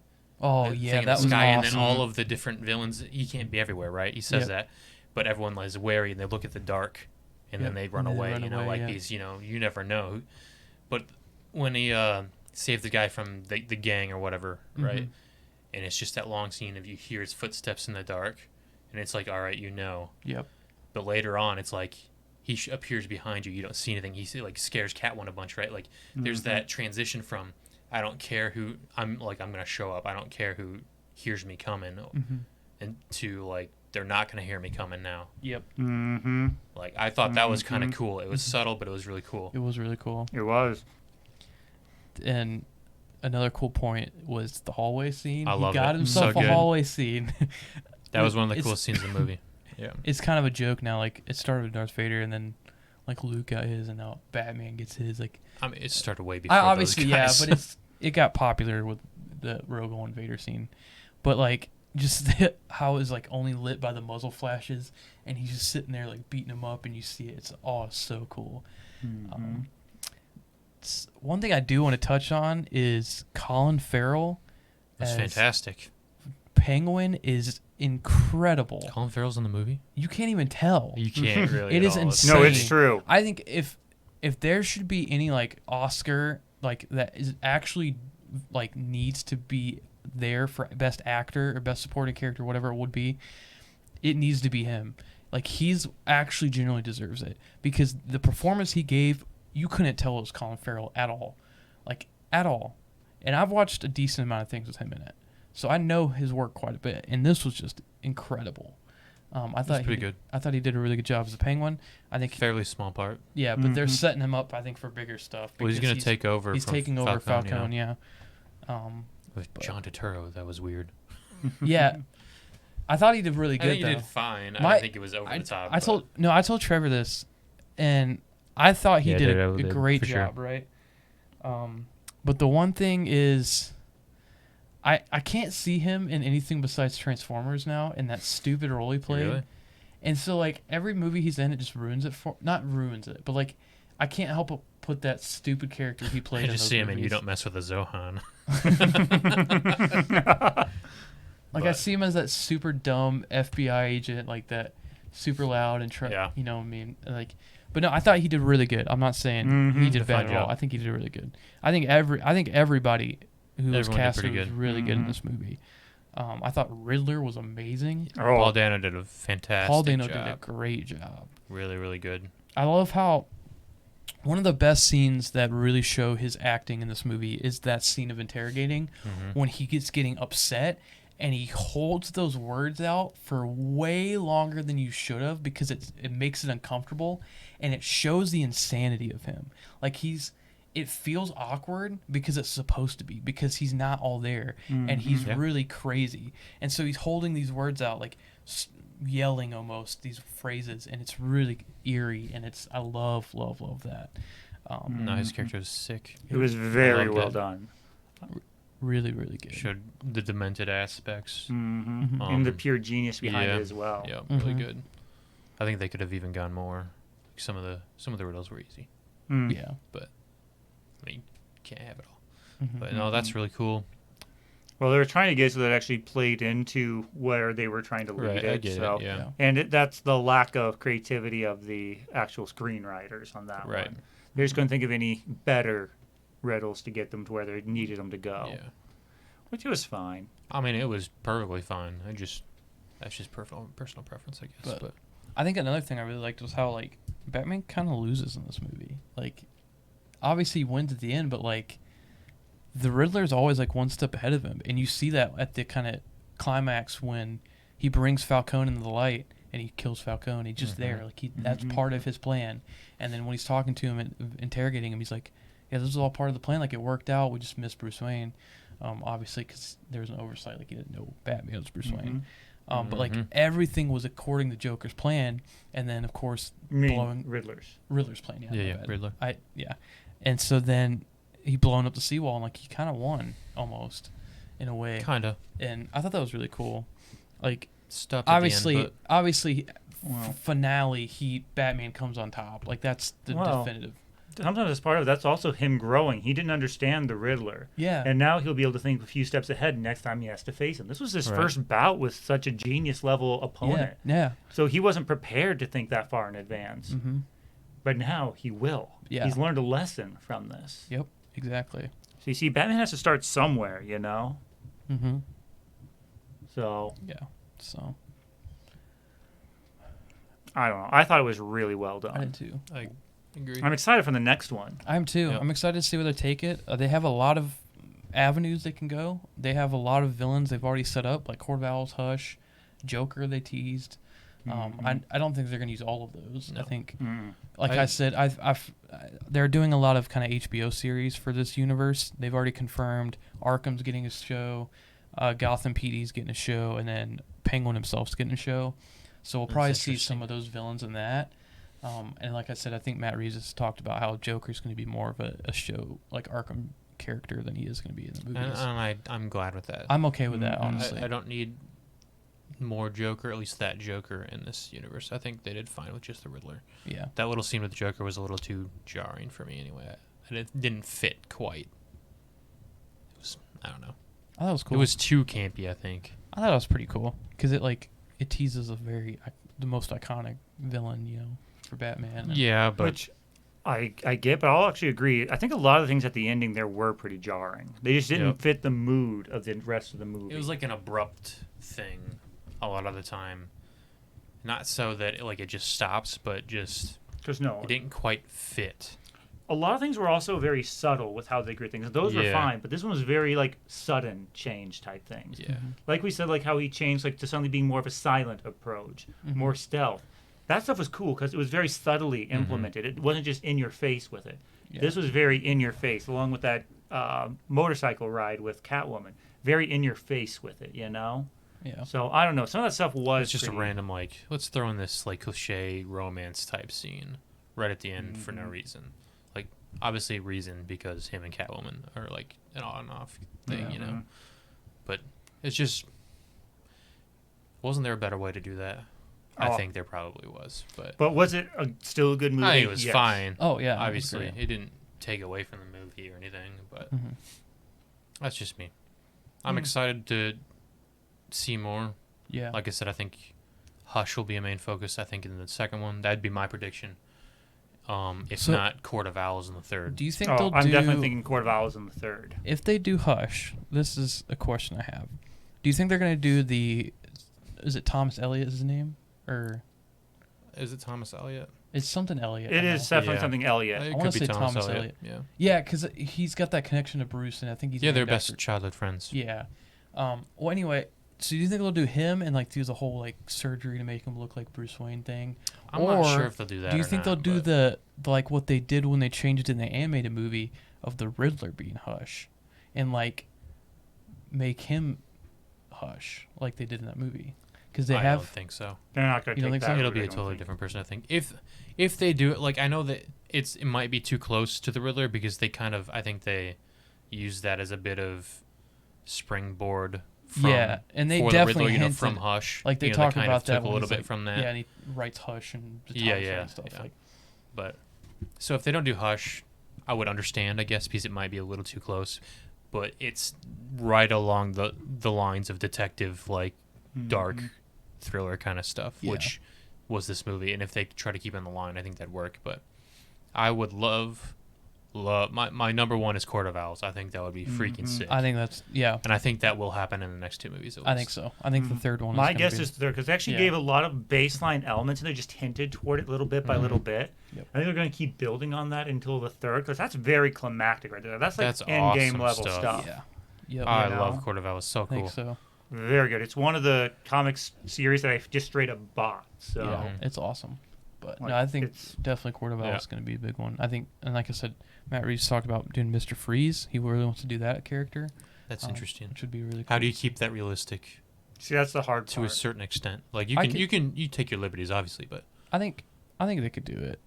Speaker 4: Oh
Speaker 3: thing
Speaker 4: yeah,
Speaker 3: in
Speaker 4: that
Speaker 3: the
Speaker 4: was
Speaker 3: sky,
Speaker 4: awesome.
Speaker 3: and then all of the different villains. He can't be everywhere, right? He says
Speaker 4: Yep.
Speaker 3: that, but everyone is wary and they look at the dark, and then
Speaker 4: Yep.
Speaker 3: they run
Speaker 4: And they
Speaker 3: away.
Speaker 4: run away,
Speaker 3: Like
Speaker 4: yeah.
Speaker 3: these, you never know. But when he saved the guy from the gang or whatever, right?
Speaker 4: Mm-hmm.
Speaker 3: And it's just that long scene of you hear his footsteps in the dark, and it's like, all right,
Speaker 4: Yep.
Speaker 3: But later on, it's like he appears behind you. You don't see anything. He like scares Catwoman a bunch, right? Like there's that transition from I don't care who I'm gonna show up. I don't care who hears me coming, and to like they're not gonna hear me coming now.
Speaker 4: Yep.
Speaker 2: Mm-hmm.
Speaker 3: Like I thought that was kind of cool. It was subtle, but it was really cool.
Speaker 4: It was really cool.
Speaker 2: It was.
Speaker 4: And another cool point was the hallway scene.
Speaker 3: I love
Speaker 4: he got
Speaker 3: it.
Speaker 4: himself
Speaker 3: So
Speaker 4: a
Speaker 3: good.
Speaker 4: hallway scene.
Speaker 3: That was one of the
Speaker 4: It's-
Speaker 3: coolest scenes in the movie. Yeah.
Speaker 4: It's kind of a joke now. Like it started with Darth Vader, and then like Luke got his, and now Batman gets his. Like
Speaker 3: I mean, it started way before
Speaker 4: obviously,
Speaker 3: those
Speaker 4: yeah,
Speaker 3: guys.
Speaker 4: but it got popular with the Rogue One Vader scene. But like just how it's like only lit by the muzzle flashes, and he's just sitting there like beating him up, and you see it. It's so cool. One thing I do want to touch on is Colin Farrell.
Speaker 3: That's
Speaker 4: as
Speaker 3: fantastic.
Speaker 4: Penguin is incredible.
Speaker 3: Colin Farrell's in the movie.
Speaker 4: You can't even tell.
Speaker 3: You can't really.
Speaker 4: It
Speaker 3: at
Speaker 4: is
Speaker 3: all.
Speaker 4: insane.
Speaker 2: No, it's true.
Speaker 4: I think if there should be any like Oscar like that is actually like needs to be there for best actor or best supporting character, whatever it would be, it needs to be him. Like he's actually genuinely deserves it because the performance he gave, you couldn't tell it was Colin Farrell at all, like at all. And I've watched a decent amount of things with him in it, so I know his work quite a bit. And this was just incredible. I thought
Speaker 3: pretty good.
Speaker 4: I thought he did a really good job as a Penguin. I think
Speaker 3: Fairly small part.
Speaker 4: yeah, but they're setting him up, I think, for bigger stuff.
Speaker 3: Well, he's
Speaker 4: because
Speaker 3: going to take over.
Speaker 4: He's
Speaker 3: from
Speaker 4: taking over Falcone, yeah.
Speaker 3: With John Turturro, that was weird.
Speaker 4: Yeah, I thought he did really good.
Speaker 3: I think
Speaker 4: though.
Speaker 3: he did fine. I
Speaker 4: My-
Speaker 3: don't think it was over the top.
Speaker 4: I told Trevor this, and I thought he
Speaker 3: Yeah,
Speaker 4: did a
Speaker 3: Daredevil did,
Speaker 4: great
Speaker 3: for sure.
Speaker 4: job, right? But the one thing is, I can't see him in anything besides Transformers now, in that stupid role he played.
Speaker 3: Really?
Speaker 4: And so like every movie he's in, it just ruins it for not ruins it, but like I can't help but put that stupid character he played.
Speaker 3: I
Speaker 4: in
Speaker 3: just
Speaker 4: those
Speaker 3: see him and
Speaker 4: movies.
Speaker 3: you don't mess with a Zohan.
Speaker 4: Like I
Speaker 3: But-
Speaker 4: see him as that super dumb FBI agent, like that super loud and
Speaker 3: Yeah.
Speaker 4: you know what I mean, like. But no, I thought he did really good. I'm not saying he did
Speaker 3: Did a
Speaker 4: bad
Speaker 3: fine
Speaker 4: at all.
Speaker 3: job.
Speaker 4: I think he did really good. I think everybody who was
Speaker 3: Everyone did
Speaker 4: casted
Speaker 3: pretty
Speaker 4: was
Speaker 3: good.
Speaker 4: really good in this movie. I thought Riddler was amazing.
Speaker 3: Paul Dano did a fantastic
Speaker 4: Paul Dano
Speaker 3: job.
Speaker 4: did a great job.
Speaker 3: Really, really good.
Speaker 4: I love how one of the best scenes that really show his acting in this movie is that scene of interrogating when he gets getting upset and he holds those words out for way longer than you should have because it makes it uncomfortable and it shows the insanity of him. Like it feels awkward because it's supposed to be because he's not all there and he's really crazy. And so he's holding these words out like yelling almost these phrases and it's really eerie and I love that.
Speaker 3: No, his character was sick.
Speaker 2: It was very
Speaker 3: loved
Speaker 2: well
Speaker 3: it.
Speaker 2: done.
Speaker 4: Really, really good.
Speaker 3: Showed the demented aspects.
Speaker 2: And the pure genius behind
Speaker 3: yeah.
Speaker 2: it as well.
Speaker 3: Yeah, really good. I think they could have even gone more. Some of the riddles were easy,
Speaker 4: Yeah.
Speaker 3: but I mean, can't have it all. But no, that's really cool.
Speaker 2: Well, they were trying to get it so that it actually played into where they were trying to lead
Speaker 3: Right,
Speaker 2: it.
Speaker 3: I get
Speaker 2: so.
Speaker 3: it. Yeah.
Speaker 2: And that's the lack of creativity of the actual screenwriters on that
Speaker 3: Right.
Speaker 2: one. They just couldn't think of any better riddles to get them to where they needed them to go.
Speaker 3: Yeah.
Speaker 2: Which was fine.
Speaker 3: I mean, it was perfectly fine. That's just personal preference, I guess. But
Speaker 4: I think another thing I really liked was how like Batman kind of loses in this movie. Like, obviously he wins at the end, but like the Riddler's always like one step ahead of him, and you see that at the kind of climax when he brings Falcone into the light and he kills Falcone. He's just there, like that's part of his plan. And then when he's talking to him and interrogating him, he's like, "Yeah, this is all part of the plan. Like it worked out. We just missed Bruce Wayne, obviously because there was an oversight. Like he didn't know Batman was Bruce Wayne." But like everything was according to Joker's plan, and then of course blowing Riddler's plan.
Speaker 3: yeah, Riddler.
Speaker 4: And so then he blown up the seawall, and like he kind of won almost, in a way.
Speaker 3: Kinda.
Speaker 4: And I thought that was really cool. Like
Speaker 3: Stuff.
Speaker 4: obviously, finale, Batman comes on top. Like that's the definitive.
Speaker 2: Sometimes as part of it, that's also him growing. He didn't understand the Riddler.
Speaker 4: Yeah.
Speaker 2: And now he'll be able to think a few steps ahead next time he has to face him. This was his first bout with such a genius level opponent.
Speaker 4: Yeah.
Speaker 2: So he wasn't prepared to think that far in advance. But now he will.
Speaker 4: Yeah.
Speaker 2: He's learned a lesson from this.
Speaker 4: Yep. Exactly.
Speaker 2: So you see, Batman has to start somewhere, you know? So,
Speaker 4: Yeah. So
Speaker 2: I don't know. I thought it was really well done.
Speaker 4: I did too.
Speaker 3: I agree.
Speaker 2: I'm excited for the next one.
Speaker 4: I am too.
Speaker 3: Yep.
Speaker 4: I'm excited to see where they take it. They have a lot of avenues they can go. They have a lot of villains they've already set up, like Court of Owls, Hush, Joker. They teased. I don't think they're gonna use all of those.
Speaker 3: No.
Speaker 4: I think, like I said, they're doing a lot of kind of HBO series for this universe. They've already confirmed Arkham's getting a show, Gotham PD's getting a show, and then Penguin himself's getting a show. So we'll probably see some of those villains in that. And like I said, I think Matt Reeves has talked about how Joker's going to be more of a show like Arkham character than he is going to be in the movies.
Speaker 3: And I'm glad with that.
Speaker 4: I'm okay with that, honestly.
Speaker 3: I don't need more Joker, at least that Joker in this universe. I think they did fine with just the Riddler.
Speaker 4: Yeah.
Speaker 3: That little scene with the Joker was a little too jarring for me anyway. And it didn't fit quite. It was, I don't know.
Speaker 4: I thought it was cool.
Speaker 3: It was too campy, I think.
Speaker 4: I thought it was pretty cool because it teases the most iconic villain, for Batman.
Speaker 3: Yeah, but
Speaker 2: Which I get, but I'll actually agree. I think a lot of the things at the ending there were pretty jarring. They just didn't fit the mood of the rest of the movie.
Speaker 3: it was like an abrupt thing a lot of the time. Not so that it just stops, but just
Speaker 2: Because no,
Speaker 3: it didn't quite fit.
Speaker 2: a lot of things were also very subtle with how they grew things. Those were
Speaker 3: Yeah.
Speaker 2: fine, but this one was very like sudden change type things.
Speaker 3: Yeah.
Speaker 2: Like we said, like how he changed like to suddenly being more of a silent approach, more stealth. That stuff was cool because it was very subtly implemented. It wasn't just in your face with it.
Speaker 4: Yeah.
Speaker 2: This was very in your face, along with that motorcycle ride with Catwoman. Very in your face with it, you know.
Speaker 4: Yeah.
Speaker 2: So I don't know. Some of that stuff was
Speaker 3: It's just a
Speaker 2: pretty-
Speaker 3: random like let's throw in this like cliche romance type scene right at the end for no reason. Like obviously reason because him and Catwoman are like an on and off thing, you know. But it's just wasn't there a better way to do that? I
Speaker 2: Oh.
Speaker 3: think there probably was, but
Speaker 2: But was it still a good movie?
Speaker 3: I think it was
Speaker 2: Yes.
Speaker 3: fine.
Speaker 4: Oh yeah. I
Speaker 3: Obviously,
Speaker 4: agree.
Speaker 3: it didn't take away from the movie or anything, but that's just me. I'm excited to see more.
Speaker 4: Yeah.
Speaker 3: Like I said, I think Hush will be a main focus. I think in the second one, that'd be my prediction. If
Speaker 4: So-
Speaker 3: not, Court of Owls in the third.
Speaker 4: Do you think
Speaker 2: Oh,
Speaker 4: they'll
Speaker 2: I'm
Speaker 4: do?
Speaker 2: definitely thinking Court of Owls in the third.
Speaker 4: If they do Hush, this is a question I have. Do you think they're gonna do the? Is it Thomas Elliott is his name, or
Speaker 3: Is it Thomas Elliott?
Speaker 4: it's something Elliott?
Speaker 2: It
Speaker 4: I
Speaker 2: is
Speaker 4: know.
Speaker 2: definitely
Speaker 3: Yeah.
Speaker 2: something Elliott.
Speaker 3: It
Speaker 4: wanna
Speaker 3: could be
Speaker 4: say
Speaker 3: Thomas,
Speaker 4: Thomas
Speaker 3: Elliott.
Speaker 4: Elliott. Yeah, because he's got that connection to Bruce, and I think he's
Speaker 3: Yeah, they're
Speaker 4: named
Speaker 3: best
Speaker 4: after-
Speaker 3: childhood friends.
Speaker 4: Yeah. Well, anyway, so do you think they'll do him and like do the whole like surgery to make him look like Bruce Wayne thing?
Speaker 3: I'm not sure
Speaker 4: Or
Speaker 3: if they'll do that.
Speaker 4: Do you
Speaker 3: or
Speaker 4: think
Speaker 3: not,
Speaker 4: they'll do
Speaker 3: but
Speaker 4: the like what they did when they changed it in the animated movie of the Riddler being Hush, and like make him Hush like they did in that movie? Because they
Speaker 3: I
Speaker 4: have
Speaker 3: don't think so.
Speaker 2: They're not going to
Speaker 4: You don't
Speaker 2: take
Speaker 4: think so?
Speaker 2: that.
Speaker 3: It'll
Speaker 2: route,
Speaker 3: be
Speaker 2: I
Speaker 3: a
Speaker 2: don't
Speaker 3: totally
Speaker 2: think.
Speaker 3: different person. I think if they do it, like I know that it might be too close to the Riddler because they kind of I think they use that as a bit of springboard. From,
Speaker 4: Yeah, and they
Speaker 3: for
Speaker 4: definitely
Speaker 3: the Riddler,
Speaker 4: hinted,
Speaker 3: from Hush.
Speaker 4: like they
Speaker 3: you know,
Speaker 4: talk
Speaker 3: kind
Speaker 4: about
Speaker 3: of
Speaker 4: that
Speaker 3: took a
Speaker 4: when
Speaker 3: little
Speaker 4: he's,
Speaker 3: bit
Speaker 4: like-
Speaker 3: from that.
Speaker 4: Yeah, and he writes Hush and the
Speaker 3: Yeah,
Speaker 4: Thomas
Speaker 3: yeah,
Speaker 4: and stuff
Speaker 3: yeah.
Speaker 4: like.
Speaker 3: But so if they don't do Hush, I would understand, I guess, because it might be a little too close. But it's right along the lines of detective, like dark thriller kind of stuff,
Speaker 4: Yeah.
Speaker 3: which was this movie. And if they try to keep it in the line, I think that'd work. But I would love my number one is Court of Owls. I think that would be freaking sick.
Speaker 4: I think that's
Speaker 3: and I think that will happen in the next two movies. At
Speaker 4: I
Speaker 3: least.
Speaker 4: think so. I think the third one.
Speaker 2: My
Speaker 4: is
Speaker 2: guess
Speaker 4: gonna be,
Speaker 2: is third because they actually
Speaker 4: Yeah.
Speaker 2: gave a lot of baseline elements and they just hinted toward it little bit by little bit.
Speaker 4: Yep.
Speaker 2: I think they're going to keep building on that until the third because that's very climactic right there. That's like
Speaker 3: That's
Speaker 2: end game
Speaker 3: awesome
Speaker 2: level
Speaker 3: stuff.
Speaker 2: stuff.
Speaker 4: Yeah. Yep.
Speaker 3: I
Speaker 2: you
Speaker 3: love
Speaker 2: know?
Speaker 3: Court of Owls. So
Speaker 4: I think
Speaker 3: cool.
Speaker 4: so.
Speaker 2: Very good. It's one of the comics series that I just straight up bought. So
Speaker 4: Yeah, it's awesome. But
Speaker 2: Like,
Speaker 4: no, I think
Speaker 2: it's-
Speaker 4: definitely Court of Owls
Speaker 3: Yeah.
Speaker 4: is going to be a big one. I think, and like I said, Matt Reeves talked about doing Mr. Freeze. He really wants to do that character,
Speaker 3: That's interesting.
Speaker 4: which would be really cool.
Speaker 3: How do you keep that realistic
Speaker 2: see, that's the hard
Speaker 3: to
Speaker 2: part.
Speaker 3: a certain extent? Like you
Speaker 4: I
Speaker 3: can
Speaker 4: could-
Speaker 3: you take your liberties, obviously, but
Speaker 4: I think they could do it.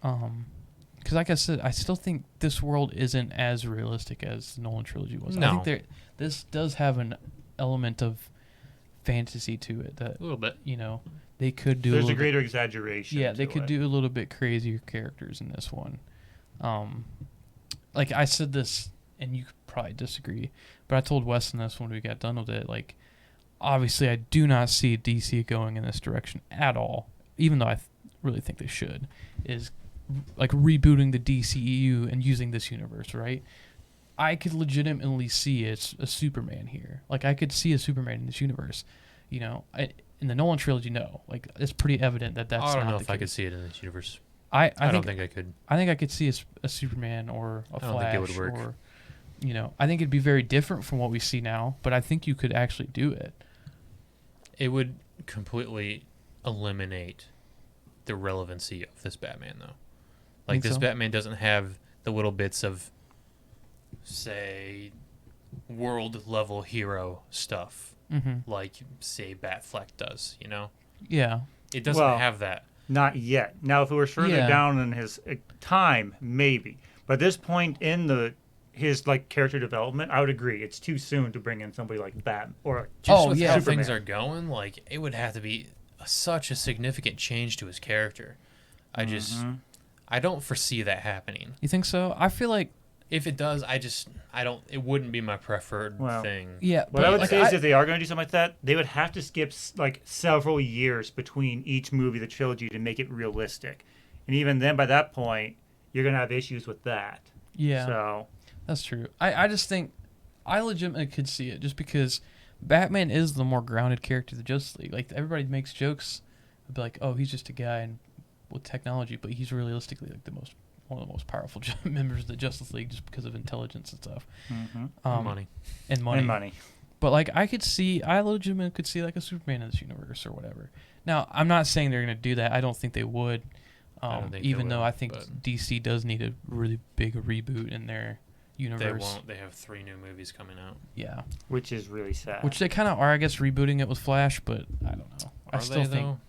Speaker 4: Because like I said, I still think this world isn't as realistic as the Nolan trilogy was. I
Speaker 3: No.
Speaker 4: think this does have an element of fantasy to it that
Speaker 3: a little bit.
Speaker 4: they could do.
Speaker 2: There's a
Speaker 4: little bit-
Speaker 2: greater exaggeration.
Speaker 4: Yeah, they
Speaker 2: to
Speaker 4: could
Speaker 2: it.
Speaker 4: do a little bit crazier characters in this one. Like I said this, and you could probably disagree, but I told Weston this when we got done with it. Like, obviously, I do not see DC going in this direction at all, even though I really think they should. Is like rebooting the DCEU and using this universe, right? I could legitimately see a Superman here. Like, I could see a Superman in this universe. In the Nolan trilogy, no. Like, it's pretty evident that that's
Speaker 3: I don't
Speaker 4: not
Speaker 3: know
Speaker 4: the
Speaker 3: if I could
Speaker 4: case.
Speaker 3: see it in this universe.
Speaker 4: I
Speaker 3: I don't
Speaker 4: think
Speaker 3: think I could.
Speaker 4: I think I could see a Superman or a
Speaker 3: I
Speaker 4: Flash,
Speaker 3: don't think it would work.
Speaker 4: or I think it'd be very different from what we see now. But I think you could actually do it.
Speaker 3: It would completely eliminate the relevancy of this Batman, though. Like
Speaker 4: Think
Speaker 3: this
Speaker 4: so?
Speaker 3: Batman doesn't have the little bits of, say, world level hero stuff
Speaker 4: Mm-hmm.
Speaker 3: like say Batfleck does.
Speaker 4: Yeah.
Speaker 3: It doesn't
Speaker 2: Well,
Speaker 3: have that.
Speaker 2: Not yet. Now, if it were further
Speaker 4: Yeah.
Speaker 2: down in his time, maybe. But at this point in his like character development, I would agree. It's too soon to bring in somebody like Bat or
Speaker 3: Just
Speaker 4: Oh,
Speaker 3: with
Speaker 4: yeah.
Speaker 3: how
Speaker 2: Superman.
Speaker 3: things are going, like it would have to be such a significant change to his character. I don't foresee that happening.
Speaker 4: You think so? I feel like
Speaker 3: If it does, I don't. It wouldn't be my preferred
Speaker 2: Well,
Speaker 3: thing.
Speaker 4: yeah.
Speaker 2: What I would
Speaker 4: like,
Speaker 2: say is if they are going to do something like that, they would have to skip like several years between each movie, the trilogy, to make it realistic. And even then, by that point, you're going to have issues with that.
Speaker 4: yeah,
Speaker 2: So,
Speaker 4: that's true. I just think I legitimately could see it just because Batman is the more grounded character of the Justice League. Like everybody makes jokes, be like, "Oh, he's just a guy and with technology," but he's realistically like the most one of the most powerful members of the Justice League just because of intelligence and stuff.
Speaker 3: Money.
Speaker 4: And money.
Speaker 2: And money.
Speaker 4: But like I legitimately could see like a Superman in this universe or whatever. Now I'm not saying they're gonna do that. I don't think they would.
Speaker 3: I don't think they
Speaker 4: Even though
Speaker 3: will,
Speaker 4: I think
Speaker 3: but-
Speaker 4: DC does need a really big reboot in their universe.
Speaker 3: They won't. They have 3 new movies coming out.
Speaker 4: Yeah.
Speaker 2: Which is really sad.
Speaker 4: Which they kind of are, I guess, rebooting it with Flash, but I don't know. I
Speaker 3: Are
Speaker 4: still
Speaker 3: they,
Speaker 4: think
Speaker 3: though?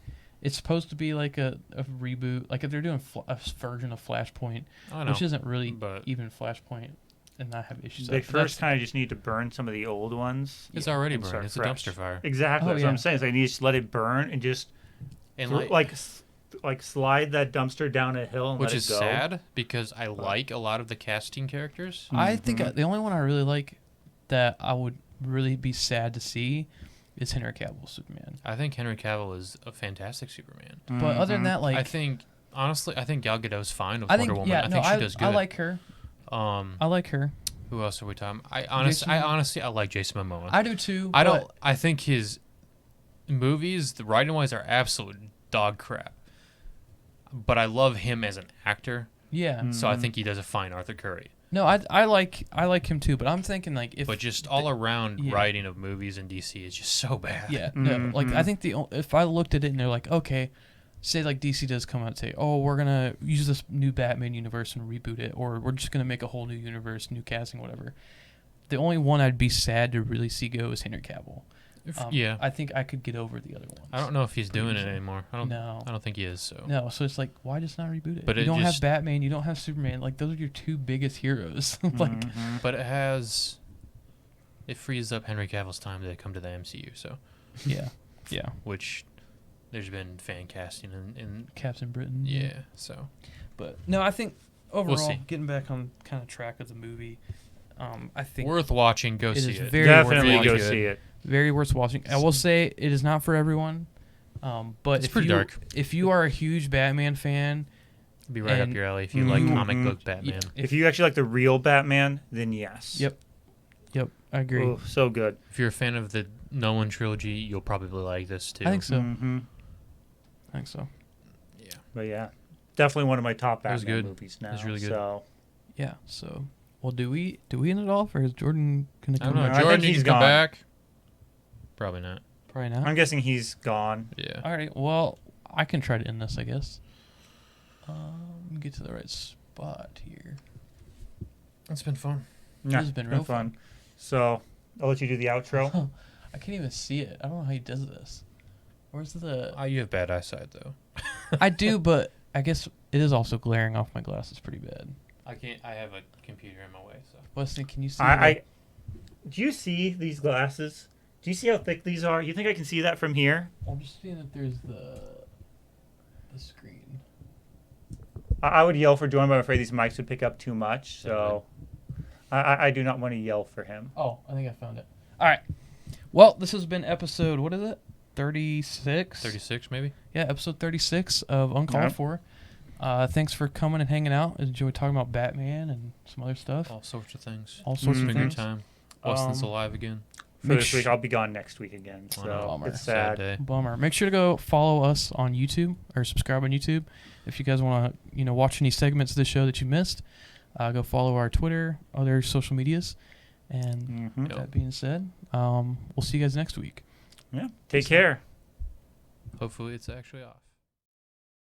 Speaker 4: it's supposed to be like a reboot. Like if they're doing a version of Flashpoint,
Speaker 3: I know.
Speaker 4: which isn't really
Speaker 3: but
Speaker 4: even Flashpoint, and not have issues.
Speaker 2: They
Speaker 4: of it.
Speaker 2: first kind of just need to burn some of the old ones.
Speaker 3: it's already
Speaker 2: and
Speaker 3: burned.
Speaker 2: start
Speaker 3: It's
Speaker 2: fresh.
Speaker 3: a dumpster fire.
Speaker 2: Exactly.
Speaker 4: Oh,
Speaker 2: That's
Speaker 4: yeah.
Speaker 2: what I'm saying. It's like you just let it burn and just
Speaker 3: And
Speaker 2: like slide that dumpster down a hill and
Speaker 3: which
Speaker 2: let
Speaker 3: is
Speaker 2: it go.
Speaker 3: sad because I like a lot of the casting characters.
Speaker 4: I think
Speaker 2: Mhm.
Speaker 4: the only one I really like that I would really be sad to see is Henry Cavill Superman.
Speaker 3: I think Henry Cavill is a fantastic Superman.
Speaker 4: But other than that, like
Speaker 3: I think honestly, I think Gal Gadot's fine with
Speaker 4: I
Speaker 3: Wonder
Speaker 4: think
Speaker 3: Woman. I think she does good.
Speaker 4: I like her. I like her.
Speaker 3: Who else are we talking?
Speaker 4: Jason-
Speaker 3: I honestly like Jason Momoa.
Speaker 4: I do too.
Speaker 3: I
Speaker 4: but
Speaker 3: don't. I think his movies, the writing wise, are absolute dog crap. But I love him as an actor,
Speaker 4: Yeah.
Speaker 3: so I think he does a fine Arthur Curry.
Speaker 4: No, I like him too, but I'm thinking like if
Speaker 3: But just all around
Speaker 4: yeah.
Speaker 3: writing of movies in DC is just so bad.
Speaker 4: yeah, no, like I think if I looked at it and they're like, okay, say like DC does come out and say, oh, we're gonna use this new Batman universe and reboot it, or we're just gonna make a whole new universe, new casting, whatever. The only one I'd be sad to really see go is Henry Cavill.
Speaker 3: Yeah.
Speaker 4: I think I could get over the other ones.
Speaker 3: I don't know if he's doing it
Speaker 4: easily.
Speaker 3: anymore. I don't think he is. So
Speaker 4: No, so it's like, why just not reboot it?
Speaker 3: But
Speaker 4: you
Speaker 3: it
Speaker 4: don't have
Speaker 3: just-
Speaker 4: Batman, you don't have Superman. Like those are your 2 biggest heroes. Like,
Speaker 3: But it frees up Henry Cavill's time to come to the MCU. So
Speaker 4: yeah,
Speaker 3: which there's been fan casting in
Speaker 4: Captain Britain.
Speaker 3: yeah. So
Speaker 4: But no, I think overall,
Speaker 3: see.
Speaker 4: getting back on kind of track of the movie, I think
Speaker 3: worth watching. Go
Speaker 4: it
Speaker 3: see
Speaker 4: is
Speaker 3: it.
Speaker 4: very
Speaker 2: Definitely
Speaker 4: worth
Speaker 2: go
Speaker 4: watching.
Speaker 2: see it.
Speaker 4: Very worth watching. I will say it is not for everyone, but
Speaker 3: It's
Speaker 4: if
Speaker 3: pretty
Speaker 4: you
Speaker 3: dark.
Speaker 4: if you are a huge Batman fan,
Speaker 3: Be right up
Speaker 4: and
Speaker 3: your alley if you like
Speaker 2: Mhm.
Speaker 3: comic book Batman.
Speaker 2: If you actually like the real Batman, then yes.
Speaker 4: Yep. I agree.
Speaker 2: Oh, so good.
Speaker 3: If you're a fan of the Nolan trilogy, you'll probably like this too.
Speaker 4: I think so.
Speaker 2: Mhm.
Speaker 4: I think so.
Speaker 3: Yeah.
Speaker 2: But yeah, definitely one of my top
Speaker 3: It was
Speaker 2: Batman
Speaker 3: good.
Speaker 2: movies now.
Speaker 3: It was really good.
Speaker 2: So
Speaker 4: Yeah. So, well, do we end it off, or is Jordan gonna
Speaker 3: I
Speaker 4: come
Speaker 3: don't know.
Speaker 2: I
Speaker 4: back?
Speaker 2: think
Speaker 3: Jordan, you
Speaker 2: he's
Speaker 3: can come
Speaker 2: gone.
Speaker 3: back. Probably not.
Speaker 4: Probably not.
Speaker 2: I'm guessing he's gone.
Speaker 3: Yeah.
Speaker 4: All right. Well, I can try to end this, I guess. Get to the right spot here.
Speaker 3: It's been fun.
Speaker 2: Yeah,
Speaker 4: has been real
Speaker 2: fun. So I'll let you do the outro.
Speaker 4: I can't even see it. I don't know how he does this. Where's the?
Speaker 3: You have bad eyesight though.
Speaker 4: I do, but I guess it is also glaring off my glasses pretty bad.
Speaker 3: I can't. I have a computer in my way, so.
Speaker 4: Wesley, can you see?
Speaker 2: I do you see these glasses? Do you see how thick these are? You think I can see that from here?
Speaker 4: I'm just seeing that there's the screen.
Speaker 2: I would yell for Jordan, but I'm afraid these mics would pick up too much. So I do not want to yell for him.
Speaker 4: Oh, I think I found it. All right. Well, this has been episode, what is it? 36?
Speaker 3: 36 maybe.
Speaker 4: Yeah, episode 36 of Uncalled
Speaker 2: Yep.
Speaker 4: For. Thanks for coming and hanging out. Enjoyed talking about Batman and some other stuff.
Speaker 3: All sorts of things.
Speaker 4: All sorts
Speaker 3: It's
Speaker 4: of
Speaker 3: been a good
Speaker 4: things.
Speaker 3: time. Weston's alive again.
Speaker 2: For
Speaker 4: Make
Speaker 2: this week,
Speaker 4: sh-
Speaker 2: I'll be gone next week again.
Speaker 3: Oh,
Speaker 2: So
Speaker 3: no.
Speaker 4: Bummer.
Speaker 2: it's
Speaker 3: Sad
Speaker 2: sad.
Speaker 3: day.
Speaker 4: Bummer. Make sure to go follow us on YouTube or subscribe on YouTube if you guys want to, watch any segments of the show that you missed. Go follow our Twitter, other social medias, and
Speaker 2: Mhm.
Speaker 4: that being said, we'll see you guys next week.
Speaker 2: Yeah. Take care.
Speaker 3: Hopefully it's actually off.